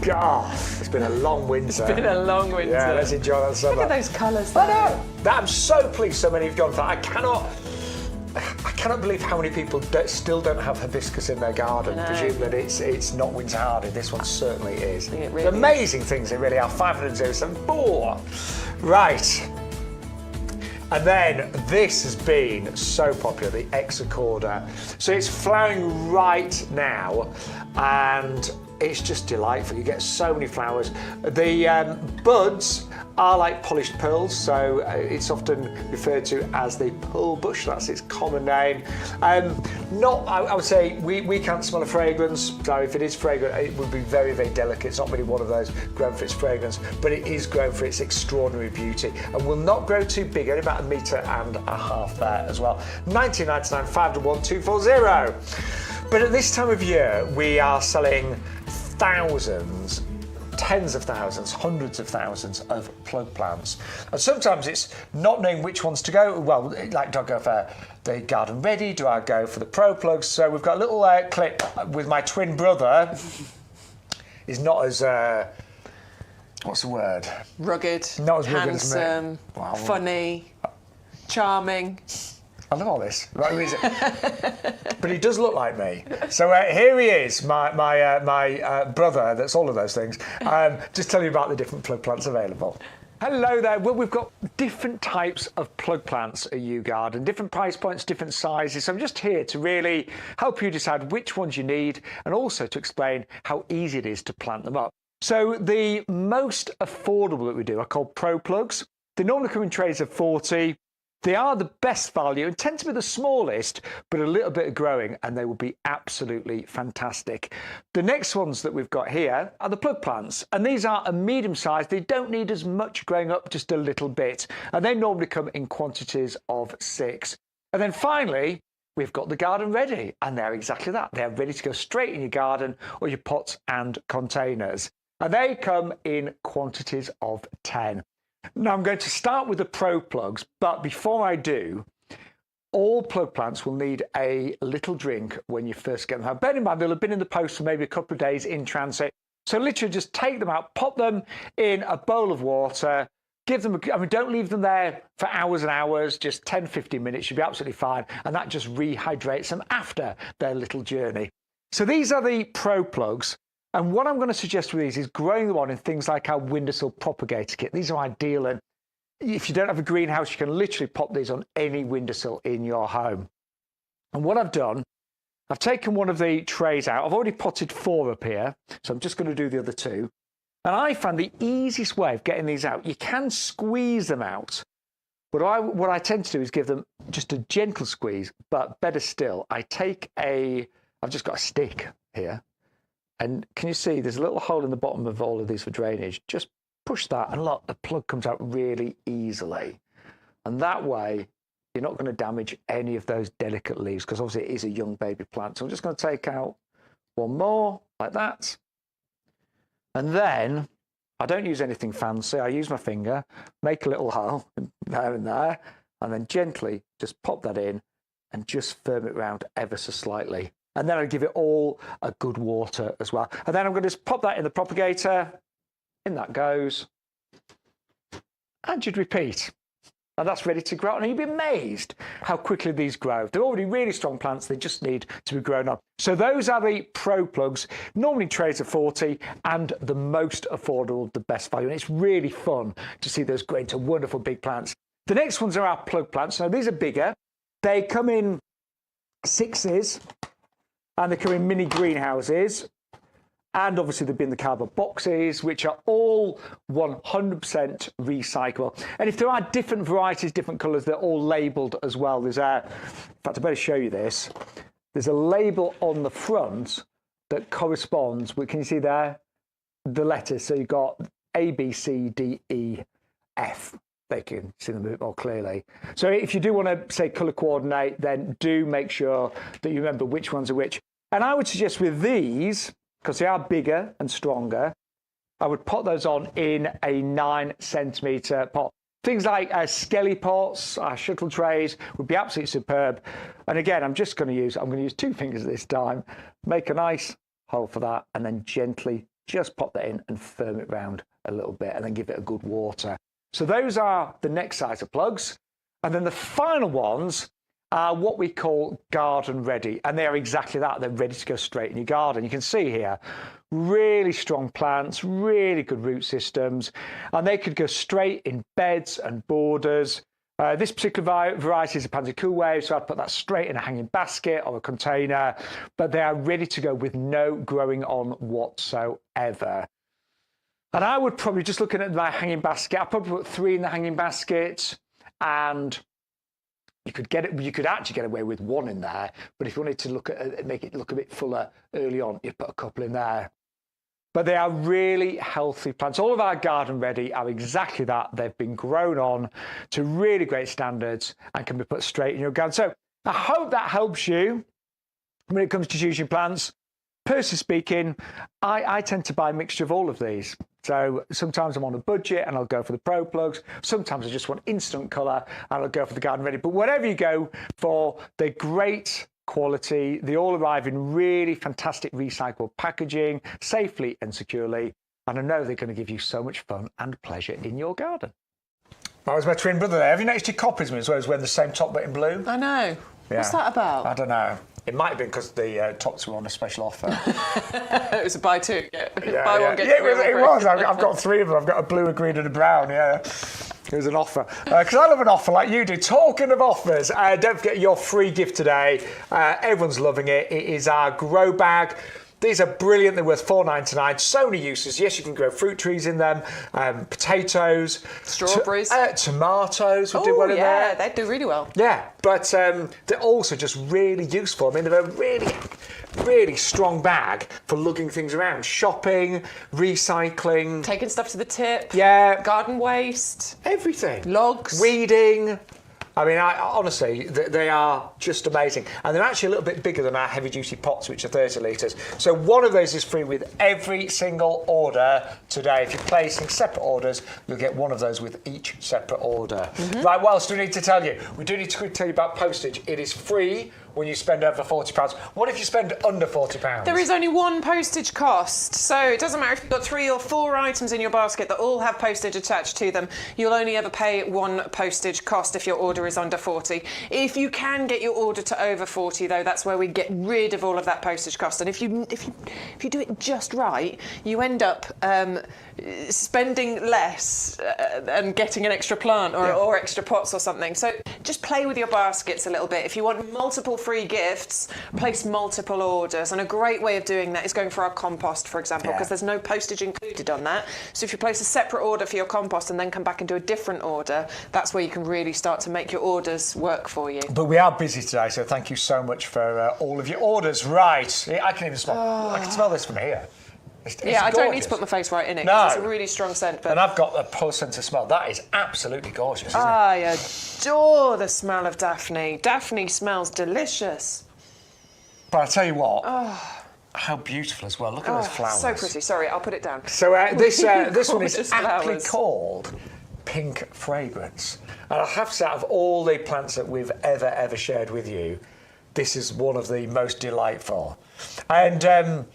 God, it's been a long winter.
It's been a long winter.
Yeah, let's enjoy that summer.
Look at those colours
I
there.
know. I'm so pleased so many have gone for that. I cannot believe how many people still don't have hibiscus in their garden. Presume that it's not winter hardy. This one certainly is.
It really
amazing things they really are. 500,074. Right. And then this has been so popular, the Exocorda. So it's flowering right now, and it's just delightful. You get so many flowers. The buds are like polished pearls, so it's often referred to as the pearl bush. That's its common name. I would say we can't smell a fragrance, so if it is fragrant, it would be very, very delicate. It's not really one of those grown for its fragrance, but it is grown for its extraordinary beauty, and will not grow too big, only about 1.5 meters there as well. 1999 501 240. But at this time of year, we are selling thousands, tens of thousands, hundreds of thousands of plug plants. And sometimes it's not knowing which ones to go. Well, like, do I go for the Garden Ready? Do I go for the Pro Plugs? So we've got a little clip with my twin brother. He's not as, what's the word?
Rugged,
not as rugged as me.
handsome,
Wow.
funny, charming.
I love all this. Right, who is it? But he does look like me. So here he is, my brother. That's all of those things. Just tell you about the different plug plants available. Hello there. Well, we've got different types of plug plants at YouGarden, different price points, different sizes. So I'm just here to really help you decide which ones you need, and also to explain how easy it is to plant them up. So the most affordable that we do are called Pro Plugs. They normally come in trays of 40. They are the best value and tend to be the smallest, but a little bit of growing, and they will be absolutely fantastic. The next ones that we've got here are the plug plants, and these are a medium size. They don't need as much growing up, just a little bit, and they normally come in quantities of 6. And then finally, we've got the Garden Ready, and they're exactly that. They're ready to go straight in your garden or your pots and containers, and they come in quantities of 10. Now I'm going to start with the Pro Plugs, but before I do, all plug plants will need a little drink when you first get them home. Bear in mind, they'll have been in the post for maybe a couple of days in transit. So literally just take them out, pop them in a bowl of water, give them, don't leave them there for hours and hours, just 10, 15 minutes, you'll be absolutely fine. And that just rehydrates them after their little journey. So these are the Pro Plugs. And what I'm going to suggest with these is growing them on in things like our windowsill propagator kit. These are ideal, and if you don't have a greenhouse, you can literally pop these on any windowsill in your home. And what I've done, I've taken one of the trays out. I've already potted 4 up here, so I'm just going to do the other 2. And I found the easiest way of getting these out, you can squeeze them out. But what I tend to do is give them just a gentle squeeze, but better still, I've just got a stick here. And can you see there's a little hole in the bottom of all of these for drainage? Just push that, and look, the plug comes out really easily. And that way, you're not going to damage any of those delicate leaves, because obviously it is a young baby plant. So I'm just going to take out one more, like that. And then I don't use anything fancy. I use my finger, make a little hole there and there, and then gently just pop that in and just firm it round ever so slightly. And then I give it all a good water as well. And then I'm going to just pop that in the propagator. In that goes. And you'd repeat. And that's ready to grow. And you'd be amazed how quickly these grow. They're already really strong plants. They just need to be grown up. So those are the Pro Plugs, normally trays of 40 and the most affordable, the best value. And it's really fun to see those grow into wonderful big plants. The next ones are our plug plants. Now, these are bigger. They come in 6s and they come in mini greenhouses. And obviously they've been the cardboard boxes, which are all 100% recyclable. And if there are different varieties, different colours, they're all labelled as well. There's in fact, I better show you this. There's a label on the front that corresponds with, can you see there? The letters. So you've got A, B, C, D, E, F. They can see them a bit more clearly. So if you do want to, say, colour coordinate, then do make sure that you remember which ones are which. And I would suggest with these, because they are bigger and stronger, I would pot those on in a 9-centimetre pot. Things like skelly pots, shuttle trays would be absolutely superb. And again, I'm going to use 2 fingers this time, make a nice hole for that, and then gently just pop that in and firm it round a little bit, and then give it a good water. So those are the next size of plugs. And then the final ones are what we call garden ready. And they are exactly that. They're ready to go straight in your garden. You can see here, really strong plants, really good root systems, and they could go straight in beds and borders. This particular variety is a Pansy Cool Wave, so I'd put that straight in a hanging basket or a container, but they are ready to go with no growing on whatsoever. And I would probably, just looking at my hanging basket, I'd probably put 3 in the hanging basket, and you could actually get away with 1 in there, but if you wanted to make it look a bit fuller early on, you'd put a couple in there. But they are really healthy plants. All of our garden ready are exactly that. They've been grown on to really great standards and can be put straight in your garden. So I hope that helps you when it comes to choosing plants. Personally speaking, I tend to buy a mixture of all of these. So sometimes I'm on a budget and I'll go for the Pro Plugs. Sometimes I just want instant colour and I'll go for the garden ready. But whatever you go for, they're great quality. They all arrive in really fantastic recycled packaging, safely and securely. And I know they're going to give you so much fun and pleasure in your garden. That was my twin brother there. Have you noticed he copies me as well as wearing the same top but in blue?
I know. Yeah. What's that about?
I don't know. It might have been because the tops were on a special offer.
It was a buy 2, buy 1, get 3.
It was. I've got 3 of them. I've got a blue, a green and a brown, yeah. It was an offer. Because I love an offer like you do. Talking of offers, don't forget your free gift today. Everyone's loving it. It is our grow bag. These are brilliant. They're worth $4.99. So many uses. Yes, you can grow fruit trees in them, potatoes,
strawberries,
tomatoes. Would do well in there.
Yeah, they do really well.
Yeah, but they're also just really useful. I mean, they're a really, really strong bag for lugging things around, shopping, recycling,
taking stuff to the tip.
Yeah,
garden waste,
everything.
Logs,
weeding. I mean, honestly, they are just amazing. And they're actually a little bit bigger than our heavy-duty pots, which are 30 litres. So one of those is free with every single order today. If you're placing separate orders, you'll get one of those with each separate order. Mm-hmm. Right, what else do we need to tell you? We do need to tell you about postage. It is free when you spend over £40. What if you spend under £40?
There is only 1 postage cost. So it doesn't matter if you've got 3 or 4 items in your basket that all have postage attached to them. You'll only ever pay 1 postage cost if your order is under 40. If you can get your order to over 40, though, that's where we get rid of all of that postage cost. And if you do it just right, you end up spending less and getting an extra plant or extra pots or something. So just play with your baskets a little bit. If you want multiple free gifts, place multiple orders. And a great way of doing that is going for our compost, for example, because there's no postage included on that. So if you place a separate order for your compost and then come back and do a different order, that's where you can really start to make your orders work for you.
But we are busy today, so thank you so much for all of your orders. Right, I can even smell. I can smell this from here. It's
I
gorgeous.
don't need to put my face right in it.
No.
It's a really strong scent. But
and I've got a pure sense of smell. That is absolutely gorgeous, isn't it?
I adore the smell of Daphne. Daphne smells delicious.
But I'll tell you what, How beautiful as well. Look at those flowers.
So pretty. Sorry, I'll put it down.
So this one is
Gorgeous
aptly
flowers.
called Pink Fragrance. And I have to say, out of all the plants that we've ever shared with you, this is one of the most delightful. And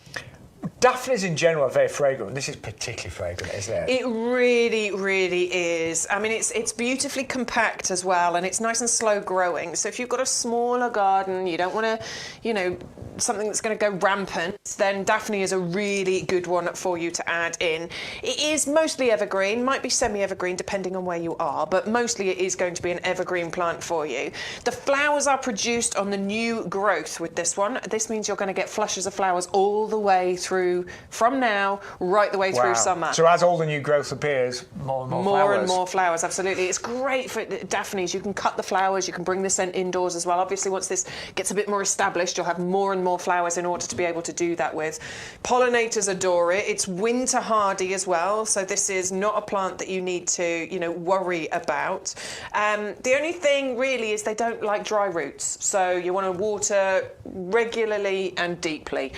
Daphnes in general are very fragrant. This is particularly fragrant, isn't it?
It really, really is. I mean, it's beautifully compact as well, and it's nice and slow growing. So if you've got a smaller garden, you don't want to, you know, something that's going to go rampant, then Daphne is a really good one for you to add in. It is mostly evergreen, might be semi-evergreen depending on where you are, but mostly it is going to be an evergreen plant for you. The flowers are produced on the new growth with this one. This means you're going to get flushes of flowers all the way through from now right the way through summer.
So as all the new growth appears, more and more flowers.
More and more flowers, absolutely. It's great for Daphnes. You can cut the flowers, you can bring the scent indoors as well. Obviously, once this gets a bit more established, you'll have more and more flowers in order to be able to do that with. Pollinators adore it. It's winter hardy as well, so this is not a plant that you need to, you know, worry about. The only thing really is they don't like dry roots, so you want to water regularly and deeply.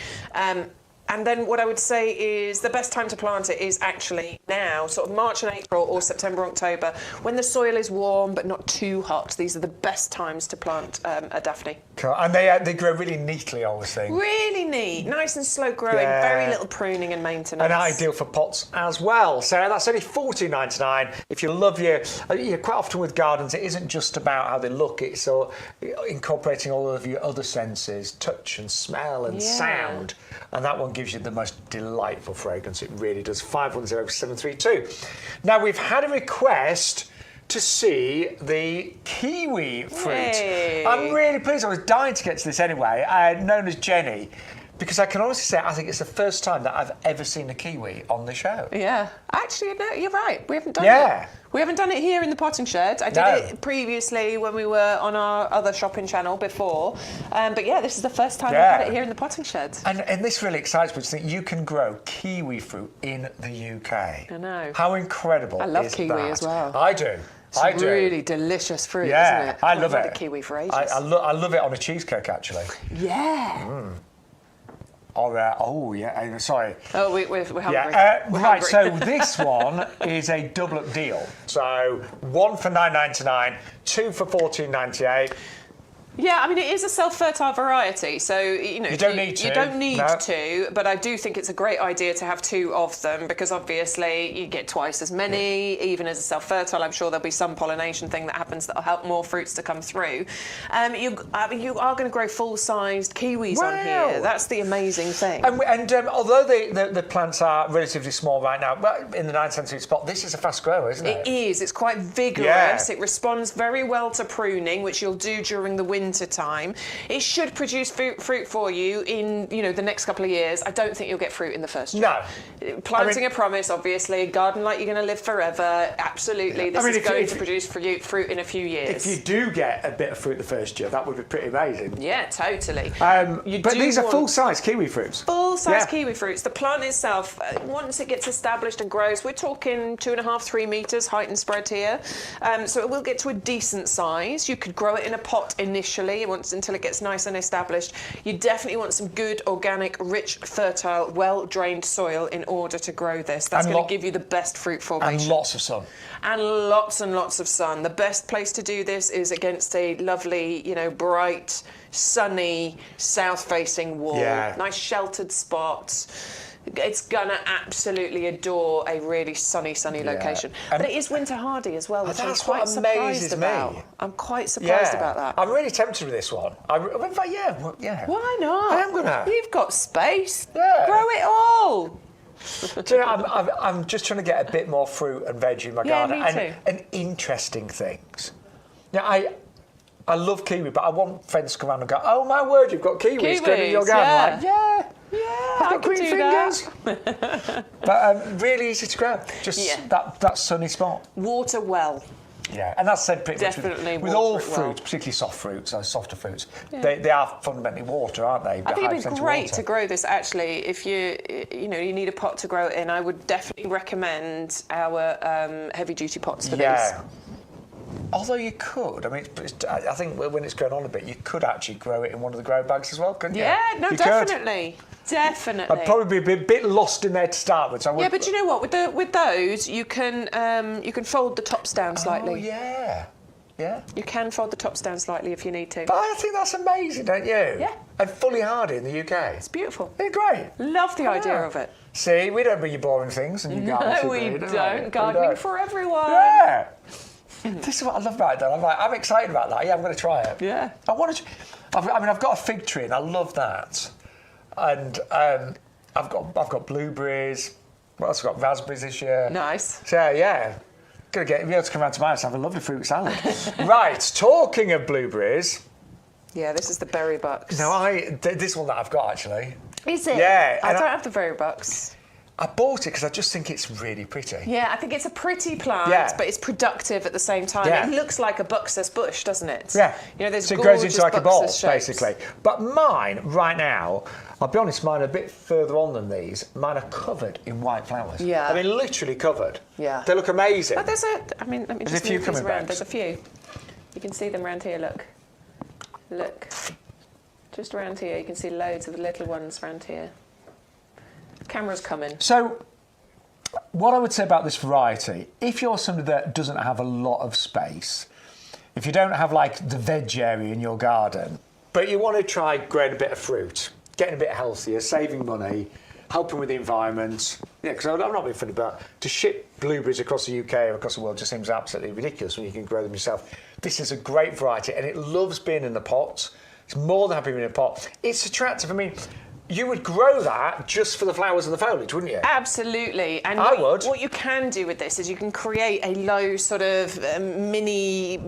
And then what I would say is the best time to plant it is actually now, sort of March and April or September, October, when the soil is warm but not too hot. These are the best times to plant a Daphne.
Cool. And they grow really neatly, I always think.
Really neat, nice and slow growing, very little pruning and maintenance.
And ideal for pots as well. So that's only $14.99. If you love your quite often with gardens, it isn't just about how they look, it's incorporating all of your other senses, touch and smell and sound. And that one gives you the most delightful fragrance. It really does. 510732. Now, we've had a request to see the kiwi fruit.
Yay.
I'm really pleased. I was dying to get to this anyway. Known as Jenny, because I can honestly say I think it's the first time that I've ever seen a kiwi on the show.
Yeah, actually, no, you're right. We haven't done it. We haven't done it here in the potting shed. I did it previously when we were on our other shopping channel before. But yeah, this is the first time we've had it here in the potting shed.
And this really excites me to think you can grow kiwi fruit in the UK.
I know.
How incredible
I love
is
kiwi
that?
as well.
I do.
It's really delicious fruit, isn't it?
I love
I've
it.
had a kiwi for ages.
I love it on a cheesecake, actually.
Yeah.
Or, sorry.
Oh, we're hungry.
Yeah,
We're
right,
hungry.
so this one is a double-up deal. So one for $9.99, two for $14.98.
Yeah, I mean, it is a self-fertile variety, so, you know...
You don't need to.
You don't need
No.
to, but I do think it's a great idea to have two of them, because obviously you get twice as many, even as a self-fertile. I'm sure there'll be some pollination thing that happens that'll help more fruits to come through. You are going to grow full-sized kiwis on here. That's the amazing thing.
And although the plants are relatively small right now, but in the 9 centimetre spot, this is a fast grower, isn't it?
It is. It's quite vigorous.
Yeah.
It responds very well to pruning, which you'll do during the winter time. It should produce fruit for you in, you know, the next couple of years. I don't think you'll get fruit in the first year.
No.
Planting a promise, obviously. A garden like you're going to live forever. Absolutely. This is going to produce fruit in a few years.
If you do get a bit of fruit the first year, that would be pretty amazing.
Yeah, totally.
But these are full-size kiwi fruits.
Full-size kiwi fruits. The plant itself, once it gets established and grows, we're talking 2.5, 3 metres height and spread here. So it will get to a decent size. You could grow it in a pot initially until it gets nice and established. You definitely want some good, organic, rich, fertile, well-drained soil in order to grow this. That's going to give you the best fruit formation.
And lots of sun.
And lots of sun. The best place to do this is against a lovely, you know, bright, sunny, south-facing wall.
Yeah.
Nice sheltered spot. It's gonna absolutely adore a really sunny location. But it is winter hardy as well, which I'm quite surprised about. I'm quite surprised about that.
I'm really tempted with this one. In fact, yeah.
Why not?
I am gonna.
You've got space.
Yeah.
Grow it all.
Do you know, I'm just trying to get a bit more fruit and veg in my garden.
Me too.
And interesting things. Now, I love kiwi, but I want friends to come around and go, oh my word, you've got kiwis growing in your garden.
Yeah.
Like,
I
I've got green fingers. But really easy to grow. Just that sunny spot.
Water well.
Yeah, and that's said pretty
Definitely
much with all
water it
fruit,
well.
particularly soft fruits, softer fruits. They are fundamentally water, aren't they?
I think it'd be great to grow this actually. If you need a pot to grow it in, I would definitely recommend our heavy duty pots for these.
Although you could, I mean, I think when it's going on a bit, you could actually grow it in one of the grow bags as well, couldn't you?
Yeah, no,
You
definitely. Definitely.
I'd probably be a bit lost in there to start with. So I would...
Yeah, but you know what? With those, you can fold the tops down slightly.
Oh, yeah. Yeah.
You can fold the tops down slightly if you need to.
But I think that's amazing, don't you?
Yeah.
And fully hardy in the UK.
It's beautiful.
They're great.
Love the idea
Yeah.
of it.
See, we don't bring you boring things and you garden.
No, we don't. Gardening for everyone.
Yeah. This is what I love about it, though. I'm excited about that. Yeah, I'm going to try it.
Yeah.
I want to. I've got a fig tree and I love that. And I've got blueberries. What else? I've got raspberries this year.
Nice.
So yeah, be able to come round to my house and have a lovely fruit salad. Right. Talking of blueberries.
Yeah, this is the berry bucks.
Now this one that I've got actually.
Is it?
Yeah.
I don't have the berry bucks.
I bought it because I just think it's really pretty.
Yeah, I think it's a pretty plant,
Yeah.
but it's productive at the same time.
Yeah.
It looks like a buxus bush, doesn't it?
Yeah.
You know, there's
so it grows
gorgeous
into like a ball,
buxus shapes.
basically. But mine, right now, I'll be honest, mine are a bit further on than these. Mine are covered in white flowers.
Yeah.
I mean, literally covered.
Yeah.
They look amazing.
But let me
There's
just
a few
move these
coming
around.
back.
There's a few. You can see them around here, look. Look. Just around here, you can see loads of the little ones around here. Camera's coming.
So, what I would say about this variety, if you're somebody that doesn't have a lot of space, if you don't have like the veg area in your garden, but you want to try growing a bit of fruit, getting a bit healthier, saving money, helping with the environment, yeah, because I'm not being funny, but to ship blueberries across the UK or across the world just seems absolutely ridiculous when you can grow them yourself. This is a great variety and it loves being in the pot. It's more than happy being in a pot. It's attractive. I mean, you would grow that just for the flowers and the foliage, wouldn't you?
Absolutely. And
I would.
What you can do with this is you can create a low sort of mini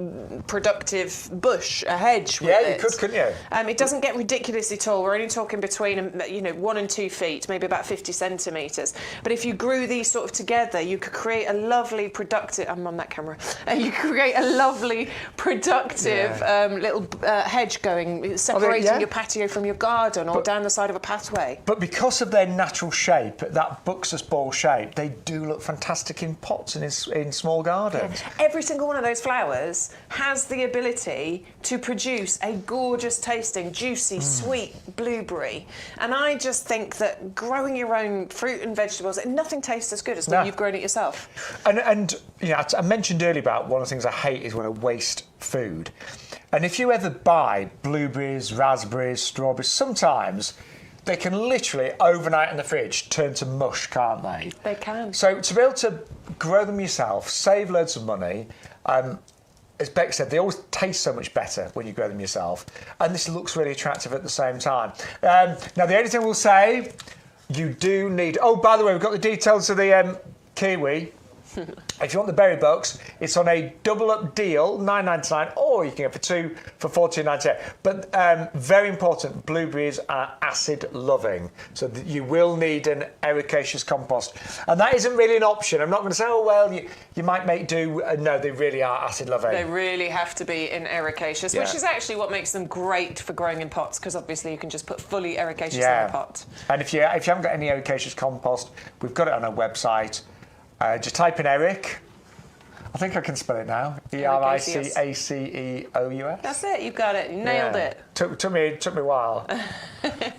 productive bush, a hedge with
Yeah,
it.
you could, couldn't you?
It doesn't get ridiculously tall. We're only talking between 1 and 2 feet, maybe about 50 centimetres. But if you grew these sort of together, you could create a lovely productive... I'm on that camera. You could create a lovely productive little hedge going, separating your patio from your garden or down the side of a pathway.
But because of their natural shape, that buxus ball shape, they do look fantastic in pots and in small gardens.
Every single one of those flowers has the ability to produce a gorgeous tasting, juicy, sweet blueberry. And I just think that growing your own fruit and vegetables, nothing tastes as good as when you've grown it yourself.
And you know, I mentioned earlier about one of the things I hate is when I waste food. And if you ever buy blueberries, raspberries, strawberries, sometimes they can literally, overnight in the fridge, turn to mush, can't they?
They can.
So to be able to grow them yourself, save loads of money, as Beck said, they always taste so much better when you grow them yourself. And this looks really attractive at the same time. Now, the only thing we'll say, you do need... Oh, by the way, we've got the details of the kiwi. If you want the berry bucks, it's on a double-up deal, $9.99, or you can get for two for $14.98. But very important, blueberries are acid-loving, so you will need an ericaceous compost. And that isn't really an option. I'm not going to say, oh, well, you might make do. No, they really are acid-loving.
They really have to be in ericaceous, which is actually what makes them great for growing in pots, because obviously you can just put fully ericaceous in a pot.
And if you haven't got any ericaceous compost, we've got it on our website. Just type in Eric. I think I can spell it now. Ericaceous.
That's it. You got it. You nailed it.
Took me a while.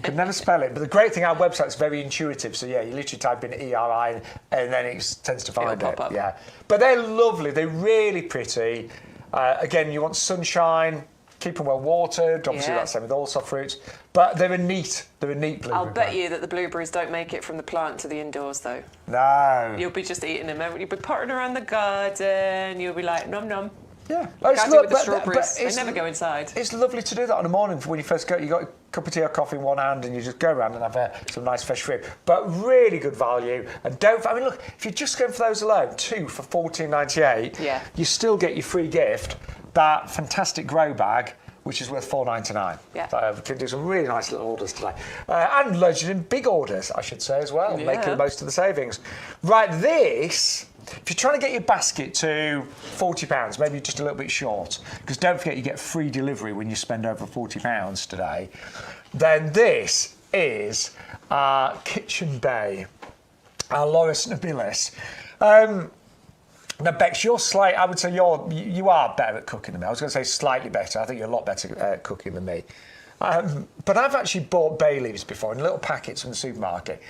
Could never spell it. But the great thing, our website's very intuitive. So yeah, you literally type in ERI and then it tends to find
It'll pop up.
Yeah. But they're lovely. They're really pretty. Again, you want sunshine. Keep them well watered. Obviously, that's the same with all soft fruits. But they're a neat blueberry.
I'll bet you that the blueberries don't make it from the plant to the indoors, though.
No.
You'll be just eating them. You'll be pottering around the garden. You'll be like, nom nom.
Yeah.
Like I do with the strawberries. They never go inside.
It's lovely to do that on the morning when you first go. You got a cup of tea or coffee in one hand and you just go around and have some nice fresh fruit. But really good value. And look, if you're just going for those alone, 2 for $14.98, you still get your free gift, that fantastic grow bag, which is worth $4.99.
Yeah.
So we can do some really nice little orders today. And loads in big orders, I should say, as well, making the most of the savings. Right, this... If you're trying to get your basket to £40, maybe just a little bit short, because don't forget you get free delivery when you spend over £40 today, then this is our Kitchen Bay, our Loris nobilis. Now, Bex, I would say you are better at cooking than me. I was going to say slightly better. I think you're a lot better at cooking than me. But I've actually bought bay leaves before in little packets from the supermarket.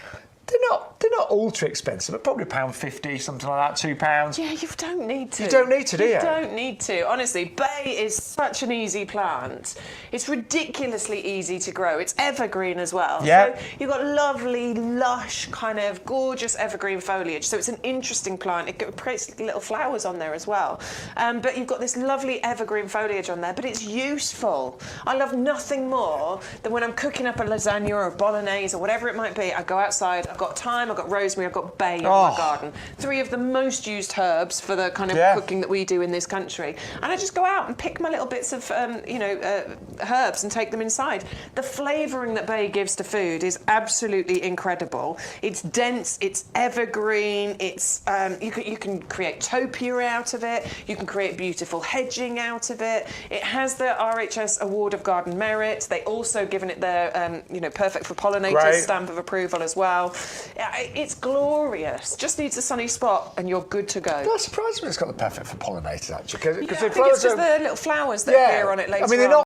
They're not ultra expensive, but probably £1.50, something like that, £2.
Yeah, you don't need to.
You don't need to, do you?
You don't need to. Honestly, bay is such an easy plant. It's ridiculously easy to grow. It's evergreen as well.
Yeah.
So you've got lovely, lush, kind of gorgeous evergreen foliage. So it's an interesting plant. It creates little flowers on there as well. But you've got this lovely evergreen foliage on there, but it's useful. I love nothing more than when I'm cooking up a lasagna or a bolognese or whatever it might be, I go outside, I've got thyme, I've got rosemary, I've got bay in my garden. 3 of the most used herbs for the kind of cooking that we do in this country. And I just go out and pick my little bits of, herbs and take them inside. The flavouring that bay gives to food is absolutely incredible. It's dense, it's evergreen, it's you can create topia out of it, you can create beautiful hedging out of it. It has the RHS Award of Garden Merit. They also given it their, perfect for pollinators stamp of approval as well. It's glorious. Just needs a sunny spot and you're good to go.
I'm surprised when it's got the perfect for pollinators, actually.
I think it's just the little flowers that appear on it later on.
they're not